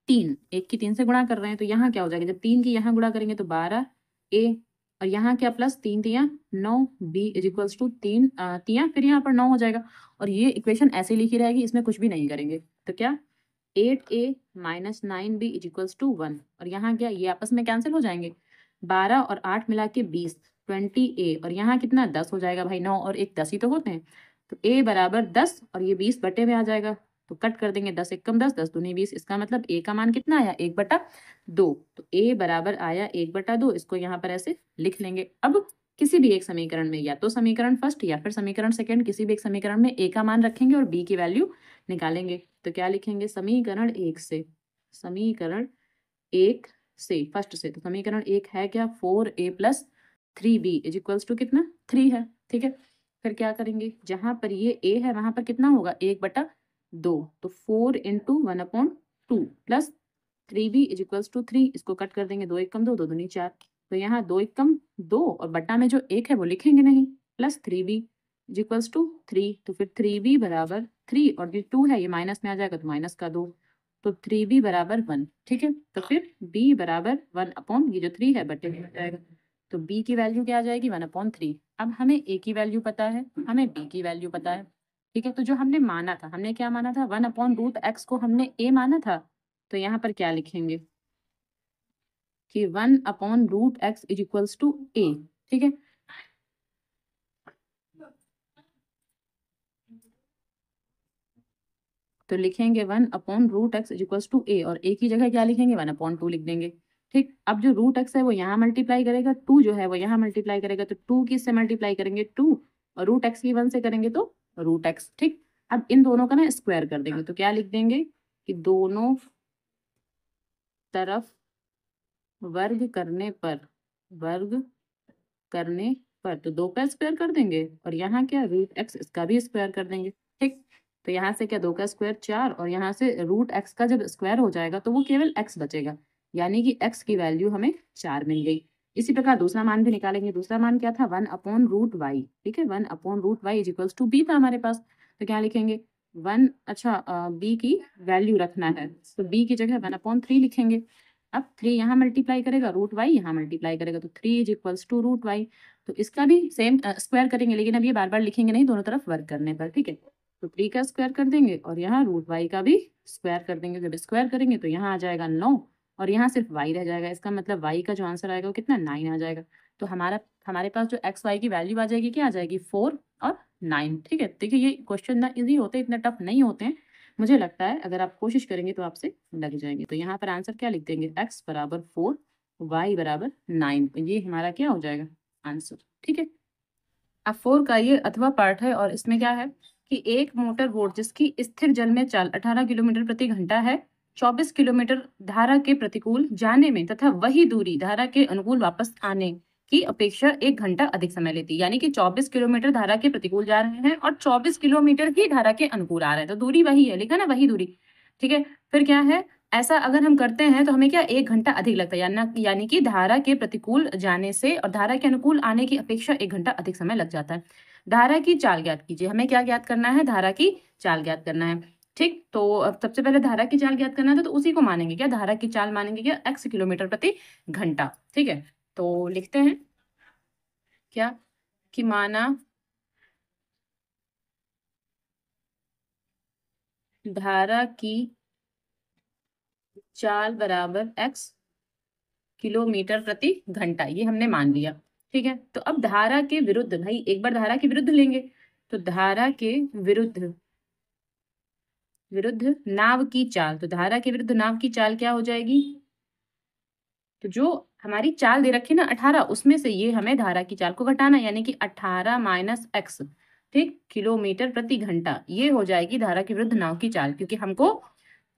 3, 1 की 3 से गुणा कर रहे हैं, तो यहाँ क्या हो जाएगा, जब 3 की यहाँ गुणा करेंगे तो 12a, और यहाँ क्या प्लस 3 तियाँ 9, b इज इक्वल्स टू 3 तियाँ, फिर यहाँ पर 9 हो जाएगा। और ये इक्वेशन ऐसे लिखी रहेगी, इसमें कुछ भी नहीं करेंगे, तो क्या 8a minus 9b is equals to 1, और यहाँ क्या ये आपस में कैंसिल हो जाएंगे, 12 और 8 मिला के 20, 20a, और यहाँ कितना 10 हो जाएगा, भाई 9 और 1 10 ही तो होते हैं, तो a बराबर 10, और ये 20 बटे में आ जाएगा, तो कट कर देंगे, 10 एक कम 10, 10 दूनी 20, इसका मतलब a का मान कितना आया 1/2, तो a बराबर आया 1/2, इसको यहाँ पर ऐसे लिख लेंगे। अब किसी भी एक समीकरण में, या तो समीकरण फर्स्ट या फिर समीकरण सेकंड, किसी भी एक समीकरण में a का मान रखेंगे और b की वैल्यू निकालेंगे, तो क्या लिखेंगे समीकरण 1 से, समीकरण 1 से फर्स्ट से, तो समीकरण 1 है क्या 4a plus 3b is equals to कितना 3 है, ठीक है। फिर क्या करेंगे, जहां पर ये a है वहां पर कितना होगा 1/2, तो 4 into 1/2 plus 3b is equals to 3, इसको कट कर देंगे, 2 एक कम 2, 2 दूनी 4, तो यहाँ 2 एक कम 2, और बट्टा में जो 1 है वो लिखेंगे नहीं, plus 3b is equals to 3, तो फिर 3b बराबर 3, और ये 2 है ये माइनस में आ जाएगा तो माइनस का 2, तो 3b बराबर 1, ठीक है। तो फिर b बराबर 1 अपॉन ये जो 3 है बटे में आ जाएगा, तो b की वैल्यू क्या आ जाएगी 1/3। अब हमें a की वैल्यू पता है, हमें b की वैल्यू पता है, ठीक है। तो जो हमने माना था, हमने क्या माना था 1 अपॉन रूट एक्स को हमने a माना था, तो यहाँ पर क्या लिखेंगे कि 1 upon root x is equals to a, ठीक है। तो लिखेंगे 1 upon root x is equals to a, और a की जगह क्या लिखेंगे 1/2 लिख देंगे, ठीक। अब जो रूट एक्स है वो यहाँ मल्टीप्लाई करेगा, 2 जो है वो यहाँ मल्टीप्लाई करेगा, तो 2 किससे मल्टीप्लाई करेंगे 2, और रूट एक्स की 1 से करेंगे तो रूट एक्स, ठीक। अब इन दोनों का ना स्क्वायर कर देंगे, तो क्या लिख देंगे कि दोनों तरफ वर्ग करने पर, वर्ग करने पर, तो 2 का स्क्वायर कर देंगे, और यहाँ क्या रूट एक्स, इसका भी स्क्वायर कर देंगे, ठीक। तो यहाँ से क्या 2 का स्क्वायर 4, और यहाँ से रूट एक्स का जब स्क्वायर हो जाएगा तो वो केवल एक्स बचेगा, यानी कि एक्स की वैल्यू हमें 4 मिल गई। इसी प्रकार दूसरा मान भी निकालेंगे, दूसरा मान क्या था 1 अपॉन रूट वाई, ठीक है, 1 upon root y is equals to b था हमारे पास, तो क्या लिखेंगे 1, अच्छा बी की वैल्यू रखना है, तो बी की जगह 1/3 लिखेंगे। अब 3 यहाँ मल्टीप्लाई करेगा, रूट वाई यहाँ मल्टीप्लाई करेगा, तो 3 is equals to root y, तो इसका भी सेम स्क्वायर करेंगे, लेकिन अब ये बार बार लिखेंगे नहीं, दोनों तरफ वर्क करने पर, ठीक है। तो 3 का स्क्वायर कर देंगे, और यहाँ रूट वाई का भी स्क्वायर कर देंगे, जब स्क्वायर करेंगे तो यहाँ आ जाएगा 9, और यहाँ सिर्फ वाई रह जाएगा, इसका मतलब वाई का जो आंसर आएगा वो कितना 9 आ जाएगा। तो हमारे पास जो एक्स वाई की वैल्यू आ जाएगी क्या आ जाएगी 4 और 9, ठीक है। देखिए ये क्वेश्चन ना इजी होते हैं, इतने टफ नहीं होते हैं, मुझे लगता है अगर आप कोशिश करेंगे तो आपसे लग जाएंगे। तो यहाँ पर आंसर क्या लिख देंगे x बराबर 4, y बराबर 9, ये हमारा क्या हो जाएगा आंसर, ठीक है। अब 4 का ये अथवा पार्ट है, और इसमें क्या है कि एक मोटर बोट जिसकी स्थिर जल में चाल 18 किलोमीटर प्रति घंटा है, 24 किलोमीटर धारा के प्रतिकूल जाने में तथा वही दूरी धारा के अनुकूल वापस आने की अपेक्षा 1 घंटा अधिक समय लेती है, यानी कि 24 किलोमीटर धारा के प्रतिकूल जा रहे हैं और 24 किलोमीटर ही धारा के अनुकूल आ रहे हैं, तो दूरी वही है, लिखा ना वही दूरी, ठीक है। फिर क्या है, ऐसा अगर हम करते हैं तो हमें क्या 1 घंटा अधिक लगता है, यानी कि धारा के प्रतिकूल जाने से और धारा के अनुकूल आने की अपेक्षा 1 घंटा अधिक समय लग जाता है। धारा की चाल ज्ञात कीजिए, हमें क्या ज्ञात करना है, धारा की चाल ज्ञात करना है, ठीक। तो अब सबसे पहले धारा की चाल ज्ञात करना था, तो उसी को मानेंगे क्या, धारा की चाल मानेंगे क्या x किलोमीटर प्रति घंटा, ठीक है। तो लिखते हैं क्या कि माना धारा की चाल बराबर x किलोमीटर प्रति घंटा, ये हमने मान लिया। ठीक है, तो अब धारा के विरुद्ध, भाई एक बार धारा के विरुद्ध लेंगे, तो धारा के विरुद्ध विरुद्ध नाव की चाल, तो धारा के विरुद्ध नाव की चाल क्या हो जाएगी? तो जो हमारी चाल दे रखी ना 18, उसमें से ये हमें धारा की चाल को घटाना, यानी कि 18 माइनस एक्स, ठीक, किलोमीटर प्रति घंटा, ये हो जाएगी धारा के विरुद्ध नाव की चाल, क्योंकि हमको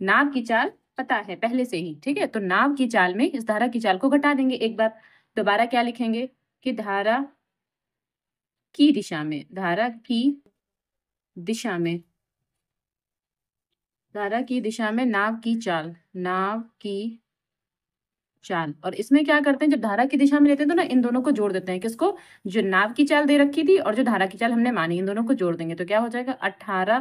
नाव की चाल पता है पहले से ही। ठीक है, तो नाव की चाल में इस धारा की चाल को घटा देंगे एक बार। दोबारा क्या लिखेंगे कि धारा की दिशा में, धारा की दिशा में, धारा की दिशा में नाव की चाल, नाव की चाल। और इसमें क्या करते हैं, जब धारा की दिशा में लेते हैं तो ना इन दोनों को जोड़ देते हैं। किसको? जो नाव की चाल दे रखी थी और जो धारा की चाल हमने मानी, इन दोनों को जोड़ देंगे तो क्या हो जाएगा 18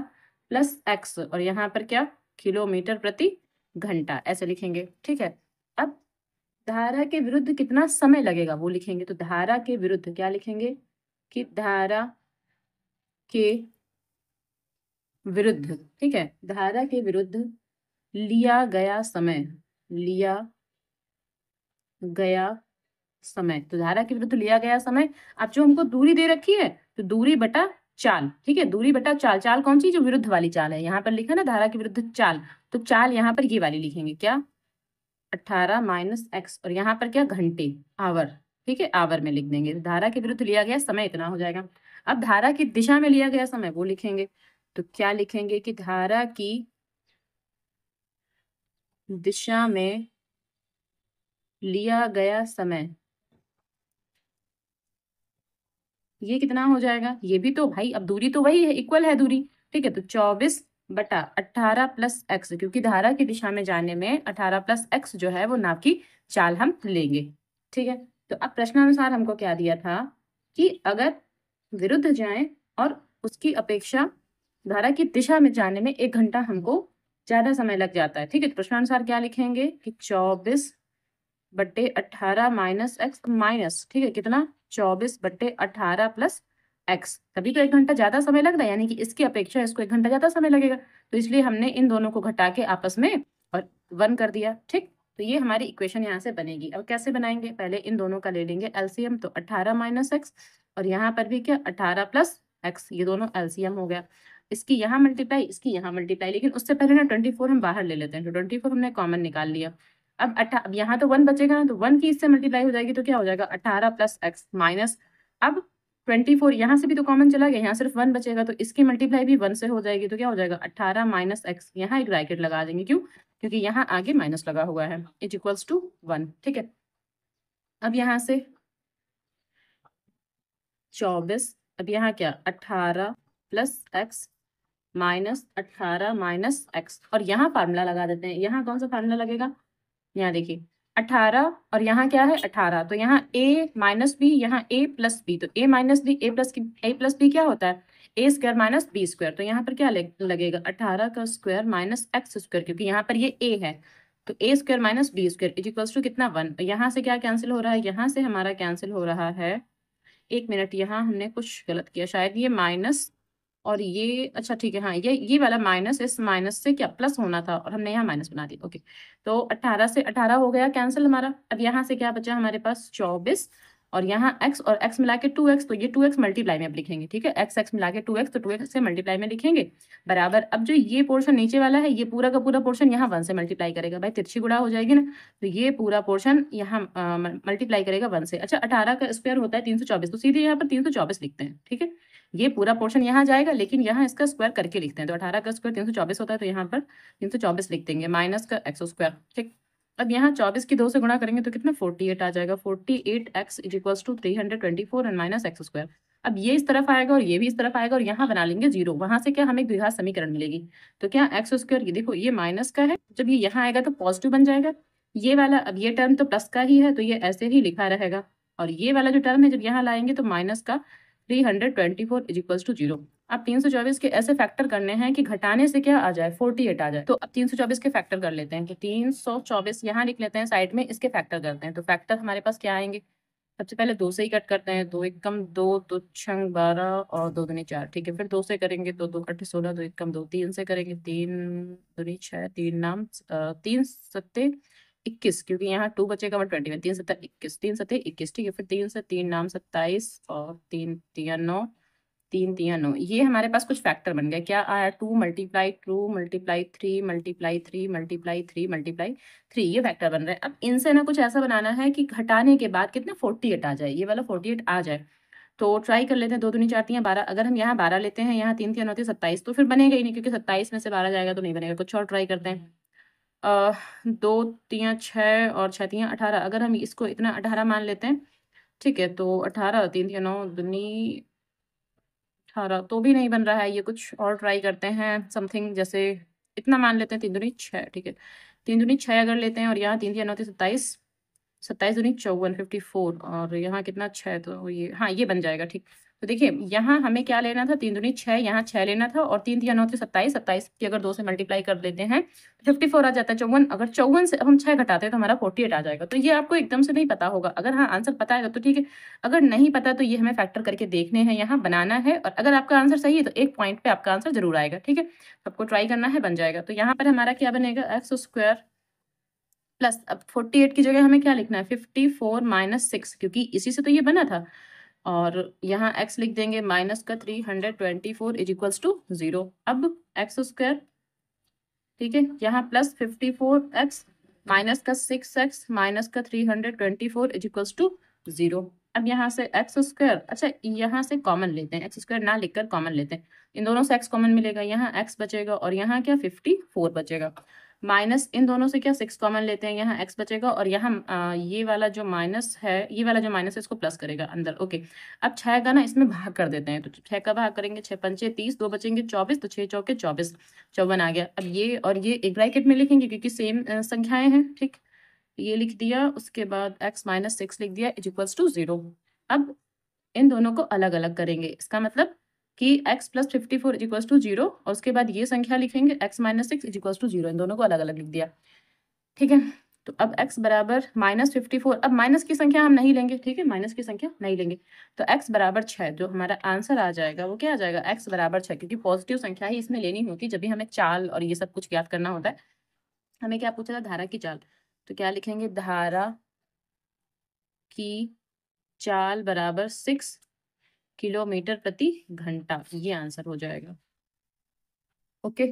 प्लस एक्स, और यहाँ पर क्या, किलोमीटर प्रति घंटा, ऐसे लिखेंगे। ठीक है, अब धारा के विरुद्ध कितना समय लगेगा वो लिखेंगे। तो धारा के विरुद्ध क्या लिखेंगे कि धारा के विरुद्ध, ठीक है, धारा के विरुद्ध लिया गया समय, लिया गया समय, तो धारा के विरुद्ध लिया गया समय। अब जो हमको दूरी दे रखी है, तो दूरी बटा चाल, ठीक है, दूरी बटा चाल। चाल कौन सी? जो विरुद्ध वाली चाल है, यहाँ पर लिखा ना धारा के विरुद्ध चाल, तो चाल यहाँ पर ये वाली लिखेंगे, क्या, 18 माइनस एक्स, और यहाँ पर क्या, घंटे, आवर। ठीक है, आवर में लिख देंगे। धारा के विरुद्ध लिया गया समय इतना हो जाएगा। अब धारा की दिशा में लिया गया समय वो लिखेंगे, तो क्या लिखेंगे कि धारा की दिशा में लिया गया समय, ये कितना हो जाएगा? ये भी तो भाई अब दूरी तो वही है, इक्वल है दूरी। ठीक है, तो 24 बटा 18 प्लस एक्स, क्योंकि धारा की दिशा में जाने में 18 प्लस एक्स जो है वो नाव की चाल हम लेंगे। ठीक है, तो अब प्रश्नानुसार हमको क्या दिया था कि अगर विरुद्ध जाएं और उसकी अपेक्षा धारा की दिशा में जाने में 1 घंटा हमको ज्यादा समय लग जाता है। ठीक है, तो प्रश्नानुसार क्या लिखेंगे कि 24 बट्टे 18 माइनस एक्स माइनस, ठीक है, कितना, 24 बट्टे 18 प्लस एक्स। तभी तो 1 घंटा ज्यादा समय लग रहा है, यानी कि इसकी अपेक्षा इसको 1 घंटा ज्यादा समय लगेगा, तो इसलिए हमने इन दोनों को घटा के आपस में और 1 कर दिया। ठीक, तो ये हमारी इक्वेशन यहाँ से बनेगी। अब कैसे बनाएंगे, पहले इन दोनों का ले लेंगे एलसीएम, तो 18 माइनस एक्स, और यहाँ पर भी क्या, 18 प्लस एक्स, ये दोनों एलसीएम हो गया। इसकी यहाँ मल्टीप्लाई, इसकी यहाँ मल्टीप्लाई, लेकिन उससे पहले ना 24 हम बाहर ले लेते हैं, तो 24 हमने कॉमन निकाल लिया। अब यहाँ तो 1 बचेगा ना, तो 1 की इससे मल्टीप्लाई हो जाएगी, तो क्या हो जाएगा 18 प्लस एक्स माइनस, अब 24 यहाँ से भी तो कॉमन चला गया, यहाँ सिर्फ 1 बचेगा, तो इसकी मल्टीप्लाई भी 1 से हो जाएगी, तो क्या हो जाएगा 18 माइनस एक्स, यहाँ एक ब्रैकेट लगा देंगे, क्यों, क्योंकि यहाँ आगे माइनस लगा हुआ है, इज इक्वल्स टू 1। ठीक है, अब यहाँ से 24, अब यहाँ क्या, 18 plus x minus 18 minus x, और यहाँ फार्मूला लगा देते हैं। यहाँ कौन सा फार्मूला लगेगा, यहाँ देखिए 18, और यहाँ क्या है 18, तो यहाँ a माइनस बी, यहाँ a प्लस बी, तो a minus b, a plus b क्या होता है, a square minus b square, तो यहाँ पर क्या लगेगा 18 का स्क्वायर माइनस एक्स स्क्वायर, क्योंकि यहाँ पर ये a है, तो a square minus b square is equals to कितना 1। यहाँ से क्या कैंसिल हो रहा है, यहाँ से हमारा कैंसिल हो रहा है, 1 मिनट, यहाँ हमने कुछ गलत किया शायद, ये माइनस और ये, अच्छा ठीक है, हाँ ये वाला माइनस, इस माइनस से क्या प्लस होना था, और हमने यहाँ माइनस बना दिया। ओके, तो 18 से 18 हो गया कैंसिल हमारा। अब यहाँ से क्या बचा हमारे पास 24, और यहाँ x और x मिला के 2x, तो ये 2x मल्टीप्लाई में अब लिखेंगे। ठीक है, x मिला के 2x, तो 2x से मल्टीप्लाई में लिखेंगे बराबर। अब जो ये पोर्शन नीचे वाला है, ये पूरा का पूरा पोर्शन यहाँ 1 से मल्टीप्लाई करेगा, भाई तिरछी गुणा हो जाएगी ना, तो ये पूरा पोर्शन यहाँ मल्टीप्लाई करेगा 1 से। अच्छा, 18 का स्क्वायर होता है 324, तो सीधे यहाँ पर 324 लिखते हैं। ठीक है, ये पूरा पोर्शन यहाँ जाएगा, लेकिन यहाँ इसका स्क्वायर करके लिखते हैं, तो 18 का स्क्वायर 324 होता है, तो यहाँ पर 324 लिख देंगे माइनस का एक्स स्क्वायर। ठीक, अब यहाँ 24 की 2 से गुणा करेंगे तो कितना 48 आ जाएगा, 48x is equals to 324 and minus x square. अब ये इस तरफ आएगा और ये भी इस तरफ आएगा, और यहाँ बना लेंगे 0, वहां से क्या हमें द्विघात समीकरण मिलेगी, तो क्या एक्स स्क्वायर, ये देखो ये माइनस का है, जब ये यहाँ आएगा तो पॉजिटिव बन जाएगा, ये वाला, अब ये टर्म तो प्लस का ही है, तो ये ऐसे ही लिखा रहेगा, और ये वाला जो टर्म है जब यहाँ लाएंगे तो माइनस का 324 इज इक्वल्स टू 0। अब 324 के ऐसे फैक्टर करने हैं कि घटाने से क्या आ जाए 48 आ जाए, तो अब 324 के फैक्टर कर लेते हैं, तो 324 यहाँ लिख लेते हैं साइड में, इसके फैक्टर करते हैं, तो फैक्टर हमारे पास क्या आएंगे, सबसे पहले 2 से ही कट करते हैं। 2 एकम 2, 2 छंग 12 और 2 दूनी 4। ठीक है, फिर 2 से करेंगे तो 2 अट्ठे 16, 2 एकम 2, 3 से करेंगे 3 दूनी 6, 3 नाम 3 सत्ते 21, क्योंकि यहाँ 2 बचेगा 121, 3 सत्ता 21, 3 सत्ते 21। ठीक है, फिर 3 से 3 नाम 27 और 3 तिया 9, 3 तिया 9। ये हमारे पास कुछ फैक्टर बन गया। क्या आया? 2 multiply 2 multiply 3 multiply 3 multiply 3 multiply 3, ये फैक्टर बन रहे हैं। अब इनसे ना कुछ ऐसा बनाना है कि घटाने के बाद कितना 48 आ जाए, ये वाला 48 आ जाए। तो ट्राई कर लेते हैं। 2 दूनी 4 तियां 12, अगर हम यहाँ 12 लेते हैं, यहाँ 3 तियां 9 27, तो फिर बनेगा ही नहीं, क्योंकि 27 में से 12 जाएगा तो नहीं बनेगा। कुछ और ट्राई करते हैं। 2 तियां 6 और 6 तियां 18, अगर हम इसको इतना 18 मान लेते हैं। ठीक है, तो 18, 3 तियां 9 दूनी 18, तो भी नहीं बन रहा है ये। कुछ और ट्राई करते हैं समथिंग, जैसे इतना मान लेते हैं 3 दूनी 6। ठीक है, 3 दूनी 6 अगर लेते हैं और यहाँ 3 तियां 9 27, 27 दूनी 54, 54, और यहाँ कितना 6, तो ये हाँ ये बन जाएगा। ठीक, तो देखिए यहाँ हमें क्या लेना था, 3 दूनी 6, यहाँ 6 लेना था, और 3 तिया 9 27, 27 की अगर 2 से मल्टीप्लाई कर लेते हैं 54 आ जाता है। 54, अगर 54 से हम 6 घटाते हैं तो हमारा 48 आ जाएगा। तो ये आपको एकदम से नहीं पता होगा। अगर हाँ आंसर पता है तो ठीक है, अगर नहीं पता तो ये हमें फैक्टर करके देखने हैं, यहाँ बनाना है, और अगर आपका आंसर सही है तो एक पॉइंट पे आपका आंसर जरूर आएगा। ठीक है, आपको ट्राई करना है, बन जाएगा। तो यहाँ पर हमारा क्या बनेगा, एक्स स्क्वायर प्लस, अब 48 की जगह हमें क्या लिखना है, 54 माइनस 6, क्योंकि इसी से तो ये बना था। और यहाँ x लिख देंगे माइनस का 324 इज इक्वल्स टू 0। अब एक्स स्क्वायर, ठीक है, यहाँ प्लस 54x माइनस का 6x माइनस का 324 इज इक्वल्स टू 0। अब यहाँ से एक्स स्क्वायर, अच्छा यहाँ से कॉमन लेते हैं, एक्स स्क्वायर ना लिखकर कॉमन लेते हैं। इन दोनों से x कॉमन मिलेगा, यहाँ x बचेगा और यहाँ क्या 54 बचेगा। माइनस इन दोनों से क्या 6 कॉमन लेते हैं, यहाँ x बचेगा और यहाँ ये वाला जो माइनस है, ये वाला जो माइनस है इसको प्लस करेगा अंदर। ओके, अब 6 का ना इसमें भाग कर देते हैं, तो 6 का भाग करेंगे, 6 पंचे 30, 2 बचेंगे 24, तो 6 चौके 24, 54 आ गया। अब ये और ये एक ब्रैकेट में लिखेंगे क्योंकि सेम संख्याएं हैं। ठीक, ये लिख दिया, उसके बाद x माइनस 6 लिख दिया इज इक्वल्स टू 0। अब इन दोनों को अलग अलग करेंगे, इसका मतलब कि x plus 54 is equals to 0, और उसके बाद ये संख्या लिखेंगे x minus 6 is equals to 0। इन दोनों को अलग अलग लिख दिया। ठीक है, तो अब x बराबर माइनस 54, अब माइनस की संख्या हम नहीं लेंगे। ठीक है, माइनस की संख्या नहीं लेंगे, तो x बराबर 6, जो हमारा आंसर आ जाएगा वो क्या आ जाएगा, x बराबर 6, क्योंकि पॉजिटिव संख्या ही इसमें लेनी होती जब भी हमें चाल और ये सब कुछ ज्ञात करना होता है। हमें क्या पूछा था, धारा की चाल, तो क्या लिखेंगे, धारा की चाल बराबर 6 किलोमीटर प्रति घंटा, ये आंसर हो जाएगा। ओके,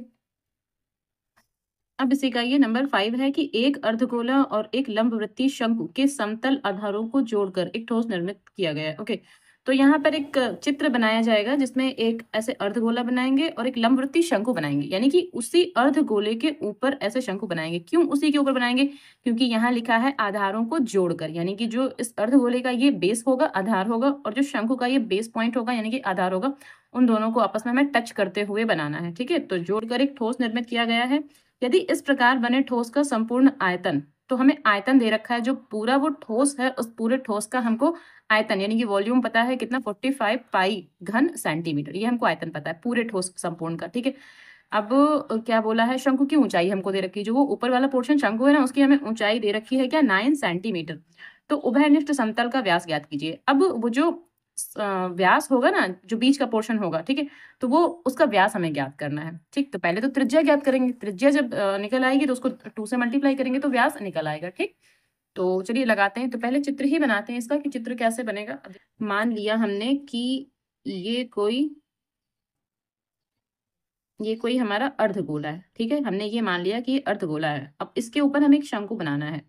अब इसी का ये नंबर 5 है कि एक अर्धगोला और एक लंबवृत्तीय शंकु के समतल आधारों को जोड़कर एक ठोस निर्मित किया गया है। ओके, तो यहाँ पर एक चित्र बनाया जाएगा जिसमें एक ऐसे अर्धगोला बनाएंगे और एक लंबवृत्तीय शंकु बनाएंगे, यानी कि उसी अर्धगोले के ऊपर ऐसे शंकु बनाएंगे। क्यों उसी के ऊपर बनाएंगे, क्योंकि यहाँ लिखा है आधारों को जोड़कर, यानी कि जो इस अर्धगोले का ये बेस होगा आधार होगा, और जो शंकु का ये बेस पॉइंट होगा यानी कि आधार होगा, उन दोनों को आपस में हमें टच करते हुए बनाना है। ठीक है, तो जोड़कर एक ठोस निर्मित किया गया है। यदि इस प्रकार बने ठोस का संपूर्ण आयतन, तो हमें आयतन दे रखा है, जो पूरा वो ठोस है उस पूरे ठोस का हमको आयतन यानी कि वॉल्यूम पता है कितना, 45 पाई घन सेंटीमीटर, ये हमको आयतन पता है पूरे ठोस संपूर्ण का। ठीक है, अब क्या बोला है, शंकु की ऊंचाई हमको दे रखी है, जो वो ऊपर वाला पोर्शन शंकु है ना, उसकी हमें ऊंचाई दे रखी है क्या, 9 सेंटीमीटर। तो उभयनिष्ठ समतल का व्यास ज्ञात कीजिए। अब वो जो व्यास होगा ना, जो बीच का पोर्शन होगा, ठीक है, तो वो उसका व्यास हमें ज्ञात करना है। ठीक, तो पहले तो त्रिज्या ज्ञात करेंगे, त्रिज्या जब निकल आएगी तो उसको 2 से मल्टीप्लाई करेंगे तो व्यास निकल आएगा। ठीक, तो चलिए लगाते हैं। तो पहले चित्र ही बनाते हैं इसका कि चित्र कैसे बनेगा। मान लिया हमने कि ये कोई हमारा अर्धगोला है। ठीक है, हमने ये मान लिया कि ये अर्धगोला है। अब इसके ऊपर हमें एक शंकु बनाना है,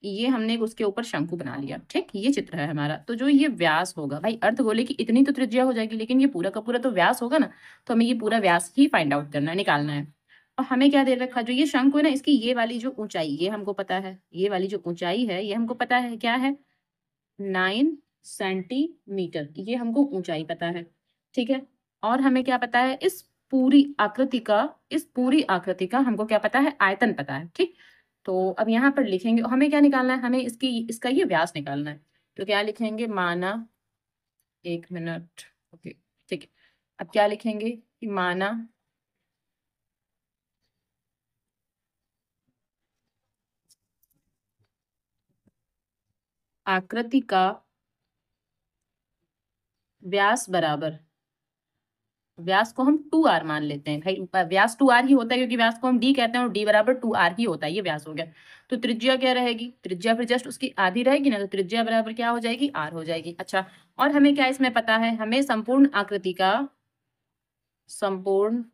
ये हमने उसके ऊपर शंकु बना लिया। ठीक, ये चित्र है हमारा। तो जो ये व्यास होगा, भाई अर्धगोले की इतनी तो त्रिज्या हो जाएगी, लेकिन ये पूरा का पूरा तो व्यास होगा ना, तो हमें ये पूरा व्यास ही फाइंड आउट करना है, निकालना है। और हमें क्या दे रखा, जो ये शंकु है ना, इसकी ये वाली जो ऊंचाई, ये हमको पता है, ये वाली जो ऊंचाई है ये हमको पता है क्या है, 9 सेंटीमीटर, ये हमको ऊंचाई पता है। ठीक है, और हमें क्या पता है, इस पूरी आकृति का हमको क्या पता है, आयतन पता है। ठीक, तो अब यहाँ पर लिखेंगे, हमें क्या निकालना है, हमें इसका ये व्यास निकालना है। तो क्या लिखेंगे, माना, एक मिनट, ओके, ठीक है, अब क्या लिखेंगे कि माना आकृति का व्यास बराबर, व्यास को हम 2r मान लेते हैं भाई, व्यास 2r ही होता है क्योंकि व्यास को हम d कहते हैं और d बराबर 2r ही होता है, ये व्यास हो गया। तो त्रिज्या क्या रहेगी, त्रिज्या फिर जस्ट उसकी आधी रहेगी ना, तो त्रिज्या बराबर क्या हो जाएगी, r हो जाएगी। अच्छा, और हमें क्या इसमें पता है, हमें संपूर्ण आकृति का, संपूर्ण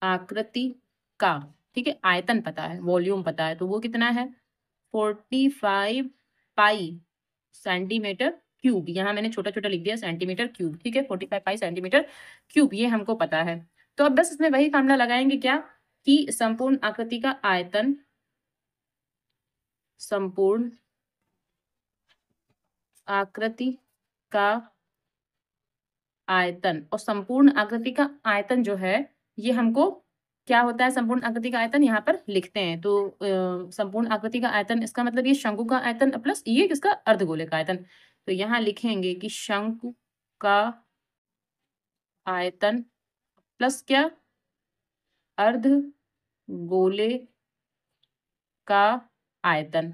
आकृति का, ठीक है, आयतन पता है, वॉल्यूम पता है, तो वो कितना है 45 पाई सेंटीमीटर क्यूब। यहाँ मैंने छोटा छोटा लिख दिया सेंटीमीटर क्यूब, ठीक है, 45 पाई सेंटीमीटर क्यूब, ये हमको पता है। तो अब बस इसमें वही फार्मूला लगाएंगे क्या, कि संपूर्ण आकृति का आयतन, संपूर्ण आकृति का आयतन, और संपूर्ण आकृति का आयतन जो है ये हमको क्या होता है, संपूर्ण आकृति का आयतन यहाँ पर लिखते हैं। तो संपूर्ण आकृति का आयतन, इसका मतलब ये शंकु का आयतन प्लस ये किसका, अर्धगोले का आयतन। तो यहाँ लिखेंगे कि शंकु का आयतन प्लस क्या, अर्धगोले का आयतन।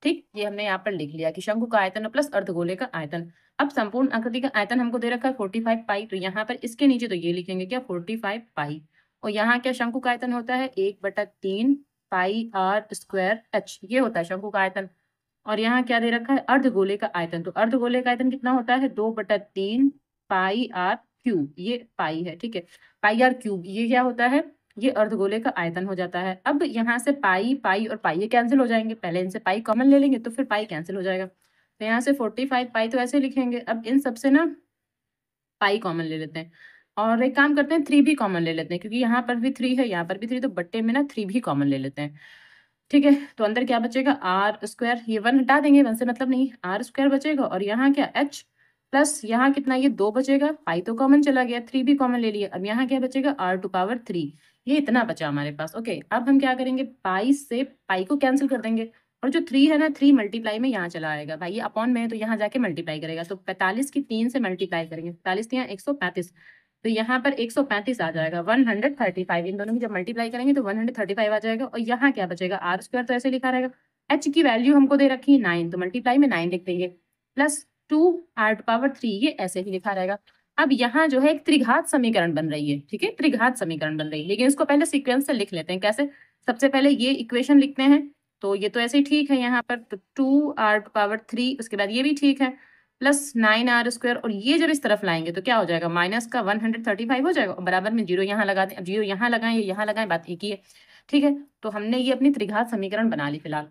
ठीक, ये हमने यहाँ पर लिख लिया कि शंकु का आयतन प्लस अर्धगोले का आयतन। अब संपूर्ण आकृति का आयतन हमको दे रखा है 45 पाई, तो यहाँ पर इसके नीचे तो ये लिखेंगे क्या 45 पाई, और यहाँ क्या शंकु का आयतन होता है 1/3 पाई r स्क्वायर h, ये होता है शंकु का आयतन। और यहाँ क्या दे रखा है, अर्धगोले का आयतन, तो अर्धगोले का आयतन कितना होता है 2/3 पाई r क्यूब, ये पाई है, ठीक है, पाई r क्यूब, ये क्या होता है, ये अर्धगोले का आयतन हो जाता है। अब यहाँ से पाई पाई और पाई ये कैंसिल हो जाएंगे, पहले इनसे पाई कॉमन ले लेंगे तो फिर पाई कैंसिल हो जाएगा। तो यहाँ से 45 पाई तो ऐसे लिखेंगे। अब इन सबसे ना पाई कॉमन ले लेते हैं, और एक काम करते हैं 3 भी कॉमन ले लेते हैं, क्योंकि यहाँ पर भी 3 है, यहाँ पर भी 3, तो बट्टे में ना 3 भी कॉमन ले लेते हैं। ठीक है, तो अंदर क्या बचेगा आर स्क्वायर, ये 1 हटा देंगे, 1 से मतलब नहीं, आर स्क्वायर बचेगा, और यहाँ क्या एच प्लस यहाँ कितना, ये 2 बचेगा, पाई तो कॉमन चला गया, 3 भी कॉमन ले लिया। अब यहाँ क्या बचेगा r⁻3, ये इतना बचा हमारे पास। ओके, अब हम क्या करेंगे, पाई से पाई को कैंसिल कर देंगे, और जो 3 है ना, 3 मल्टीप्लाई में यहाँ चला आएगा भाई, ये अपॉन में है तो यहाँ जाके मल्टीप्लाई करेगा, तो 45 की 3 से मल्टीप्लाई करेंगे, 45 यहाँ 135, तो यहाँ पर 135 आ जाएगा, 135, इन दोनों की जब मल्टीप्लाई करेंगे तो 135 आ जाएगा। और यहाँ क्या बचेगा, आर स्क्वायर तो ऐसे लिखा रहेगा, एच की वैल्यू हमको दे रखी है 9, तो मल्टीप्लाई में 9 लिख देंगे, प्लस 2r⁻3, ये ऐसे ही लिखा रहेगा। अब यहाँ जो है एक त्रिघात समीकरण बन रही है, ठीक है, त्रिघात समीकरण बन रही है, लेकिन इसको पहले सीक्वेंस से लिख लेते हैं। कैसे, सबसे पहले ये इक्वेशन लिखते हैं, तो ये तो ऐसे ही ठीक है यहाँ पर, तो 2r⁻3, उसके बाद ये भी ठीक है, प्लस 9r स्क्वायर, और ये जब इस तरफ लाएंगे तो क्या हो जाएगा, माइनस का 135 हो जाएगा, और बराबर में 0 यहाँ लगा दें। अब 0 यहाँ लगाएं, ये यहाँ लगाएं, बात एक ही है, ठीक है। तो हमने ये अपनी त्रिघात समीकरण बना ली फिलहाल।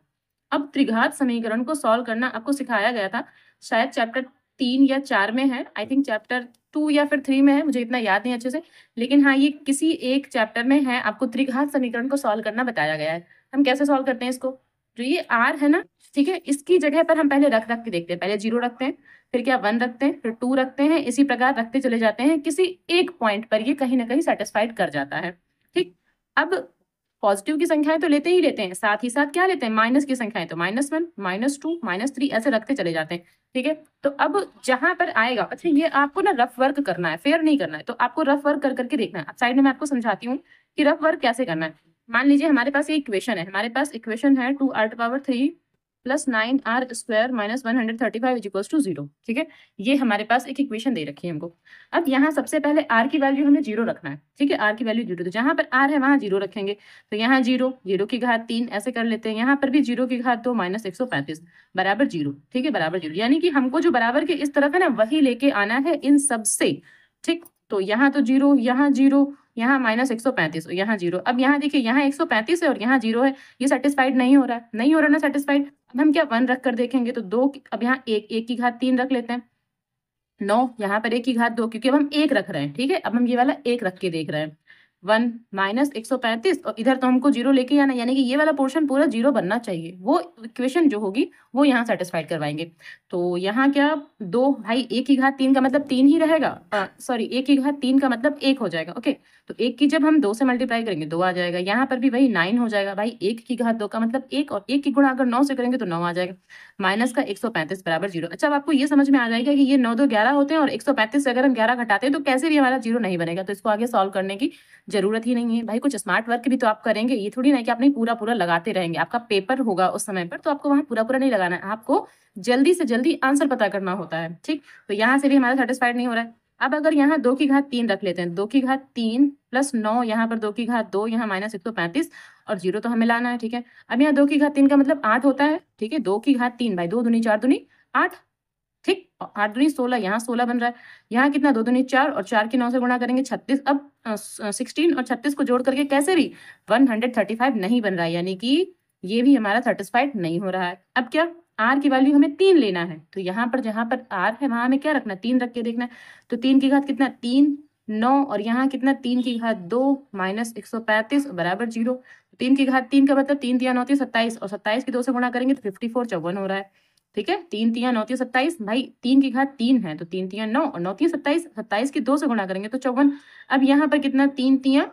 अब त्रिघात समीकरण को सॉल्व करना आपको सिखाया गया था, शायद चैप्टर 3 या 4 में है, आई थिंक चैप्टर 2 या फिर 3 में है, मुझे इतना याद नहीं अच्छे से, लेकिन हाँ ये किसी एक चैप्टर में है, आपको त्रिघात समीकरण को सॉल्व करना बताया गया है। हम कैसे सॉल्व करते हैं इसको, जो ये r है ना, ठीक है, इसकी जगह पर हम पहले रख के देखते हैं, पहले 0 रखते हैं, फिर क्या 1 रखते हैं, फिर 2 रखते हैं, इसी प्रकार रखते चले जाते हैं, किसी एक पॉइंट पर ये कहीं ना कहीं सेटिस्फाइड कर जाता है। ठीक, अब पॉजिटिव की संख्याएं तो लेते ही लेते हैं, साथ ही साथ क्या लेते हैं, माइनस की संख्याएं, तो -1 -2 -3 ऐसे रखते चले जाते हैं। ठीक है, तो अब जहां पर आएगा, अच्छा ये आपको ना रफ वर्क करना है, फेयर नहीं करना है, तो आपको रफ वर्क कर करके देखना है। साइड में मैं आपको समझाती हूँ कि रफ वर्क कैसे करना है। मान लीजिए हमारे पास ये इक्वेशन है, हमारे पास इक्वेशन है 2r⁻3 plus 9r square minus 135 equals to 0। ठीक है, ये हमारे पास एक इक्वेशन दे रखी है हमको। अब यहाँ सबसे पहले r की वैल्यू हमें 0 रखना है, ठीक है, r की वैल्यू 0, तो जहां पर r है वहां 0 रखेंगे, तो यहाँ 0, 0 की घात 3 ऐसे कर लेते हैं, यहाँ पर भी 0 की घात 2 माइनस 135 बराबर 0। ठीक है, बराबर 0, यानी कि हमको जो बराबर के इस तरफ है ना वही लेके आना है इन सब से। ठीक, तो यहाँ तो 0, यहाँ 0, यहाँ माइनस 135 और यहाँ 0। अब यहाँ देखिए, यहाँ 135 है और यहाँ 0 है, ये सेटिस्फाइड नहीं हो रहा है, नहीं हो रहा ना सेटिस्फाइड। अब हम क्या 1 रख कर देखेंगे, तो 2, अब यहाँ 1 की घात 3 रख लेते हैं, 9, यहाँ पर 1 की घात 2, क्योंकि अब हम 1 रख रहे हैं। ठीक है, अब हम ये वाला 1 रख के देख रहे हैं, 1 माइनस 135, और इधर तो हमको 0 लेके आना, यानी कि ये वाला पोर्शन पूरा 0 बनना चाहिए, वो इक्वेशन जो होगी वो यहाँ सेटिस्फाइड करवाएंगे। तो यहाँ क्या 2, भाई 1 की घात 3 का मतलब 3 ही रहेगा, सॉरी 1 की घात 3 का मतलब 1 हो जाएगा। ओके, तो 1 की जब हम 2 से मल्टीप्लाई करेंगे 2 आ जाएगा, यहाँ पर भी वही 9 हो जाएगा, भाई 1 की घात 2 का मतलब 1, और 1 की गुणा अगर 9 से करेंगे तो 9 आ जाएगा, माइनस का 135 बराबर 0। अच्छा, अब आपको ये समझ में आ जाएगा कि ये 9 2 11 होते हैं, और 135 से अगर हम 11 घटाते हैं तो कैसे भी हमारा 0 नहीं बनेगा, तो इसको आगे सॉल्व करने की जरूरत ही नहीं है भाई। कुछ स्मार्ट वर्क भी तो आप करेंगे, ये थोड़ी ना कि आप नहीं पूरा पूरा लगाते रहेंगे। आपका पेपर होगा उस समय पर, तो आपको वहां पूरा पूरा नहीं लगाना है, आपको जल्दी से जल्दी आंसर पता करना होता है। ठीक, तो यहाँ से भी हमारा सेटिस्फाइड नहीं हो रहा है। अब अगर यहाँ 2 की घात 3 रख लेते हैं, 2 की घात 3 प्लस 9, यहाँ पर 2 की घात 2, यहाँ माइनस 135 और 0 तो हमें लाना है। ठीक है, अब यहाँ 2 की घात 3 का मतलब 8 होता है। ठीक है, 2 की घात 3 भाई 2 दूनी 4 दूनी 8। ठीक, 8 दूनी 16, यहाँ 16 बन रहा है। यहाँ कितना 2 दूनी 4 और 4 की 9 से गुणा करेंगे 36। अब 16 और 36 को जोड़ करके कैसे भी 135 नहीं बन रहा है, यानी कि ये भी हमारा सेटिस्फाइड नहीं हो रहा है। अब क्या, आर की वैल्यू हमें 3 लेना है, तो यहाँ पर जहां पर आर है वहां हमें क्या रखना है, 3 रख के देखना है। तो 3 की घात कितना 3, 9 और यहाँ कितना 3 की घात 2 माइनस 135 बराबर 0। 3 की घात 3 का मतलब 3 तिया 9 27 और 27 की 2 से गुणा करेंगे तो 54 54 हो रहा है। ठीक है, 3 तिया 9 27 भाई 3 की घात 3 है तो 3 तिया 9 और 9 तिया 27, 27 की 2 से गुणा करेंगे तो 54। अब यहाँ पर कितना 3 तिया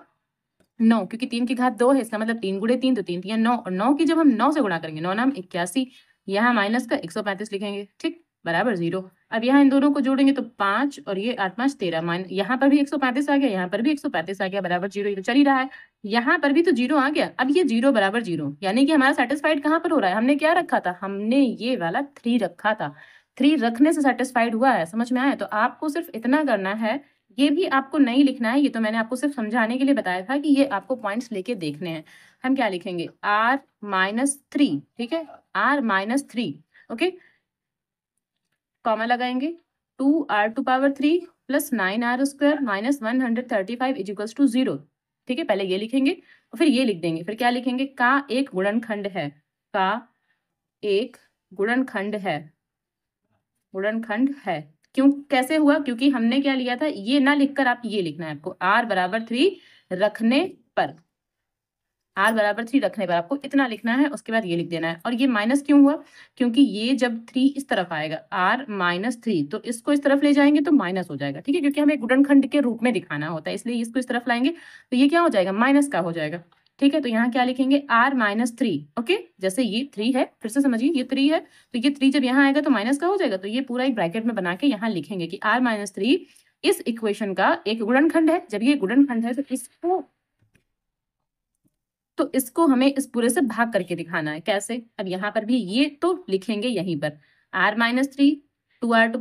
9, क्योंकि 3 की घात 2 है, इसका मतलब 3 गुणे 3 तो 3 तिया 9 और 9 की जब हम 9 से गुणा करेंगे 9 नाम 81, यहाँ माइनस का 135 लिखेंगे। ठीक, बराबर 0। अब यहाँ इन दोनों को जोड़ेंगे तो 5 और ये 8 5 13 माइन, यहाँ पर भी 135 आ गया, यहाँ पर भी 135 आ गया, बराबर 0। ये तो चल ही रहा है, यहाँ पर भी तो 0 आ गया। अब ये 0 बराबर 0, यानी कि हमारा सेटिस्फाइड कहाँ पर हो रहा है, हमने क्या रखा था, हमने ये वाला 3 रखा था। 3 रखने से सेटिस्फाइड हुआ है, समझ में आया। तो आपको सिर्फ इतना करना है, ये भी आपको नहीं लिखना है, ये तो मैंने आपको सिर्फ समझाने के लिए बताया था कि ये आपको पॉइंट्स लेके देखने हैं। हम क्या लिखेंगे, r माइनस 3, ठीक है, r माइनस 3, ओके, कॉमा लगाएंगे, 2r⁴ plus 9r² minus 135 equals to 0। ठीक है, पहले ये लिखेंगे और फिर ये लिख देंगे, फिर क्या लिखेंगे, का एक गुणनखंड है, का एक गुणनखंड है, गुणनखंड है। क्यों, कैसे हुआ, क्योंकि हमने क्या लिया था, ये ना लिखकर आप ये लिखना है आपको, r बराबर 3 रखने पर, r बराबर 3 रखने पर आपको इतना लिखना है, उसके बाद ये लिख देना है। और ये माइनस क्यों हुआ, क्योंकि ये जब 3 इस तरफ आएगा r माइनस 3 तो इसको इस तरफ ले जाएंगे तो माइनस हो जाएगा। ठीक है, क्योंकि हमें गुणनखंड के रूप में दिखाना होता है, इसलिए इसको इस तरफ लाएंगे तो ये क्या हो जाएगा, माइनस का हो जाएगा। ठीक है, तो यहाँ क्या लिखेंगे, r माइनस 3, ओके, जैसे ये 3 है, फिर से समझिए ये 3 है, तो ये 3 जब यहाँ आएगा तो माइनस का हो जाएगा, तो ये पूरा एक ब्रैकेट में बना के यहाँ लिखेंगे कि r माइनस 3 इस इक्वेशन का एक गुणनखंड है। जब ये गुणनखंड है तो इसको हमें इस पूरे से भाग करके दिखाना है। कैसे, अब यहाँ पर भी ये तो लिखेंगे यहीं पर, r minus 3 2r⁴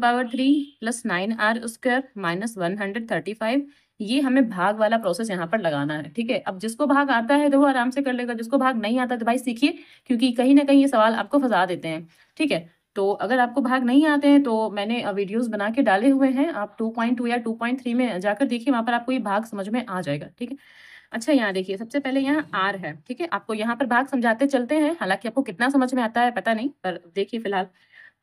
plus 9r² minus 135, ये हमें भाग वाला प्रोसेस यहाँ पर लगाना है। ठीक है, अब जिसको भाग आता है तो वो आराम से कर लेगा, जिसको भाग नहीं आता तो भाई सीखिए, क्योंकि कहीं ना कहीं ये सवाल आपको फंसा देते हैं। ठीक है, तो अगर आपको भाग नहीं आते हैं तो मैंने वीडियोस बना के डाले हुए हैं, आप 2.2 या 2.3 में जाकर देखिए, वहां पर आपको ये भाग समझ में आ जाएगा। ठीक है, अच्छा यहाँ देखिए, सबसे पहले यहाँ r है। ठीक है, आपको यहाँ पर भाग समझाते चलते हैं, हालांकि आपको कितना समझ में आता है पता नहीं, पर देखिए फिलहाल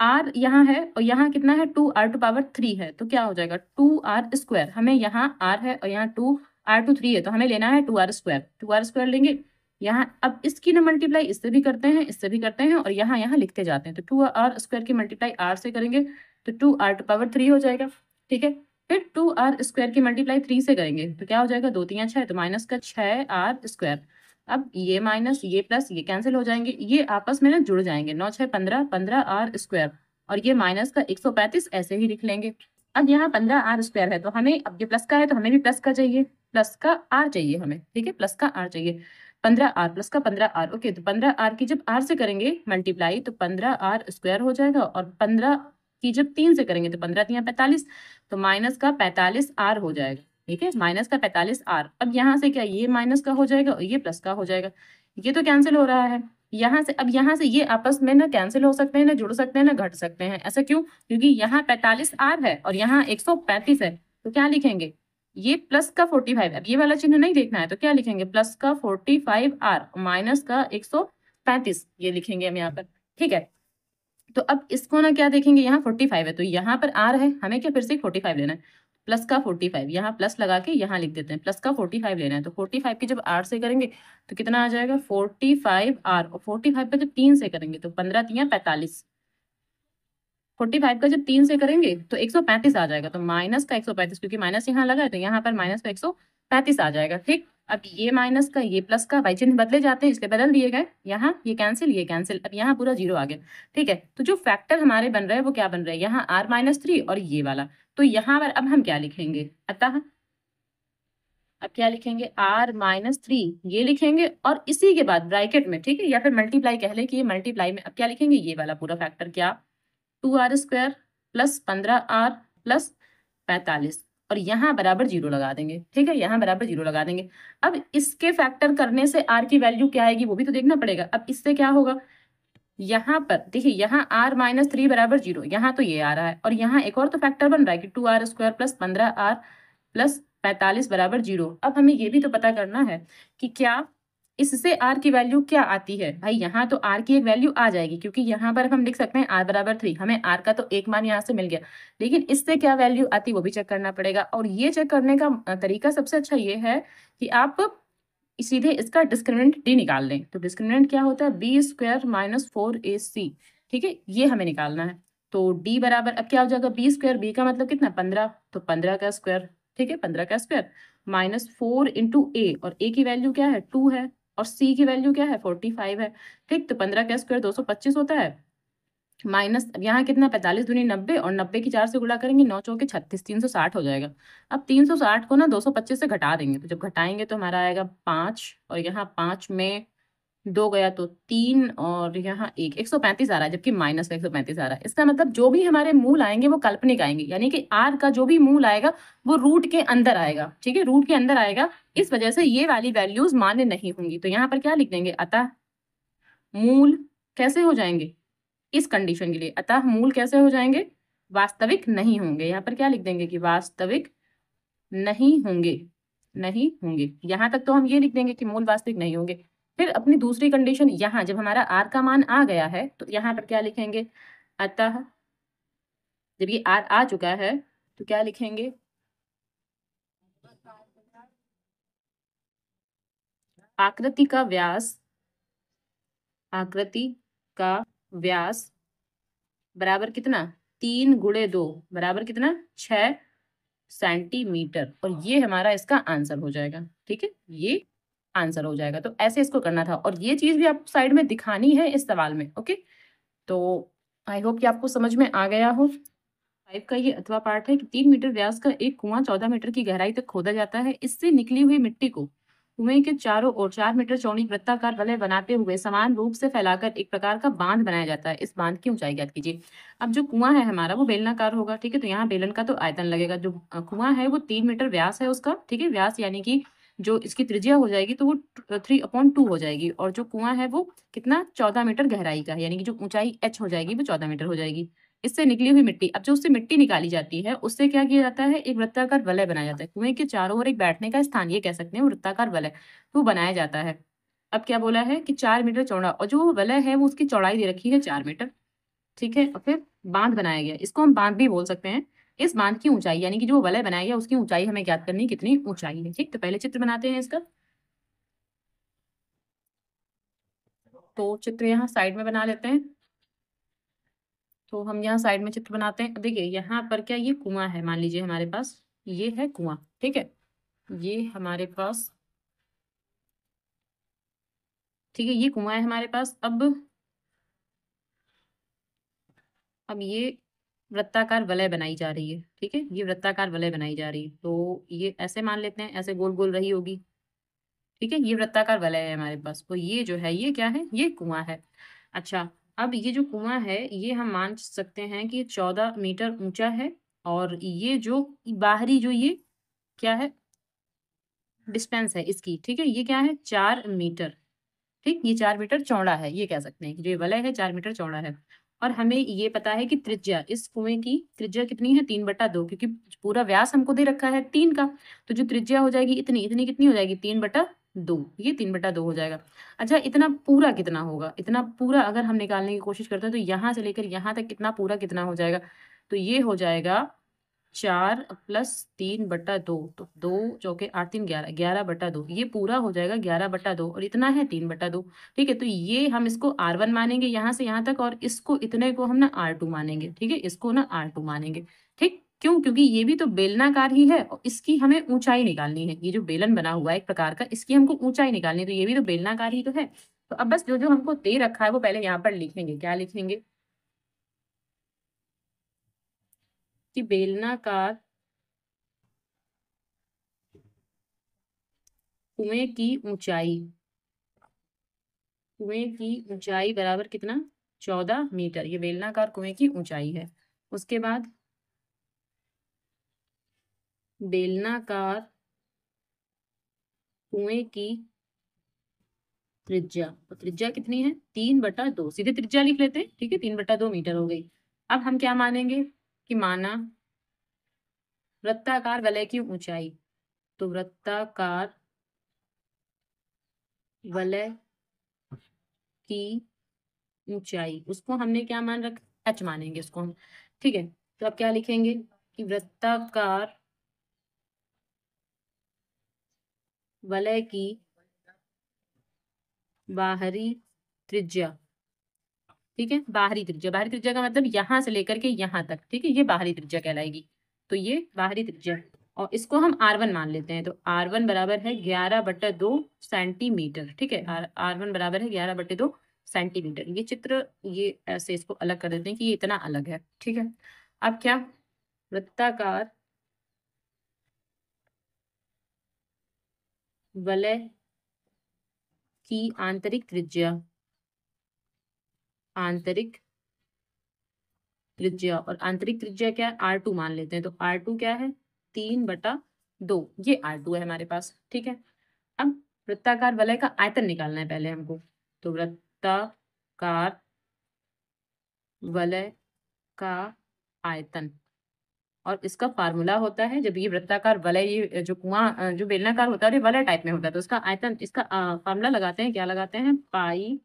r यहाँ है और यहाँ कितना है 2r⁴ है, तो क्या हो जाएगा 2r²। हमें यहाँ r है और यहाँ 2r⁴ है, तो हमें लेना है 2r² लेंगे यहाँ। अब इसकी ना मल्टीप्लाई इससे भी करते हैं, इससे भी करते हैं और यहाँ यहाँ लिखते जाते हैं, तो 2r² की मल्टीप्लाई r से करेंगे तो 2r⁴ हो जाएगा। ठीक है, फिर 2r² की मल्टीप्लाई 3 से करेंगे तो क्या हो जाएगा, 2 3 6 तो माइनस का 6r²। अब ये माइनस ये प्लस ये कैंसिल हो जाएंगे, ये आपस में ना जुड़ जाएंगे, 9 6 15 15r² और ये माइनस का 135 ऐसे ही लिख लेंगे। अब यहाँ 15r² है तो हमें, अब ये प्लस का है तो हमें भी प्लस का चाहिए, प्लस का r चाहिए हमें। ठीक है, प्लस का r चाहिए, 15r प्लस का 15r, ओके, तो 15r की जब r से करेंगे मल्टीप्लाई तो 15r² हो जाएगा और 15 की जब 3 से करेंगे तो 15 3 45, तो माइनस का 45r हो जाएगा। ठीक है, माइनस का 45r। अब यहाँ से क्या, ये माइनस का हो जाएगा और ये प्लस का हो जाएगा, ये तो कैंसिल हो रहा है यहाँ से। अब यहाँ से ये आपस में ना कैंसिल हो सकते हैं, ना जुड़ सकते हैं, ना घट सकते हैं। ऐसा क्यों, क्योंकि यहाँ 45r है और यहाँ 135 है, तो क्या लिखेंगे, ये प्लस का 45, अब ये वाला चिन्ह नहीं देखना है तो क्या लिखेंगे, प्लस का 45r माइनस का 135, ये लिखेंगे हम यहाँ पर। ठीक है, तो अब इसको ना क्या देखेंगे, यहाँ 45 है तो यहाँ पर r है, हमें क्या फिर से 45 लेना है, प्लस का 45, यहाँ प्लस लगा के यहाँ लिख देते हैं, प्लस का 45 लेना है, तो 45 की जब r से करेंगे तो कितना आ जाएगा 45r, और 45 का जब 3 से करेंगे तो 15 3 45, 45 का जब 3 से करेंगे तो 135 आ जाएगा, तो माइनस का 135, क्योंकि माइनस यहाँ लगा है तो यहाँ पर माइनस का 135 आ जाएगा। ठीक, अब ये माइनस का ये प्लस का, भाई चिन्ह बदले जाते हैं इसलिए बदल दिए गए, यहाँ ये कैंसिल, अब यहाँ पूरा 0 आ गया। ठीक है, तो जो फैक्टर हमारे बन रहे हैं वो क्या बन रहे हैं, यहाँ r माइनस 3 और ये वाला, तो यहाँ पर अब हम क्या लिखेंगे, अतः अब क्या लिखेंगे, r-3 ये लिखेंगे और इसी के बाद ब्रैकेट में, ठीक है, या फिर मल्टीप्लाई कह ले कि ये मल्टीप्लाई में अब क्या लिखेंगे, ये वाला पूरा फैक्टर, क्या 2r² प्लस 15r प्लस 45 और यहाँ बराबर 0 लगा देंगे, ठीक है, यहाँ बराबर 0 लगा देंगे। अब इसके फैक्टर करने से r की वैल्यू क्या आएगी वो भी तो देखना पड़ेगा। अब इससे क्या होगा, यहाँ पर देखिए, यहाँ r-3 बराबर 0, यहाँ तो ये आ रहा है और यहाँ एक और तो फैक्टर बन रहा है कि 2r² प्लस 15r प्लस 45 बराबर 0। अब हमें ये भी तो पता करना है कि क्या इससे r की वैल्यू क्या आती है। भाई यहाँ तो r की एक वैल्यू आ जाएगी क्योंकि यहाँ पर हम लिख सकते हैं r बराबर 3, हमें r का तो एक मान यहाँ से मिल गया, लेकिन इससे क्या वैल्यू आती वो भी चेक करना पड़ेगा। और ये चेक करने का तरीका सबसे अच्छा ये है कि आप सीधे इसका डिस्क्रिमिनेंट d निकाल लें। तो डिस्क्रिमिनेंट क्या होता है, b² माइनस 4ac, ठीक है, ये हमें निकालना है। तो d बराबर अब क्या हो जाएगा, b², b का मतलब कितना 15, तो 15 का स्क्वायर, ठीक है, 15 का स्क्वायर माइनस 4 इंटू a, और a की वैल्यू क्या है 2 है और c की वैल्यू क्या है 45 है, ठीक। तो 15 का स्क्वायर 225 होता है माइनस, अब यहाँ कितना 45 दूनी 90 और 90 की 4 से गुणा करेंगे, 9 चौके 36, 360 हो जाएगा। अब 360 को ना 225 से घटा देंगे, तो जब घटाएंगे तो हमारा आएगा 5 और यहाँ 5 में 2 गया तो 3 और यहाँ 135 आ रहा है, जबकि माइनस का 135 आ रहा है। इसका मतलब जो भी हमारे मूल आएंगे वो काल्पनिक आएंगे, यानी कि आर का जो भी मूल आएगा वो रूट के अंदर आएगा, ठीक है, रूट के अंदर आएगा। इस वजह से ये वाली वैल्यूज मान्य नहीं होंगी। तो यहाँ पर क्या लिख देंगे, अतः मूल कैसे हो जाएंगे इस कंडीशन के लिए, अतः मूल कैसे हो जाएंगे, वास्तविक नहीं होंगे। यहाँ पर क्या लिख देंगे कि वास्तविक नहीं होंगे, नहीं होंगे। यहाँ तक तो हम ये लिख देंगे कि मूल वास्तविक नहीं होंगे। फिर अपनी दूसरी कंडीशन, यहाँ जब हमारा r का मान आ गया है तो यहाँ पर क्या लिखेंगे, अतः जब ये r आ चुका है तो क्या लिखेंगे, आकृति का व्यास, आकृति का व्यास बराबर कितना 3 गुणे 2 बराबर कितना 6 सेंटीमीटर, और ये हमारा इसका आंसर हो जाएगा, ठीक है, ये आंसर हो जाएगा। तो ऐसे इसको करना था और ये चीज भी आप साइड में दिखानी है इस सवाल में, ओके। तो आई होप कि आपको समझ में आ गया हो। 5 का ये अथवा पार्ट है कि 3 मीटर व्यास का एक कुआं 14 मीटर की गहराई तक खोदा जाता है। इससे निकली हुई मिट्टी को कुएं के चारों ओर 4 मीटर चौड़ी वृत्ताकार वलय बनाते हुए समान रूप से फैलाकर एक प्रकार का बांध बनाया जाता है। इस बांध की ऊंचाई ज्ञात कीजिए। अब जो कुआं है हमारा वो बेलनाकार होगा, ठीक है, तो यहाँ बेलन का तो आयतन लगेगा। जो कुआं है वो 3 मीटर व्यास है उसका, ठीक है, व्यास यानी कि जो इसकी त्रिज्या हो जाएगी तो वो 3/2 हो जाएगी, और जो कुआं है वो कितना 14 मीटर गहराई का है, यानी कि जो ऊंचाई h हो जाएगी वो 14 मीटर हो जाएगी। इससे निकली हुई मिट्टी, अब जो उससे मिट्टी निकाली जाती है उससे क्या किया जाता है, एक वृत्ताकार वलय बनाया जाता है। कुएं के चारों ओर एक बैठने का स्थान, ये कह सकते हैं वृत्ताकार वलय, तो बनाया जाता है। अब क्या बोला है कि 4 मीटर चौड़ा, और जो वलय है वो उसकी चौड़ाई दे रखी है 4 मीटर, ठीक है। और फिर बांध बनाया गया, इसको हम बांध भी बोल सकते हैं। इस बांध की ऊंचाई यानी कि जो वलय बनाया गया उसकी ऊंचाई हमें ज्ञात करनी, कितनी ऊंचाई है, ठीक। तो पहले चित्र बनाते हैं इसका। तो चित्र यहाँ साइड में बना लेते हैं। तो हम यहाँ साइड में चित्र बनाते हैं। देखिए यहाँ पर क्या, ये कुआं है, मान लीजिए हमारे पास ये है कुआं, ठीक है, ये हमारे पास, ठीक है, ये कुआं है हमारे पास। अब ये वृत्ताकार वलय बनाई जा रही है, ठीक है, ये वृत्ताकार वलय बनाई जा रही है। तो ये ऐसे मान लेते हैं, ऐसे गोल गोल रही होगी, ठीक है, ये वृत्ताकार वलय है हमारे पास। तो ये जो है ये क्या है, ये कुआं है। अच्छा, अब ये जो कुआं है ये हम मान सकते हैं कि 14 मीटर ऊंचा है, और ये जो बाहरी जो ये क्या है डिस्टेंस है इसकी, ठीक है, ये क्या है 4 मीटर, ठीक, ये 4 मीटर चौड़ा है, ये कह सकते हैं कि जो ये वलय है 4 मीटर चौड़ा है। और हमें ये पता है कि त्रिज्या, इस कुएं की त्रिज्या कितनी है 3/2, क्योंकि पूरा व्यास हमको दे रखा है 3 का, तो जो त्रिज्या हो जाएगी इतनी, इतनी कितनी हो जाएगी 3/2, ये 3/2 हो जाएगा। अच्छा, इतना पूरा कितना होगा, इतना पूरा अगर हम निकालने की कोशिश करते हैं तो यहाँ से लेकर यहाँ तक कितना पूरा कितना हो जाएगा, तो ये हो जाएगा 4 प्लस 3/2, तो 2 चौके 8 3 11, 11/2, ये पूरा हो जाएगा 11/2, और इतना है 3/2, ठीक है। तो ये हम इसको R1 मानेंगे यहाँ से यहाँ तक, और इसको इतने को हम ना R2 मानेंगे, ठीक है, इसको ना R2 मानेंगे, ठीक। क्यों, क्योंकि ये भी तो बेलनाकार ही है और इसकी हमें ऊंचाई निकालनी है। ये जो बेलन बना हुआ है एक प्रकार का, इसकी हमको ऊंचाई निकालनी है, तो ये भी तो बेलनाकार ही तो है। तो अब बस जो जो हमको दे रखा है वो पहले यहाँ पर लिखेंगे। क्या लिखेंगे कि बेलनाकार कुएं की ऊंचाई, कुएं की ऊंचाई बराबर कितना, 14 मीटर। ये बेलनाकार कुएं की ऊंचाई है। उसके बाद बेलनाकार कुएं की त्रिज्या, तो त्रिज्या कितनी है, 3/2, सीधे त्रिज्या लिख लेते हैं, ठीक है, 3/2 मीटर हो गई। अब हम क्या मानेंगे कि माना वृत्ताकार वलय की ऊंचाई, तो वृत्ताकार वलय की ऊंचाई, उसको हमने क्या मान रखा, h मानेंगे उसको हम, ठीक है। तो अब क्या लिखेंगे कि वृत्ताकार वलय की बाहरी त्रिज्या, ठीक है, बाहरी त्रिज्या, बाहरी त्रिज्या का मतलब यहां से लेकर के यहां तक, ठीक है, ये बाहरी त्रिज्या कहलाएगी। तो ये बाहरी त्रिज्या है और इसको हम R1 मान लेते हैं। तो R1 बराबर है 11/2 सेंटीमीटर, ठीक है, R1 बराबर है 11/2 सेंटीमीटर। ये चित्र, ये ऐसे इसको अलग कर देते हैं कि ये इतना अलग है, ठीक है। अब क्या, वृत्ताकार वलय की आंतरिक त्रिज्या, आंतरिक त्रिज्या, और आंतरिक त्रिज्या क्या है, R2 मान लेते हैं। तो R2 क्या है, 3/2, ये R2 है हमारे पास, ठीक है। अब वृत्ताकार वलय का आयतन निकालना है पहले हमको। तो वृत्ताकार वलय का आयतन, और इसका फार्मूला होता है, जब ये वृत्ताकार वलय, ये जो कुआं जो बेलनाकार होता है, ये वलय टाइप में होता है, तो इसका आयतन, इसका फार्मूला लगाते हैं, क्या लगाते हैं, पाई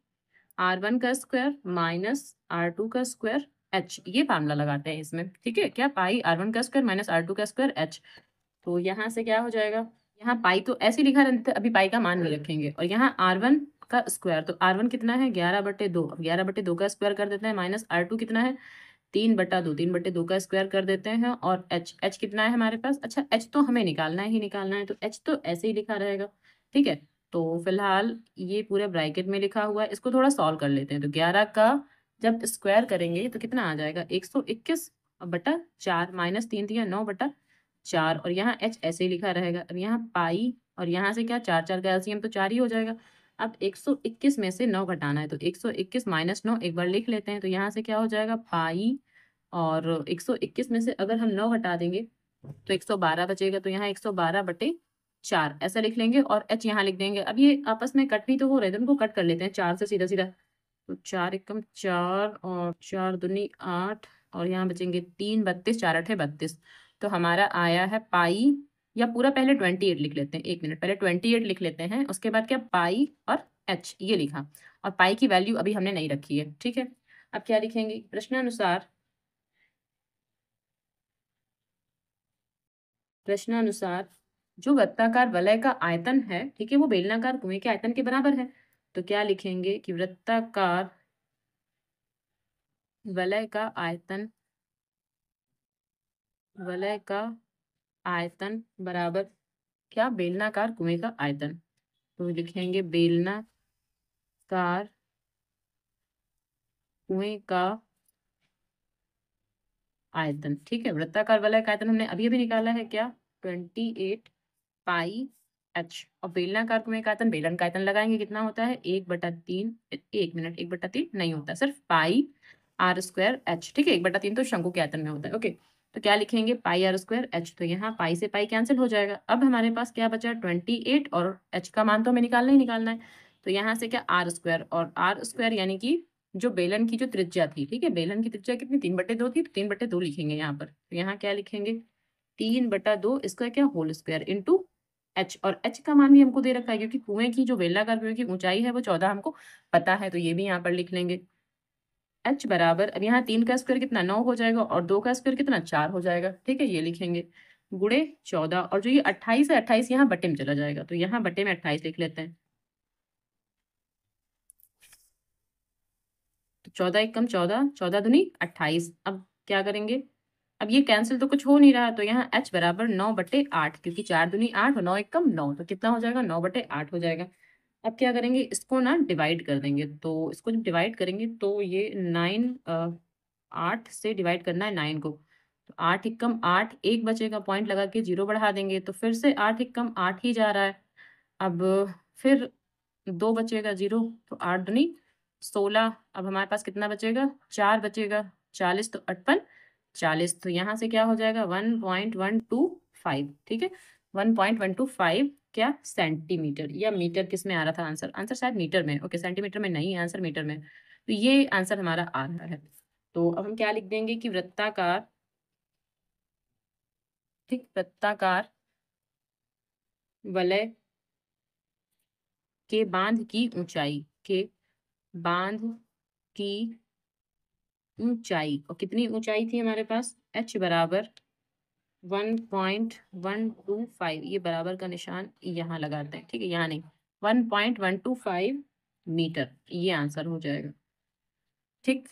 R1 का स्क्वायर माइनस R2 का स्क्वायर h, ये फार्मूला लगाते हैं इसमें, ठीक है। क्या, पाई R1 का स्क्वायर माइनस R2 का स्क्वायर h। तो यहाँ से क्या हो जाएगा, यहाँ पाई तो ऐसे लिखा रहता है, अभी पाई का मान नहीं रखेंगे, और यहाँ R1 का स्क्वायर, तो R1 कितना है, 11/2, अब 11/2 का स्क्वायर कर देते हैं, माइनस R2 कितना है, 3/2, 3/2 का स्क्वायर कर देते हैं, और h कितना है हमारे पास, अच्छा h तो हमें निकालना ही निकालना है, तो h तो ऐसे ही लिखा रहेगा, ठीक है। तो फिलहाल ये पूरे ब्रैकेट में लिखा हुआ है, इसको थोड़ा सॉल्व कर लेते हैं। तो 11 का जब स्क्वायर करेंगे तो कितना आ जाएगा, 121/4, माइनस 3×9/4, और यहाँ h ऐसे ही लिखा रहेगा। अब यहाँ पाई, और यहाँ से क्या, 4 4 का एलसीएम तो 4 ही हो जाएगा। अब 121 में से 9 घटाना है, तो 121 माइनस 9 एक बार लिख लेते हैं। तो यहाँ से क्या हो जाएगा, पाई, और 121 में से अगर हम 9 घटा देंगे तो 112 बचेगा। तो यहाँ 112/4 ऐसा लिख लेंगे, और h यहाँ लिख देंगे। अब ये आपस में कट भी तो हो रहे थे, उनको कट कर लेते हैं 4 से सीधा सीधा। तो 4 एकम 4, और 4 दूनी 8, और यहाँ बचेंगे 3, 32, 4 8 32। तो हमारा आया है पाई, या पूरा पहले 28 लिख लेते हैं, 1 मिनट, पहले 28 लिख लेते हैं, उसके बाद क्या, पाई और h ये लिखा, और पाई की वैल्यू अभी हमने नहीं रखी है, ठीक है। अब क्या लिखेंगे, प्रश्नानुसार जो वृत्ताकार वलय का आयतन है, ठीक है, वो बेलनाकार कुएं के आयतन के बराबर है। तो क्या लिखेंगे कि वृत्ताकार वलय का आयतन, वलय का आयतन बराबर क्या, बेलनाकार कुएं का आयतन। तो लिखेंगे बेलनाकार कुएं का आयतन, ठीक है। वृत्ताकार वलय का आयतन हमने अभी अभी निकाला है, क्या, 28 पाई h, और बेलनाकार कुएं का आयतन, बेलन का आयतन लगाएंगे, कितना होता है, 1/3, 1 मिनट, 1/3 नहीं होता, सिर्फ पाई R² h, ठीक है, 1/3 तो शंकु के आयतन में होता है, ओके। तो क्या लिखेंगे, पाई R² h, तो यहाँ पाई से पाई कैंसिल हो जाएगा। अब हमारे पास क्या बचा, 28, और h का मान तो हमें निकालना ही निकालना है। तो यहाँ से क्या, R², और R² यानी कि जो बेलन की जो त्रिज्या थी, ठीक है, बेलन की त्रिज्या कितनी, 3/2 थी, तो 3/2 लिखेंगे यहाँ पर। तो यहाँ क्या लिखेंगे, 3/2, इसका क्या, होल स्क्वायर इंटू h, और h का मान भी हमको दे रखा है, क्योंकि कुएं की जो बेलनाकार कुएं की ऊंचाई है वो 14 हमको पता है, तो ये भी यहाँ पर लिख लेंगे। h बराबर, अब यहाँ 3 का स्क्वायर कितना, 9 हो जाएगा, और 2 का स्क्वायर कितना, 4 हो जाएगा, ठीक है, ये लिखेंगे, गुणे 14, और जो ये 28 है, 28 यहाँ बटे में चला जाएगा, तो यहाँ बटे में 28 लिख लेते हैं। तो 14 एकम 14, 14 दूनी 28। अब क्या करेंगे, अब ये कैंसिल तो कुछ हो नहीं रहा, तो यहाँ h बराबर 9/8, क्योंकि 4 दूनी 8 और 9 एकम 9, तो कितना हो जाएगा, 9/8 हो जाएगा। अब क्या करेंगे, इसको ना डिवाइड कर देंगे। तो इसको जब डिवाइड करेंगे तो ये 8 से डिवाइड करना है 9 को। तो 8 एकम 8, एक बचेगा, पॉइंट लगा के 0 बढ़ा देंगे, तो फिर से 8 एकम 8 ही जा रहा है। अब फिर 2 बचेगा 0, तो 8 दूनी 16। अब हमारे पास कितना बचेगा? 4 बचेगा। 40 तो 58 40, तो यहाँ से क्या हो जाएगा? 1.125। ठीक है, 1.125 क्या? सेंटीमीटर या मीटर, किस में आ रहा था आंसर? आंसर शायद मीटर में। ओके, सेंटीमीटर में नहीं, आंसर मीटर में। तो ये आंसर हमारा आ रहा है। तो अब हम क्या लिख देंगे कि वृत्ताकार, ठीक, वृत्ताकार वलय के बांध की ऊंचाई, के बांध की ऊंचाई, और कितनी ऊंचाई थी हमारे पास? h बराबर 1.125। ये बराबर का निशान यहाँ लगाते हैं, ठीक है, यहाँ नहीं, 1.125 मीटर, ये आंसर हो जाएगा। ठीक।